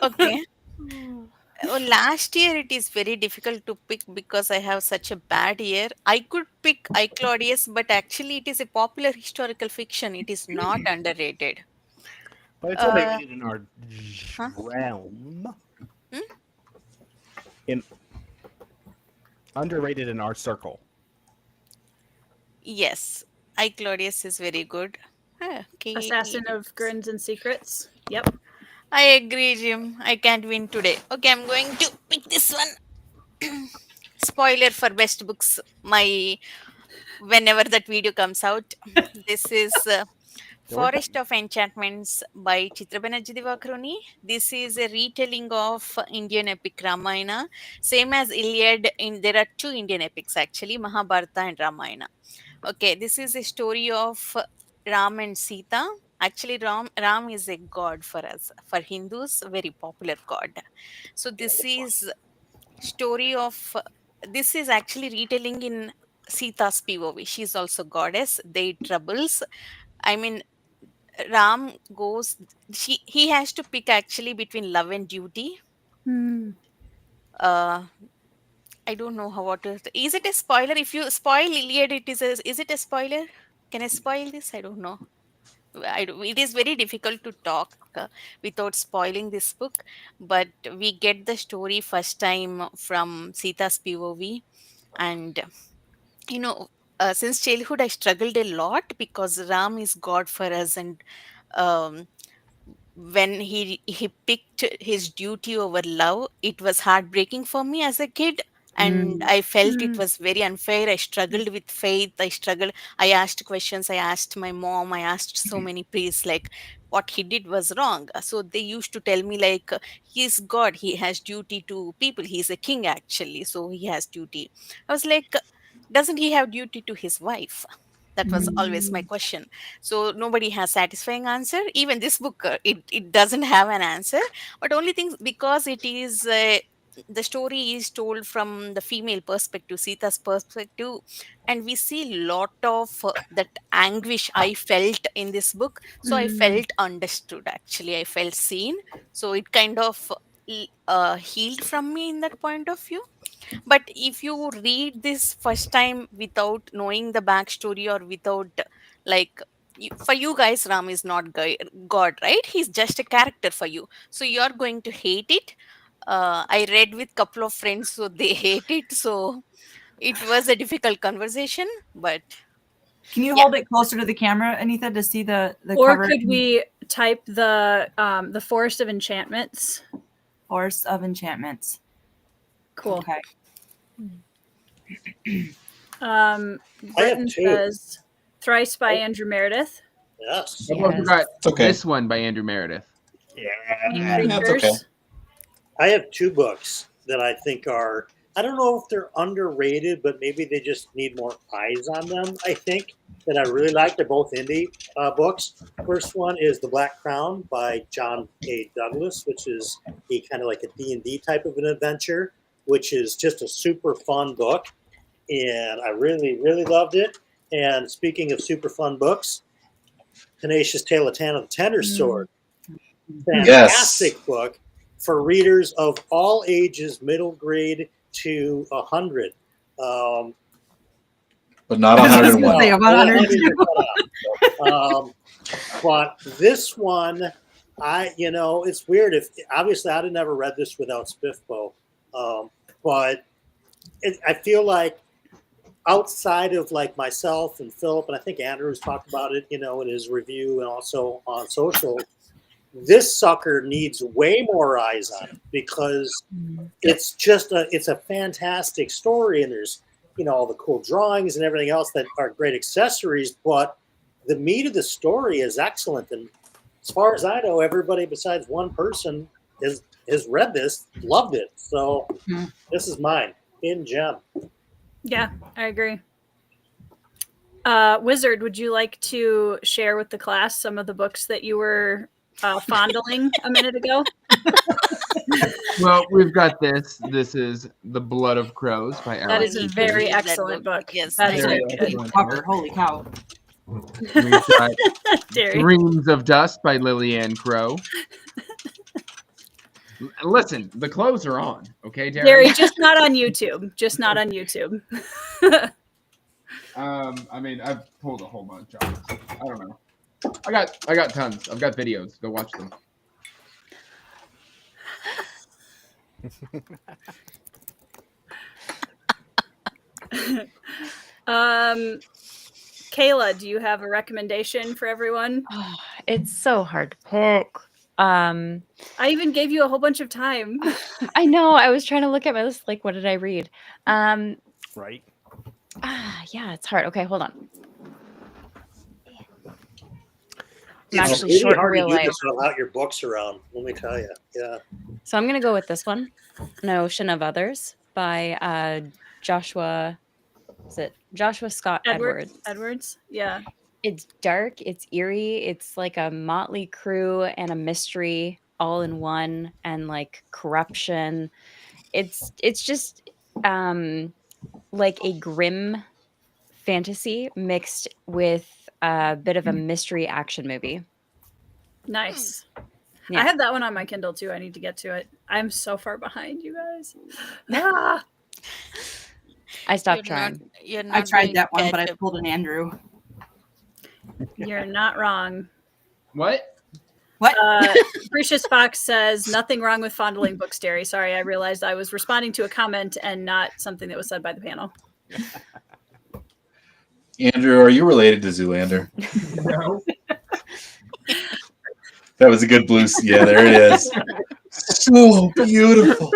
Speaker 8: Okay. Oh, last year it is very difficult to pick because I have such a bad year. I could pick I Claudius, but actually it is a popular historical fiction. It is not underrated.
Speaker 7: But it's only rated in our
Speaker 8: huh?
Speaker 7: realm. In underrated in our circle.
Speaker 8: Yes, I Claudius is very good. Okay.
Speaker 11: Assassin of Grins and Secrets. Yep.
Speaker 8: I agree, Jim. I can't win today. Okay, I'm going to pick this one. Spoiler for best books. Whenever that video comes out, this is Forest of Enchantments by Chitra Banerjee Divakaruni. This is a retelling of Indian epic Ramayana, same as Iliad. There are two Indian epics actually, Mahabharata and Ramayana. Okay, this is a story of Ram and Sita. Actually, Ram is a god for us, for Hindus, a very popular god. So this is story of this is actually retelling in Sita's POV. She's also goddess. They troubles. I mean, Ram goes. He has to pick actually between love and duty. I don't know what is it a spoiler? If you spoil Iliad, is it a spoiler? Can I spoil this? I don't know. It is very difficult to talk without spoiling this book, but we get the story first time from Sita's POV, and since childhood I struggled a lot because Ram is God for us, and when he picked his duty over love, it was heartbreaking for me as a kid. And I felt it was very unfair. I struggled with faith. I asked questions. I asked my mom. I asked so many priests, like, what he did was wrong. So they used to tell me, like, he's God. He has duty to people. He's a king, actually. So he has duty. I was like, doesn't he have duty to his wife? That was always my question. So nobody has satisfying answer. Even this book, it doesn't have an answer. But only thing, because it is the story is told from the female perspective, Sita's perspective, and we see a lot of that anguish I felt in this book. So I felt understood. Actually, I felt seen. So it kind of healed from me in that point of view. But if you read this first time without knowing the backstory, or without like for you guys, Ram is not God, right? He's just a character for you, so you're going to hate it. I read with couple of friends, so they hate it. So it was a difficult conversation, but
Speaker 6: Can you
Speaker 8: yeah.
Speaker 6: hold it closer to the camera, Anita, to see the
Speaker 11: Or
Speaker 6: cover?
Speaker 11: could we type the Forest of Enchantments?
Speaker 6: Forest of Enchantments.
Speaker 11: Cool.
Speaker 6: Okay.
Speaker 11: Britton
Speaker 3: two.
Speaker 11: says Thrice by Andrew Meredith.
Speaker 3: Yes.
Speaker 10: I forgot
Speaker 4: It's okay.
Speaker 10: this one by Andrew Meredith.
Speaker 3: Yeah.
Speaker 4: That's okay.
Speaker 3: I have two books that I think are, I don't know if they're underrated, but maybe they just need more eyes on them, I think, that I really like. They're both indie books. First one is The Black Crown by John A. Douglas, which is a kind of like a D&D type of an adventure, which is just a super fun book. And I really, really loved it. And speaking of super fun books, Tenacious Tale of Tana the Tender Sword. Fantastic book for readers of all ages, middle grade to 100.
Speaker 4: But not 101.
Speaker 3: But this one, it's weird. Obviously I'd have never read this without Spiffbo, but I feel like outside of like myself and Philip, and I think Andrew's talked about it, in his review and also on social, this sucker needs way more eyes on it, because it's just it's a fantastic story, and there's all the cool drawings and everything else that are great accessories, but the meat of the story is excellent. And as far as I know, everybody besides one person has read this, loved it. So this is mine in gem.
Speaker 11: Yeah, I agree. Wizard, would you like to share with the class some of the books that you were fondling a minute ago?
Speaker 10: Well, we've got this. This is The Blood of Crows by Alex.
Speaker 11: That is a very excellent book.
Speaker 8: Yes,
Speaker 11: that is
Speaker 10: very
Speaker 11: very good.
Speaker 10: excellent.
Speaker 6: Holy cow.
Speaker 10: We've got
Speaker 11: Derry.
Speaker 10: Dreams of Dust by Lillian Crow. Listen, the clothes are on, okay, Derry?
Speaker 11: Derry, just not on YouTube. Just not on YouTube.
Speaker 10: I mean, I've pulled a whole bunch off. I don't know. I got tons. I've got videos. Go watch them.
Speaker 11: Kayla, do you have a recommendation for everyone?
Speaker 2: Oh, it's so hard to pick.
Speaker 11: I even gave you a whole bunch of time.
Speaker 2: I know. I was trying to look at my list. Like, what did I read?
Speaker 7: Right.
Speaker 2: Yeah, it's hard. Okay, hold on. I'm
Speaker 3: It's
Speaker 2: actually
Speaker 3: really
Speaker 2: short in
Speaker 3: hard to
Speaker 2: real
Speaker 3: do
Speaker 2: life.
Speaker 3: this without your books around. Let me tell you. Yeah.
Speaker 2: So I'm going to go with this one, An Ocean of Others by Joshua. Is it Joshua Scott Edwards?
Speaker 11: Edwards, yeah.
Speaker 2: It's dark. It's eerie. It's like a motley crew and a mystery all in one, and like corruption. It's just like a grim fantasy mixed with a bit of a mystery action movie.
Speaker 11: Nice.
Speaker 2: Yeah.
Speaker 11: I have that one on my Kindle too. I need to get to it. I'm so far behind, you guys. Ah.
Speaker 2: I stopped trying.
Speaker 6: I tried that one, but I pulled an Andrew.
Speaker 11: You're not wrong.
Speaker 10: What?
Speaker 11: Precious Fox says, nothing wrong with fondling books, Derry. Sorry, I realized I was responding to a comment and not something that was said by the panel.
Speaker 4: Andrew, are you related to Zoolander?
Speaker 10: No.
Speaker 4: That was a good blue. Yeah, there it is. So beautiful.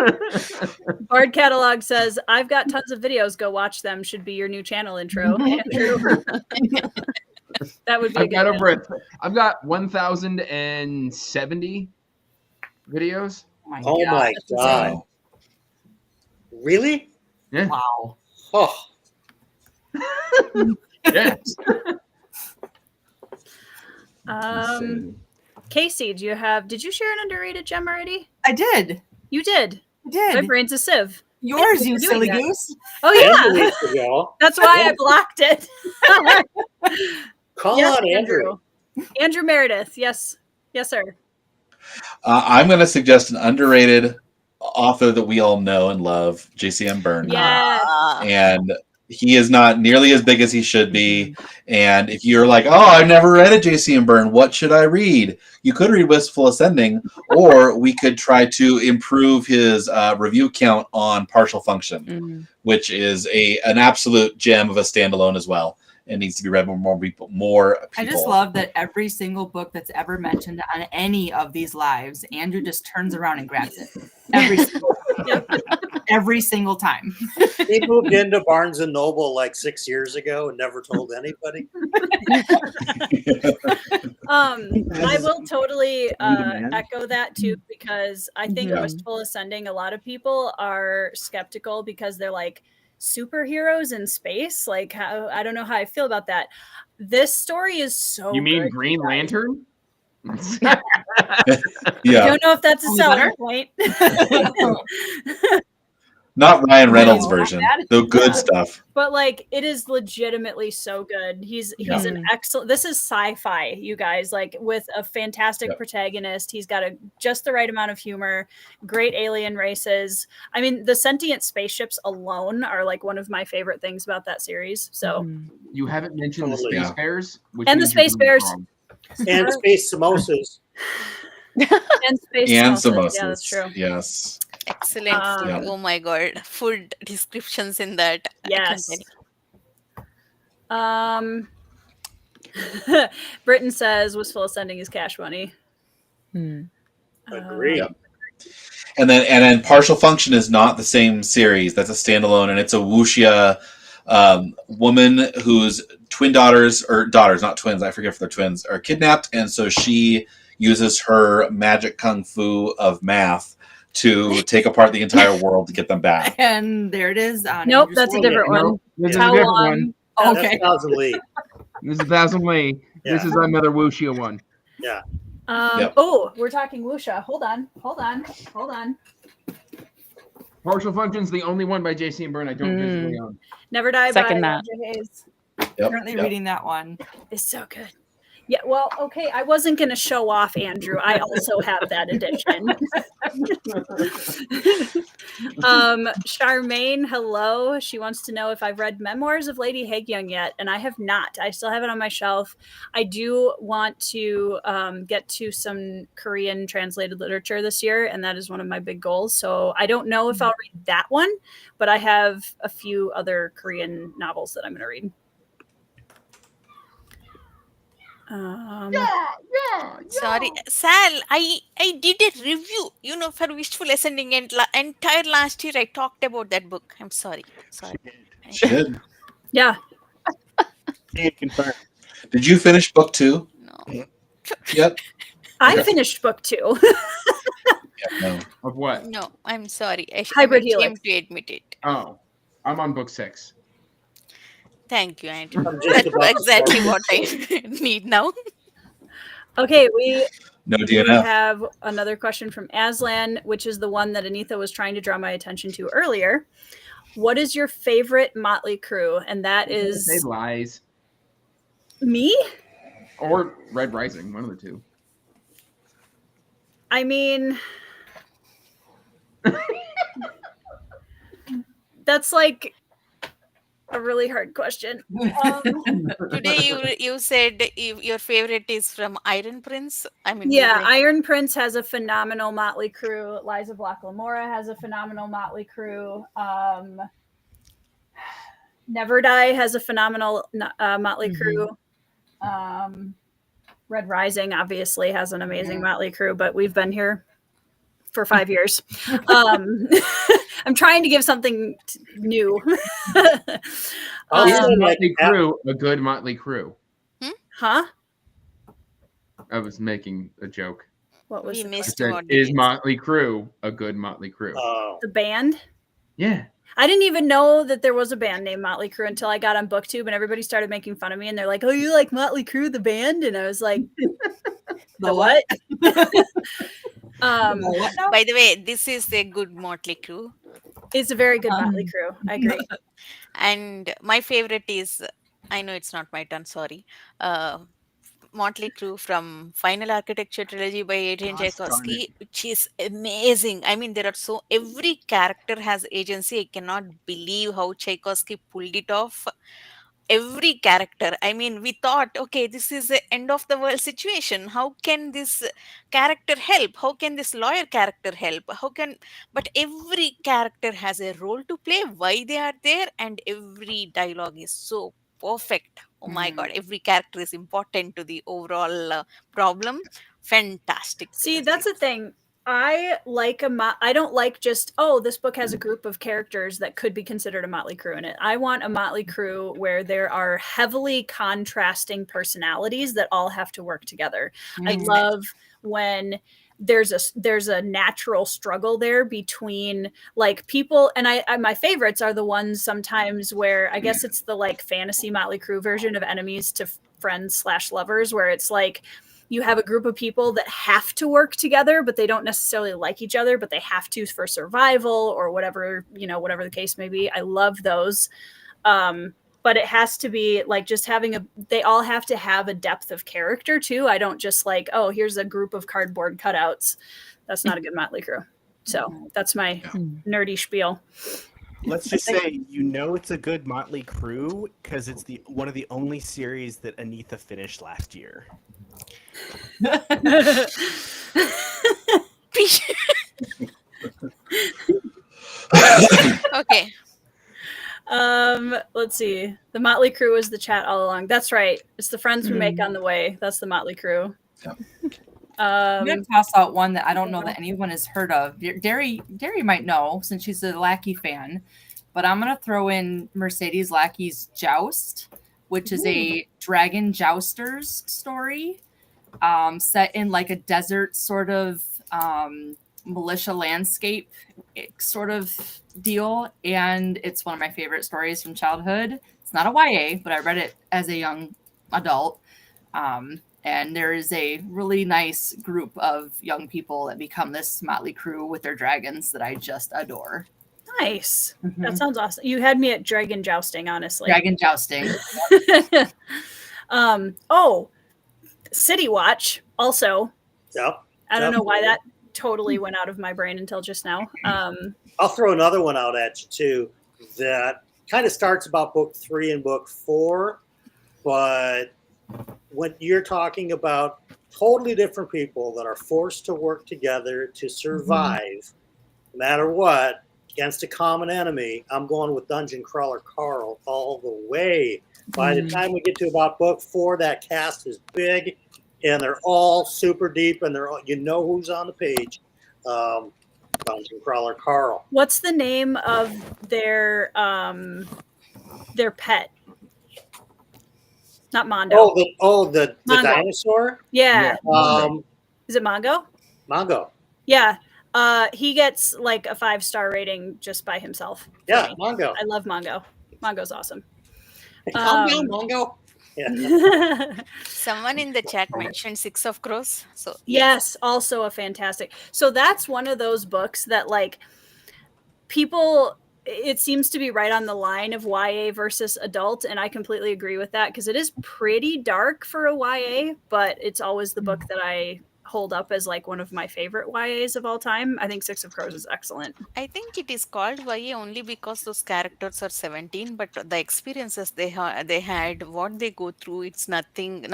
Speaker 11: Bard Catalog says, I've got tons of videos. Go watch them. Should be your new channel intro. Andrew. That would be
Speaker 10: I've got 1,070 videos.
Speaker 3: Oh my God. Really?
Speaker 10: Yeah.
Speaker 6: Wow.
Speaker 3: Oh.
Speaker 10: Yes.
Speaker 11: Casey, did you share an underrated gem already?
Speaker 6: I did.
Speaker 11: You did?
Speaker 6: did.
Speaker 11: My brain's a sieve.
Speaker 6: Yours,
Speaker 11: Thank
Speaker 6: you
Speaker 11: for doing
Speaker 6: silly
Speaker 11: that.
Speaker 6: goose.
Speaker 11: Oh
Speaker 3: Andrew
Speaker 11: yeah,
Speaker 3: needs to go.
Speaker 11: that's why I blocked it.
Speaker 3: Call
Speaker 11: Yes,
Speaker 3: on Andrew.
Speaker 11: Andrew Meredith. Yes, yes, sir.
Speaker 4: I'm going to suggest an underrated author that we all know and love, JCM Byrne.
Speaker 11: Yes.
Speaker 4: And he is not nearly as big as he should be. And if you're like, oh, I've never read a JCM Byrne, what should I read? You could read Wistful Ascending, or we could try to improve his review count on Partial Function, which is an absolute gem of a standalone as well. It needs to be read by more people.
Speaker 6: I just love that every single book that's ever mentioned on any of these lives, Andrew just turns around and grabs it. Every single time.
Speaker 3: He moved into Barnes and Noble like 6 years ago and never told anybody.
Speaker 11: I will totally echo that too, because I think Wistful Ascending, a lot of people are skeptical because they're like, superheroes in space, like how, I don't know how I feel about that. This story is so
Speaker 10: You mean
Speaker 11: good,
Speaker 10: Green Lantern?
Speaker 11: I don't know if that's a selling point.
Speaker 4: Not Ryan Reynolds' version, the good stuff.
Speaker 11: But like, it is legitimately so good. He's an excellent. This is sci-fi, you guys. Like with a fantastic protagonist. He's got just the right amount of humor. Great alien races. I mean, the sentient spaceships alone are like one of my favorite things about that series. So
Speaker 10: you haven't mentioned the Space Bears,
Speaker 11: and the Space Bears,
Speaker 3: and Space Samosas,
Speaker 11: and Space
Speaker 4: Samosas.
Speaker 11: Yeah, that's true.
Speaker 4: Yes.
Speaker 8: Excellent food. Oh my god, food descriptions in that.
Speaker 11: Yes. Britain says Wistful Ascending is cash money.
Speaker 3: Agree.
Speaker 4: And then Partial Function is not the same series. That's a standalone, and it's a wuxia woman whose twin daughters, or daughters, not twins, I forget if they're twins, are kidnapped, and so she uses her magic kung fu of math to take apart the entire world to get them back.
Speaker 6: And there it is.
Speaker 11: Nope, that's a different one.
Speaker 10: This is a different one.
Speaker 6: Okay.
Speaker 3: That's Thousand Lee.
Speaker 10: This is Thousand Lee. This is another wuxia one.
Speaker 3: Yeah.
Speaker 11: Oh, we're talking wuxia. Hold on.
Speaker 10: Partial Function's the only one by J.C. and Byrne I don't visually own.
Speaker 11: Never Die
Speaker 2: Second
Speaker 11: by
Speaker 2: that.
Speaker 11: Roger Hayes.
Speaker 6: Currently reading that one.
Speaker 11: It's so good. Yeah, well, okay. I wasn't going to show off, Andrew. I also have that edition. Charmaine, hello. She wants to know if I've read Memoirs of Lady Haegyung yet, and I have not. I still have it on my shelf. I do want to get to some Korean translated literature this year, and that is one of my big goals. So I don't know if I'll read that one, but I have a few other Korean novels that I'm going to read.
Speaker 8: Sorry, Sal. I did a review, for Wistful Ascending, and entire last year I talked about that book. I'm sorry.
Speaker 4: She did.
Speaker 11: Yeah.
Speaker 4: Did you finish book 2?
Speaker 8: No.
Speaker 4: Yep.
Speaker 11: I finished book 2.
Speaker 4: No.
Speaker 10: Of what?
Speaker 8: No, I'm sorry.
Speaker 11: Hybrid
Speaker 8: I
Speaker 11: Helix.
Speaker 8: came to admit it.
Speaker 10: Oh, I'm on book 6.
Speaker 8: Thank you, Andrew.
Speaker 3: I'm just about to
Speaker 8: Exactly
Speaker 3: start.
Speaker 8: what I need now.
Speaker 11: Okay, we
Speaker 4: DNF.
Speaker 11: have another question from Aslan, which is the one that Anitha was trying to draw my attention to earlier. What is your favorite Motley Crue? And that is
Speaker 10: Say Lies
Speaker 11: me?
Speaker 10: or Red Rising, one of the two.
Speaker 11: I mean, that's like a really hard question.
Speaker 8: Today you said your favorite is from Iron Prince. I mean,
Speaker 11: Yeah, Iron Prince has a phenomenal Motley Crue. Liza Black Lamora has a phenomenal Motley Crue. Never Die has a phenomenal Motley Crue. Red Rising obviously has an amazing Motley Crue, but we've been here for 5 years. I'm trying to give something new.
Speaker 10: Is Motley Crue a good Motley Crue?
Speaker 11: Huh?
Speaker 10: I was making a joke.
Speaker 11: What was
Speaker 8: We
Speaker 11: the
Speaker 8: missed
Speaker 11: question?
Speaker 8: what
Speaker 10: Is Motley Crue a good Motley Crue?
Speaker 11: The band?
Speaker 10: Yeah.
Speaker 11: I didn't even know that there was a band named Motley Crue until I got on Booktube, and everybody started making fun of me, and they're like, "Oh, you like Motley Crue, the band?" And I was like, "The what?"
Speaker 6: What now?
Speaker 8: By the way, this is a good Motley Crue.
Speaker 11: It's a very good Motley Crue. I agree.
Speaker 8: And my favorite is, I know it's not my turn, sorry. Motley Crue from Final Architecture Trilogy by Adrian
Speaker 10: Gosh darn
Speaker 8: Tchaikovsky,
Speaker 10: it.
Speaker 8: which is amazing. I mean, there are every character has agency. I cannot believe how Tchaikovsky pulled it off. Every character, I mean, we thought, okay, this is the end of the world situation. How can this character help? How can this lawyer character help? But every character has a role to play, why they are there, and every dialogue is so perfect. Oh my god, every character is important to the overall problem. Fantastic.
Speaker 11: See, that's the thing. I don't like just, this book has a group of characters that could be considered a motley crew in it. I want a motley crew where there are heavily contrasting personalities that all have to work together. I love when there's a natural struggle there between like people, and I my favorites are the ones sometimes where I guess it's the like fantasy motley crew version of enemies to friends / lovers, where it's like you have a group of people that have to work together, but they don't necessarily like each other, but they have to for survival or whatever, whatever the case may be. I love those. But it has to be like just they all have to have a depth of character too. I don't just like, here's a group of cardboard cutouts. That's not a good motley crew. So that's my nerdy spiel.
Speaker 7: Let's just say, it's a good Motley Crue because it's one of the only series that Anitha finished last year.
Speaker 8: Okay.
Speaker 11: Let's see. The Motley Crew is the chat all along. That's right. It's the friends we make on the way. That's the Motley Crew.
Speaker 4: Yeah.
Speaker 6: I'm gonna toss out one that I don't know that anyone has heard of. Derry might know since she's a Lackey fan, but I'm gonna throw in Mercedes Lackey's Joust, which is a dragon jousters story, set in like a desert sort of militia landscape sort of deal, and it's one of my favorite stories from childhood. It's not a YA, but I read it as a young adult. And there is a really nice group of young people that become this motley crew with their dragons that I just adore.
Speaker 11: Nice. That sounds awesome. You had me at dragon jousting, honestly.
Speaker 6: Dragon jousting.
Speaker 11: City Watch also.
Speaker 3: Yep.
Speaker 11: I don't know why that totally went out of my brain until just now.
Speaker 3: I'll throw another one out at you too that kind of starts about book 3 and book 4, but when you're talking about totally different people that are forced to work together to survive, no matter what, against a common enemy, I'm going with Dungeon Crawler Carl all the way. By the time we get to about book 4, that cast is big, and they're all super deep, and they're all, who's on the page. Dungeon Crawler Carl.
Speaker 11: What's the name of their pet? Not Mondo.
Speaker 3: The
Speaker 11: Mongo.
Speaker 3: dinosaur?
Speaker 11: Yeah. Is it Mongo?
Speaker 3: Mongo.
Speaker 11: Yeah. He gets like a 5-star rating just by himself.
Speaker 3: Yeah, Mongo.
Speaker 11: I love Mongo. Mongo's awesome.
Speaker 3: Calm down, Mongo.
Speaker 11: Yeah.
Speaker 8: Someone in the chat mentioned Six of Crows. So
Speaker 11: yes, also a fantastic. So that's one of those books that like people, it seems to be right on the line of YA versus adult, and I completely agree with that because it is pretty dark for a YA, but it's always the book that I hold up as like one of my favorite YAs of all time. I think Six of Crows is excellent.
Speaker 8: I think it is called YA only because those characters are 17, but the experiences they had, what they go through, it's nothing.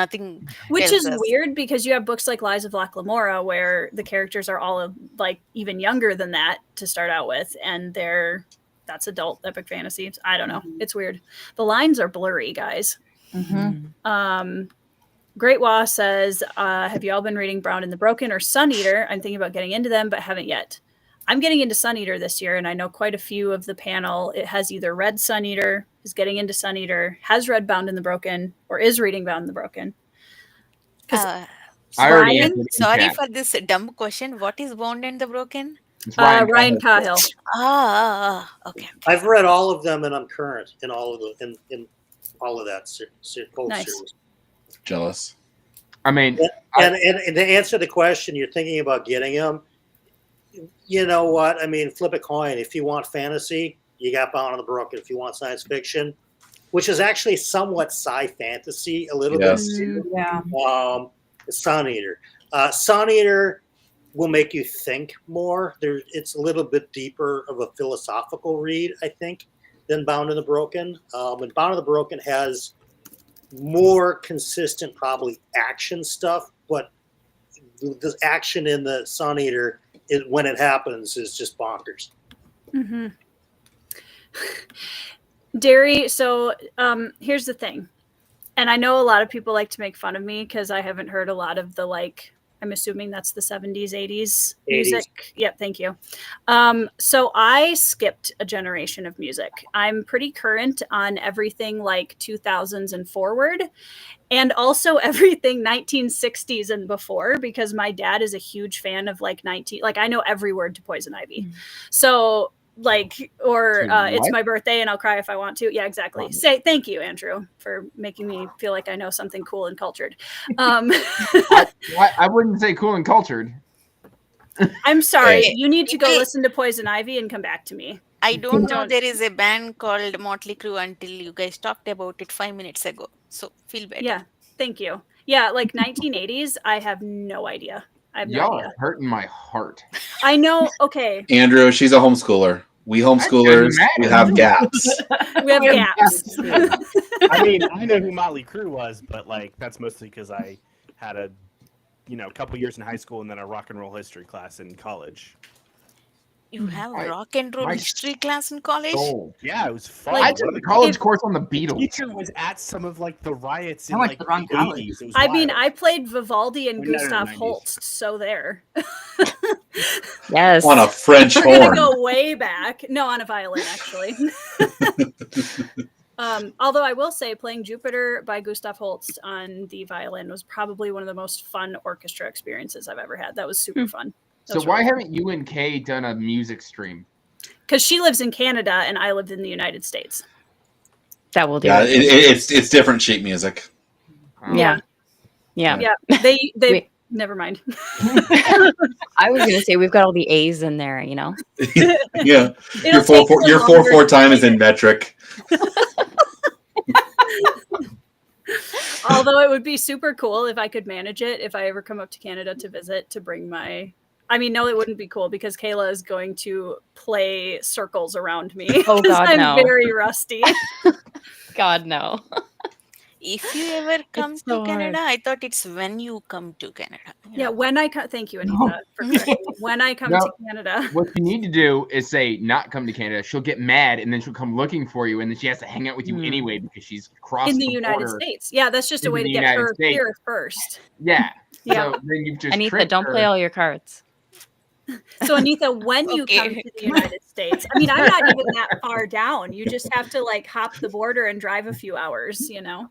Speaker 11: Which is weird because you have books like Lies of Locke Lamora where the characters are all like even younger than that to start out with, and that's adult epic fantasy. I don't know. It's weird. The lines are blurry, guys. Great Wah says, have you all been reading Brown and the Broken or Sun Eater? I'm thinking about getting into them, but haven't yet. I'm getting into Sun Eater this year, and I know quite a few of the panel. It has either read Sun Eater, is getting into Sun Eater, has read Bound in the Broken, or is reading Bound in the Broken.
Speaker 8: Ryan, sorry for this dumb question. What is Bound and the Broken?
Speaker 11: Ryan Cahill.
Speaker 8: Okay.
Speaker 3: I've read all of them, and I'm current in all of that whole
Speaker 11: Nice.
Speaker 3: series.
Speaker 4: Jealous.
Speaker 10: I mean,
Speaker 3: and to answer the question, you're thinking about getting them. you know what? I mean, flip a coin. If you want fantasy, you got Bound and the Broken. If you want science fiction, which is actually somewhat sci-fantasy, a little bit.
Speaker 6: Yeah.
Speaker 3: Sun Eater. Sun Eater will make you think more. It's a little bit deeper of a philosophical read, I think, than Bound and the Broken. And Bound and the Broken has more consistent, probably action stuff, but the action in the Sun Eater, when it happens, is just bonkers.
Speaker 11: Mm-hmm. Derry, so here's the thing. And I know a lot of people like to make fun of me because I haven't heard a lot of the, like, I'm assuming that's the 70s, 80s music. Yep, thank you. So I skipped a generation of music. I'm pretty current on everything like 2000s and forward, and also everything 1960s and before, because my dad is a huge fan of like I know every word to Poison Ivy. Mm-hmm. So like, or it's my birthday and I'll cry if I want to. Yeah, exactly. Say thank you, Andrew, for making me feel like I know something cool and cultured.
Speaker 10: I wouldn't say cool and cultured.
Speaker 11: I'm sorry. You need to go listen to Poison Ivy and come back to me.
Speaker 8: I don't know there is a band called Motley Crue until you guys talked about it 5 minutes ago. So feel better.
Speaker 11: Yeah, thank you. Yeah, like 1980s, I have no idea. I have no idea.
Speaker 10: Y'all are hurting my heart.
Speaker 11: I know. Okay.
Speaker 4: Andrew, she's a homeschooler. We homeschoolers, we have gaps.
Speaker 11: We have gaps.
Speaker 7: I mean, I know who Motley Crue was, but like that's mostly because I had a couple years in high school and then a rock and roll history class in college.
Speaker 8: You have a rock and roll history class in college?
Speaker 7: Yeah, it was fun.
Speaker 10: I took a college course on the Beatles.
Speaker 7: The teacher was at some of like the riots in
Speaker 6: like the wrong college.
Speaker 7: 80s. It was
Speaker 11: I
Speaker 7: wild.
Speaker 11: mean, I played Vivaldi and
Speaker 7: No,
Speaker 11: Gustav
Speaker 7: 90s.
Speaker 11: Holst, so there.
Speaker 2: Yes.
Speaker 4: On a French
Speaker 11: We're gonna
Speaker 4: horn.
Speaker 11: go way back. No, on a violin, actually. Although I will say, playing Jupiter by Gustav Holst on the violin was probably one of the most fun orchestra experiences I've ever had. That was super fun.
Speaker 10: So why haven't you and Kay done a music stream?
Speaker 11: Because she lives in Canada and I lived in the United States.
Speaker 2: That will do.
Speaker 4: Yeah, it's different sheet music.
Speaker 2: Yeah.
Speaker 11: They never mind.
Speaker 2: I was gonna say we've got all the A's in there, you know.
Speaker 4: Yeah, your 4/4 time is in metric.
Speaker 11: Although it would be super cool if I could manage it, if I ever come up to Canada to visit, to bring my. I mean, no, it wouldn't be cool because Kayla is going to play circles around me.
Speaker 2: Oh God,
Speaker 11: I'm
Speaker 2: no!
Speaker 11: very rusty.
Speaker 2: God, no.
Speaker 8: If you ever come to Canada, I thought it's when you come to Canada.
Speaker 11: Yeah, when I come. Thank you, Anita, for correcting me. When I come to Canada.
Speaker 10: What you need to do is say not come to Canada. She'll get mad and then she'll come looking for you, and then she has to hang out with you anyway because she's crossed
Speaker 11: in the United States. Yeah, that's just a way to get her here first.
Speaker 10: Yeah.
Speaker 11: Yeah.
Speaker 10: So then you've just
Speaker 2: Anita, don't play all your cards.
Speaker 11: So Anita, when you come to the United States, I mean, I'm not even that far down. You just have to like hop the border and drive a few hours, you know.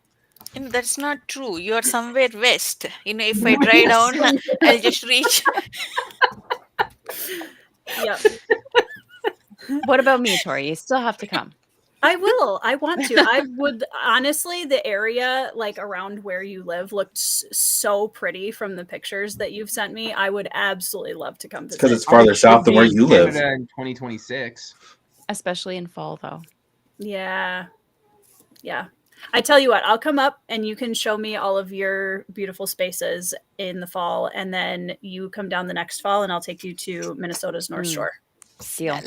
Speaker 8: And that's not true. You are somewhere west. If I drive down, I'll just reach.
Speaker 11: Yep.
Speaker 2: What about me, Tori? You still have to come.
Speaker 11: I will. I want to. I would honestly. The area like around where you live looked so pretty from the pictures that you've sent me. I would absolutely love to come visit.
Speaker 4: Because it's farther south than where you live.
Speaker 10: Canada in 2026,
Speaker 2: especially in fall, though.
Speaker 11: Yeah. I tell you what, I'll come up and you can show me all of your beautiful spaces in the fall, and then you come down the next fall, and I'll take you to Minnesota's North Shore.
Speaker 2: Deal.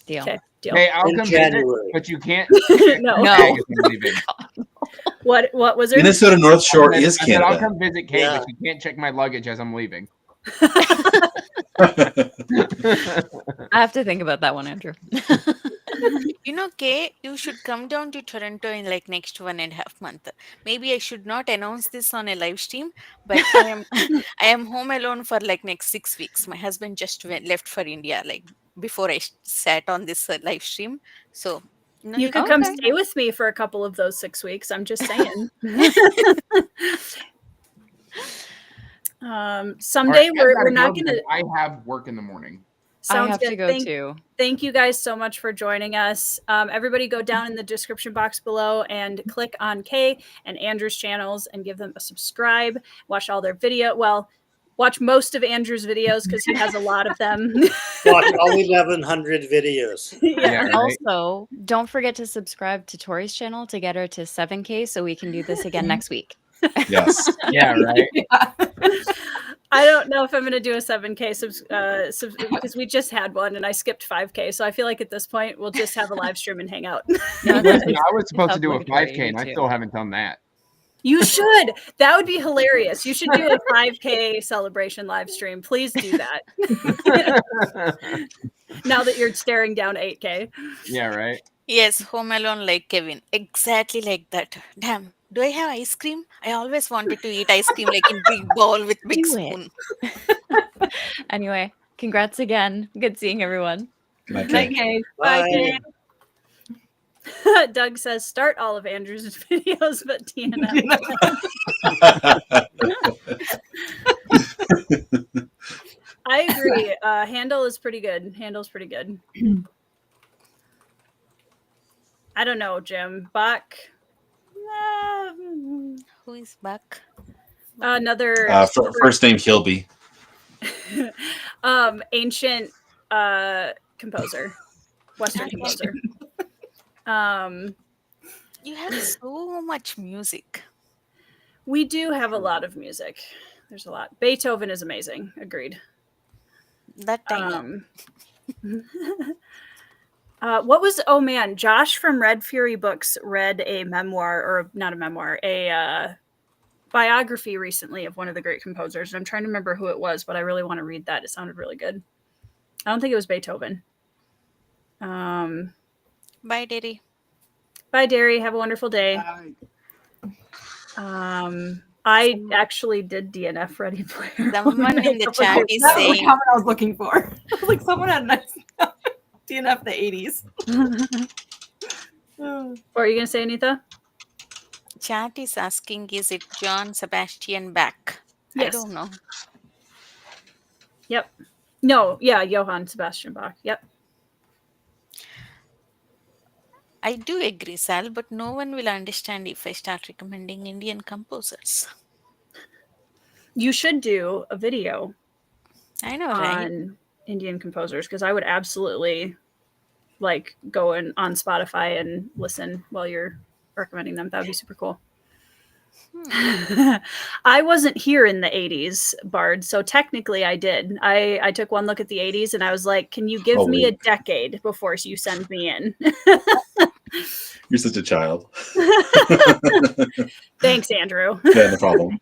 Speaker 11: Okay. Deal.
Speaker 10: Hey, I'll come visit, but you can't.
Speaker 11: No. What was it?
Speaker 4: Minnesota North Shore is
Speaker 10: I said,
Speaker 4: Canada.
Speaker 10: I'll come visit Kay, but you can't check my luggage as I'm leaving.
Speaker 2: I have to think about that one, Andrew.
Speaker 8: Kay, you should come down to Toronto in like next 1.5 months. Maybe I should not announce this on a live stream, but I am home alone for like next 6 weeks. My husband just left for India like before I sat on this live stream. So
Speaker 11: you could come stay with me for a couple of those 6 weeks. I'm just saying. Someday we're not going to.
Speaker 10: I have work in the morning.
Speaker 11: Sounds
Speaker 2: I have
Speaker 11: good.
Speaker 2: to go too.
Speaker 11: Thank you guys so much for joining us. Everybody go down in the description box below and click on Kay and Andrew's channels and give them a subscribe. Watch all their video. Well, Watch most of Andrew's videos because he has a lot of them.
Speaker 3: Watch all 1,100 videos.
Speaker 11: Yeah.
Speaker 2: And also, don't forget to subscribe to Tori's channel to get her to 7K so we can do this again next week.
Speaker 4: Yes.
Speaker 10: Yeah, right.
Speaker 11: I don't know if I'm going to do a 7K because we just had one and I skipped 5K. So I feel like at this point we'll just have a live stream and hang out.
Speaker 10: Listen, I was supposed to do a
Speaker 2: Obligatory,
Speaker 10: 5K and I
Speaker 2: too.
Speaker 10: still haven't done that.
Speaker 11: You should. That would be hilarious. You should do a 5K celebration live stream. Please do that. Now that you're staring down 8K.
Speaker 10: Yeah, right.
Speaker 8: Yes, Home Alone like Kevin. Exactly like that. Damn. Do I have ice cream? I always wanted to eat ice cream like in big bowl with big
Speaker 2: Do it.
Speaker 8: spoon.
Speaker 2: Anyway, congrats again. Good seeing everyone.
Speaker 11: Okay.
Speaker 3: Bye.
Speaker 11: Bye. Doug says start all of Andrew's videos, but TNF. I agree. Handle is pretty good. Handle's pretty good. I don't know, Jim. Bach.
Speaker 8: Who is back?
Speaker 11: Another
Speaker 4: First name Kilby.
Speaker 11: ancient composer, Western composer.
Speaker 8: You have so much music.
Speaker 11: We do have a lot of music. There's a lot. Beethoven is amazing. Agreed.
Speaker 8: That time.
Speaker 11: What was, oh man, Josh from Red Fury Books read a memoir, or not a memoir, a biography recently of one of the great composers. And I'm trying to remember who it was, but I really want to read that. It sounded really good. I don't think it was Beethoven.
Speaker 8: Bye, Derry.
Speaker 11: Bye, Derry. Have a wonderful day. I actually did DNF Ready Player.
Speaker 8: Someone in the chat is
Speaker 6: That was the
Speaker 8: saying,
Speaker 6: comment I was looking for. I was like, someone had a nice DNF the 80s.
Speaker 11: What are you going to say, Anita?
Speaker 8: chat is asking, is it John Sebastian Bach?
Speaker 11: Yes.
Speaker 8: I don't know.
Speaker 11: Yep. No, yeah, Johann Sebastian Bach. Yep.
Speaker 8: I do agree, Sal, but no one will understand if I start recommending Indian composers.
Speaker 11: You should do a video
Speaker 8: I know, right?
Speaker 11: on Indian composers because I would absolutely like go on Spotify and listen while you're recommending them. That would be super cool. I wasn't here in the 80s, Bard, so technically I did. I took one look at the 80s and I was like, can you give me a decade before you send me in?
Speaker 4: You're such a child.
Speaker 11: Thanks, Andrew.
Speaker 4: Yeah, no problem.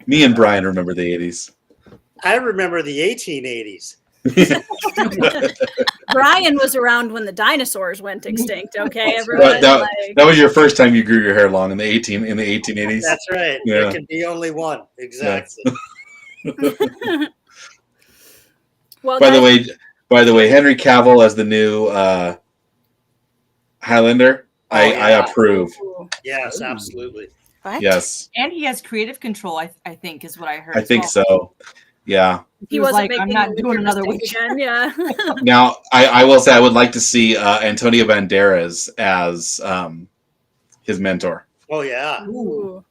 Speaker 4: Me and Brian remember the 80s.
Speaker 3: I remember the 1880s.
Speaker 11: Brian was around when the dinosaurs went extinct. Okay, everyone.
Speaker 4: That was your first time you grew your hair long in the 1880s.
Speaker 3: That's right.
Speaker 4: Yeah.
Speaker 3: There can be only one. Exactly.
Speaker 11: Well,
Speaker 4: by the way, Henry Cavill as the new Highlander, I approve.
Speaker 3: Yes, absolutely.
Speaker 8: What?
Speaker 4: Yes,
Speaker 6: And he has creative control, I think, is what I heard.
Speaker 4: I think so. Yeah.
Speaker 6: He was
Speaker 11: wasn't
Speaker 6: like, I'm
Speaker 11: making
Speaker 6: not
Speaker 11: the
Speaker 6: doing another
Speaker 11: mistake
Speaker 6: week.
Speaker 11: again. Yeah.
Speaker 4: Now, I will say I would like to see Antonio Banderas as his mentor.
Speaker 3: Oh yeah.
Speaker 11: Ooh.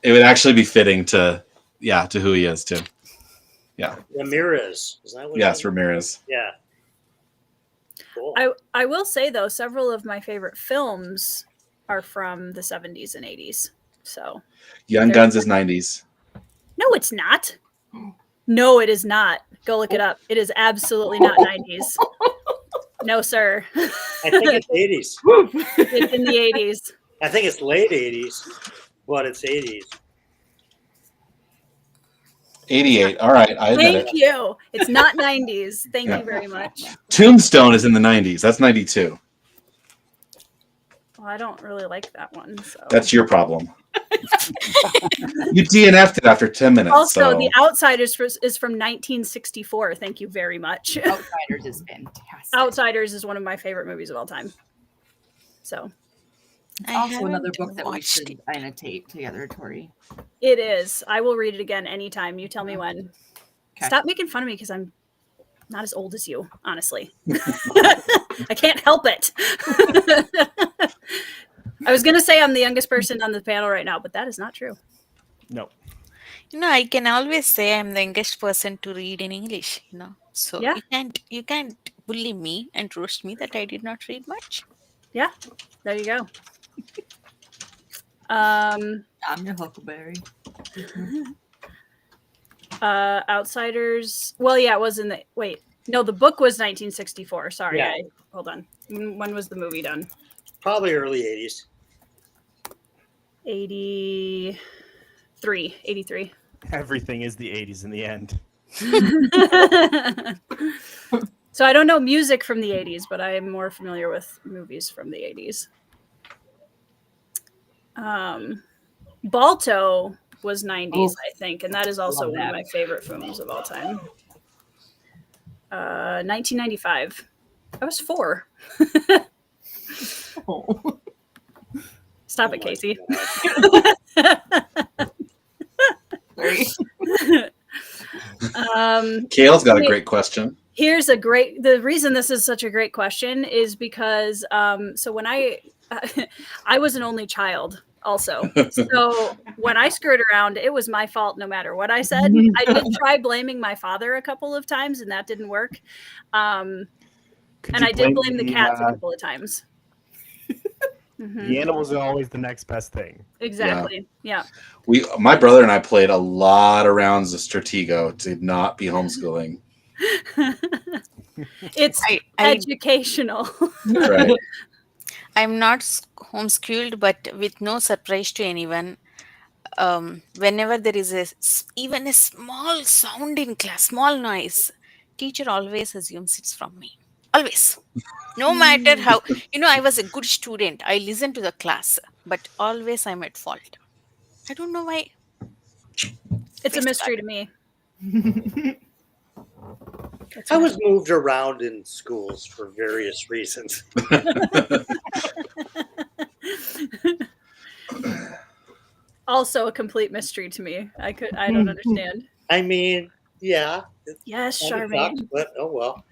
Speaker 4: It would actually be fitting to who he is too. Yeah.
Speaker 3: Ramirez. Is that what?
Speaker 4: Yes, Ramirez.
Speaker 3: Yeah. Cool.
Speaker 11: I will say though, several of my favorite films are from the 70s and 80s. So
Speaker 4: Young Guns is 90s.
Speaker 11: no, it's not. No, it is not. Go look it up. It is absolutely not 90s. No, sir.
Speaker 3: I think it's 80s.
Speaker 11: It's in the 80s.
Speaker 3: I think it's late 80s, but it's 80s.
Speaker 4: 88. All right, I admit
Speaker 11: Thank
Speaker 4: it.
Speaker 11: you. It's not 90s. Thank
Speaker 4: Yeah.
Speaker 11: you very much.
Speaker 4: Tombstone is in the 90s. That's 92.
Speaker 11: Well, I don't really like that one. So
Speaker 4: That's your problem. You DNF'd it after 10 minutes.
Speaker 11: also,
Speaker 4: so.
Speaker 11: The Outsiders is from 1964. Thank you very much.
Speaker 6: Outsiders is fantastic.
Speaker 11: Outsiders is one of my favorite movies of all time. So
Speaker 6: It's
Speaker 8: I
Speaker 6: also another
Speaker 8: haven't
Speaker 6: book that we
Speaker 8: watched
Speaker 6: should annotate together, Tori.
Speaker 11: it is. I will read it again anytime. You tell me when.
Speaker 6: Okay.
Speaker 11: Stop making fun of me because I'm not as old as you, honestly. I can't help it. I was going to say I'm the youngest person on the panel right now, but that is not true.
Speaker 7: No.
Speaker 8: I can always say I'm the youngest person to read in English. So
Speaker 11: Yeah.
Speaker 8: you can't bully me and roast me that I did not read much.
Speaker 11: Yeah, there you go.
Speaker 6: I'm your Huckleberry.
Speaker 11: Outsiders. Well, yeah, it was in the No, the book was 1964. Sorry,
Speaker 3: Yeah.
Speaker 11: hold on. When was the movie done?
Speaker 3: Probably early 80s.
Speaker 11: 83.
Speaker 7: Everything is the 80s in the end.
Speaker 11: So I don't know music from the 80s, but I am more familiar with movies from the 80s. Balto was 90s, I think, and that is also one of my favorite films of all time. 1995. I was 4.
Speaker 6: Oh.
Speaker 11: Stop it, Casey.
Speaker 4: Kale's got a great question.
Speaker 11: The reason this is such a great question is because so when I was an only child also. So when I screwed around, it was my fault no matter what I said. I did try blaming my father a couple of times and that didn't work. And I did blame the cats a couple of times.
Speaker 7: The animals are always the next best thing.
Speaker 11: Exactly. Yeah.
Speaker 4: My brother and I played a lot of rounds of Stratego to not be homeschooling.
Speaker 11: It's educational.
Speaker 4: Right.
Speaker 8: I'm not homeschooled, but with no surprise to anyone, whenever there is even a small sound in class, small noise, teacher always assumes it's from me. Always. No matter how, I was a good student. I listened to the class, but always I'm at fault. I don't know why.
Speaker 11: It's a mystery to me.
Speaker 3: I was moved around in schools for various reasons.
Speaker 11: Also a complete mystery to me. I don't understand.
Speaker 3: I mean, yeah.
Speaker 11: Yes, Charmaine.
Speaker 3: But oh well.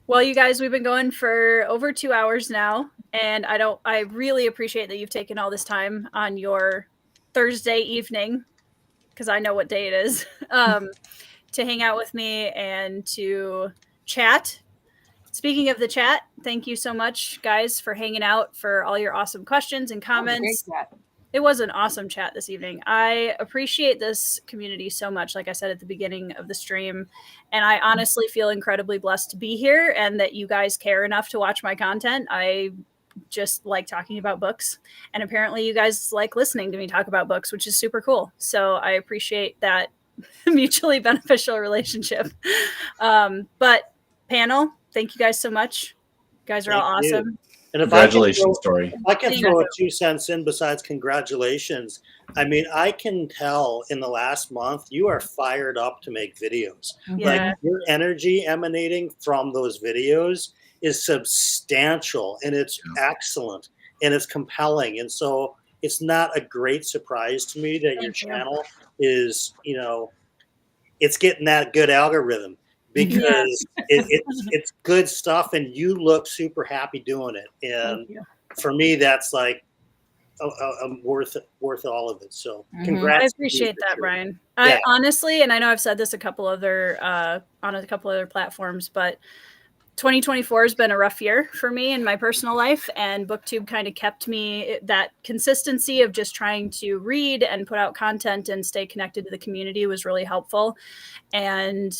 Speaker 11: Well, you guys, we've been going for over 2 hours now, and I really appreciate that you've taken all this time on your Thursday evening, because I know what day it is, to hang out with me and to chat. Speaking of the chat, thank you so much, guys, for hanging out, for all your awesome questions and comments. It was an awesome chat this evening. I appreciate this community so much, like I said at the beginning of the stream. And I honestly feel incredibly blessed to be here and that you guys care enough to watch my content. I just like talking about books. And apparently you guys like listening to me talk about books, which is super cool. So I appreciate that mutually beneficial relationship. But panel, thank you guys so much. You guys are all awesome.
Speaker 3: And
Speaker 4: congratulations, Tori.
Speaker 3: If I can throw a 2 cents in besides congratulations, I mean, I can tell in the last month you are fired up to make videos.
Speaker 11: Yeah.
Speaker 3: Like your energy emanating from those videos is substantial and it's excellent and it's compelling. And so it's not a great surprise to me that your channel is, it's getting that good algorithm. Because it's good stuff and you look super happy doing it. And for me, that's like worth all of it. So congrats.
Speaker 11: I appreciate that, Brian. I honestly, and I know I've said this on a couple other platforms, but 2024 has been a rough year for me in my personal life, and Booktube kind of kept me that consistency of just trying to read and put out content and stay connected to the community was really helpful. And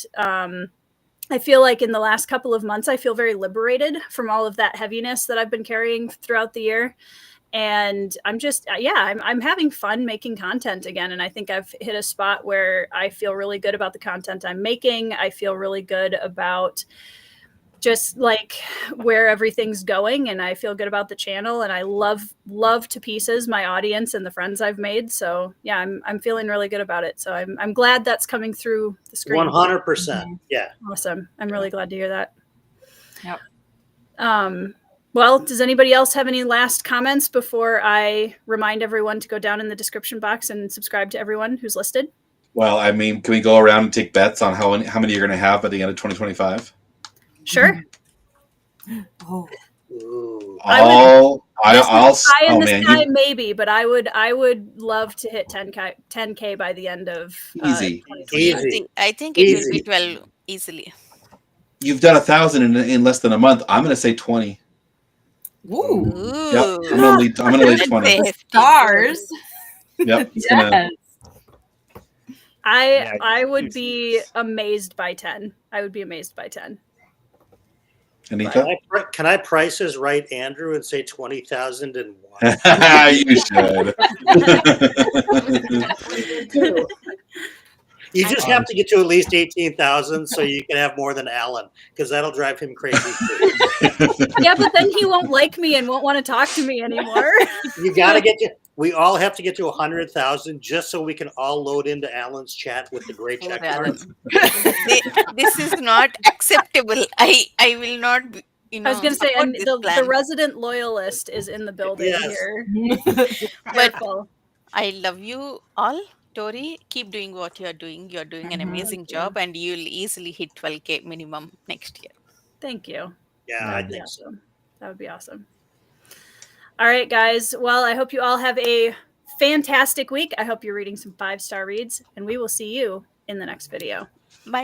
Speaker 11: I feel like in the last couple of months, I feel very liberated from all of that heaviness that I've been carrying throughout the year. And I'm just, I'm having fun making content again. And I think I've hit a spot where I feel really good about the content I'm making. I feel really good about just like where everything's going, and I feel good about the channel, and I love to pieces my audience and the friends I've made. So yeah, I'm feeling really good about it. So I'm glad that's coming through the screen.
Speaker 3: 100%. Yeah.
Speaker 11: Awesome. I'm really glad to hear that.
Speaker 6: Yep.
Speaker 11: Well, does anybody else have any last comments before I remind everyone to go down in the description box and subscribe to everyone who's listed?
Speaker 4: Well, I mean, can we go around and take bets on how many you're going to have by the end of 2025?
Speaker 11: Sure.
Speaker 6: Oh.
Speaker 3: Ooh.
Speaker 4: I'll
Speaker 11: Pie in
Speaker 4: oh
Speaker 11: the
Speaker 4: man,
Speaker 11: sky,
Speaker 4: you
Speaker 11: maybe, but I would love to hit 10K by the end of
Speaker 4: easy.
Speaker 11: 2023.
Speaker 8: I think it will
Speaker 3: Easy.
Speaker 8: be 12 easily.
Speaker 4: You've done 1,000 in less than a month. I'm gonna say 20.
Speaker 6: Ooh.
Speaker 4: Yep. I'm gonna lead 20.
Speaker 8: Hefty.
Speaker 6: Stars.
Speaker 4: Yep. It's gonna
Speaker 11: I would be amazed by 10. I would be amazed by 10.
Speaker 4: Anita?
Speaker 3: Can I prices right Andrew and say 20,001?
Speaker 4: You should.
Speaker 3: You just have to get to at least 18,000 so you can have more than Alan, because that'll drive him crazy too.
Speaker 11: Yeah, but then he won't like me and won't want to talk to me anymore.
Speaker 3: You gotta get to. We all have to get to 100,000 just so we can all load into Alan's chat with the gray check marks.
Speaker 8: This is not acceptable. I will not be,
Speaker 11: I was going to say,
Speaker 8: support
Speaker 11: and
Speaker 8: this
Speaker 11: the
Speaker 8: plan.
Speaker 11: resident loyalist is in the building here.
Speaker 8: But
Speaker 11: Careful.
Speaker 8: I love you all. Tori, keep doing what you're doing. You're doing an amazing job, and you'll easily hit 12K minimum next year.
Speaker 11: Thank you.
Speaker 3: Yeah, I think so.
Speaker 11: Awesome. That would be awesome. All right, guys. Well, I hope you all have a fantastic week. I hope you're reading some 5-star reads, and we will see you in the next video.
Speaker 8: Bye.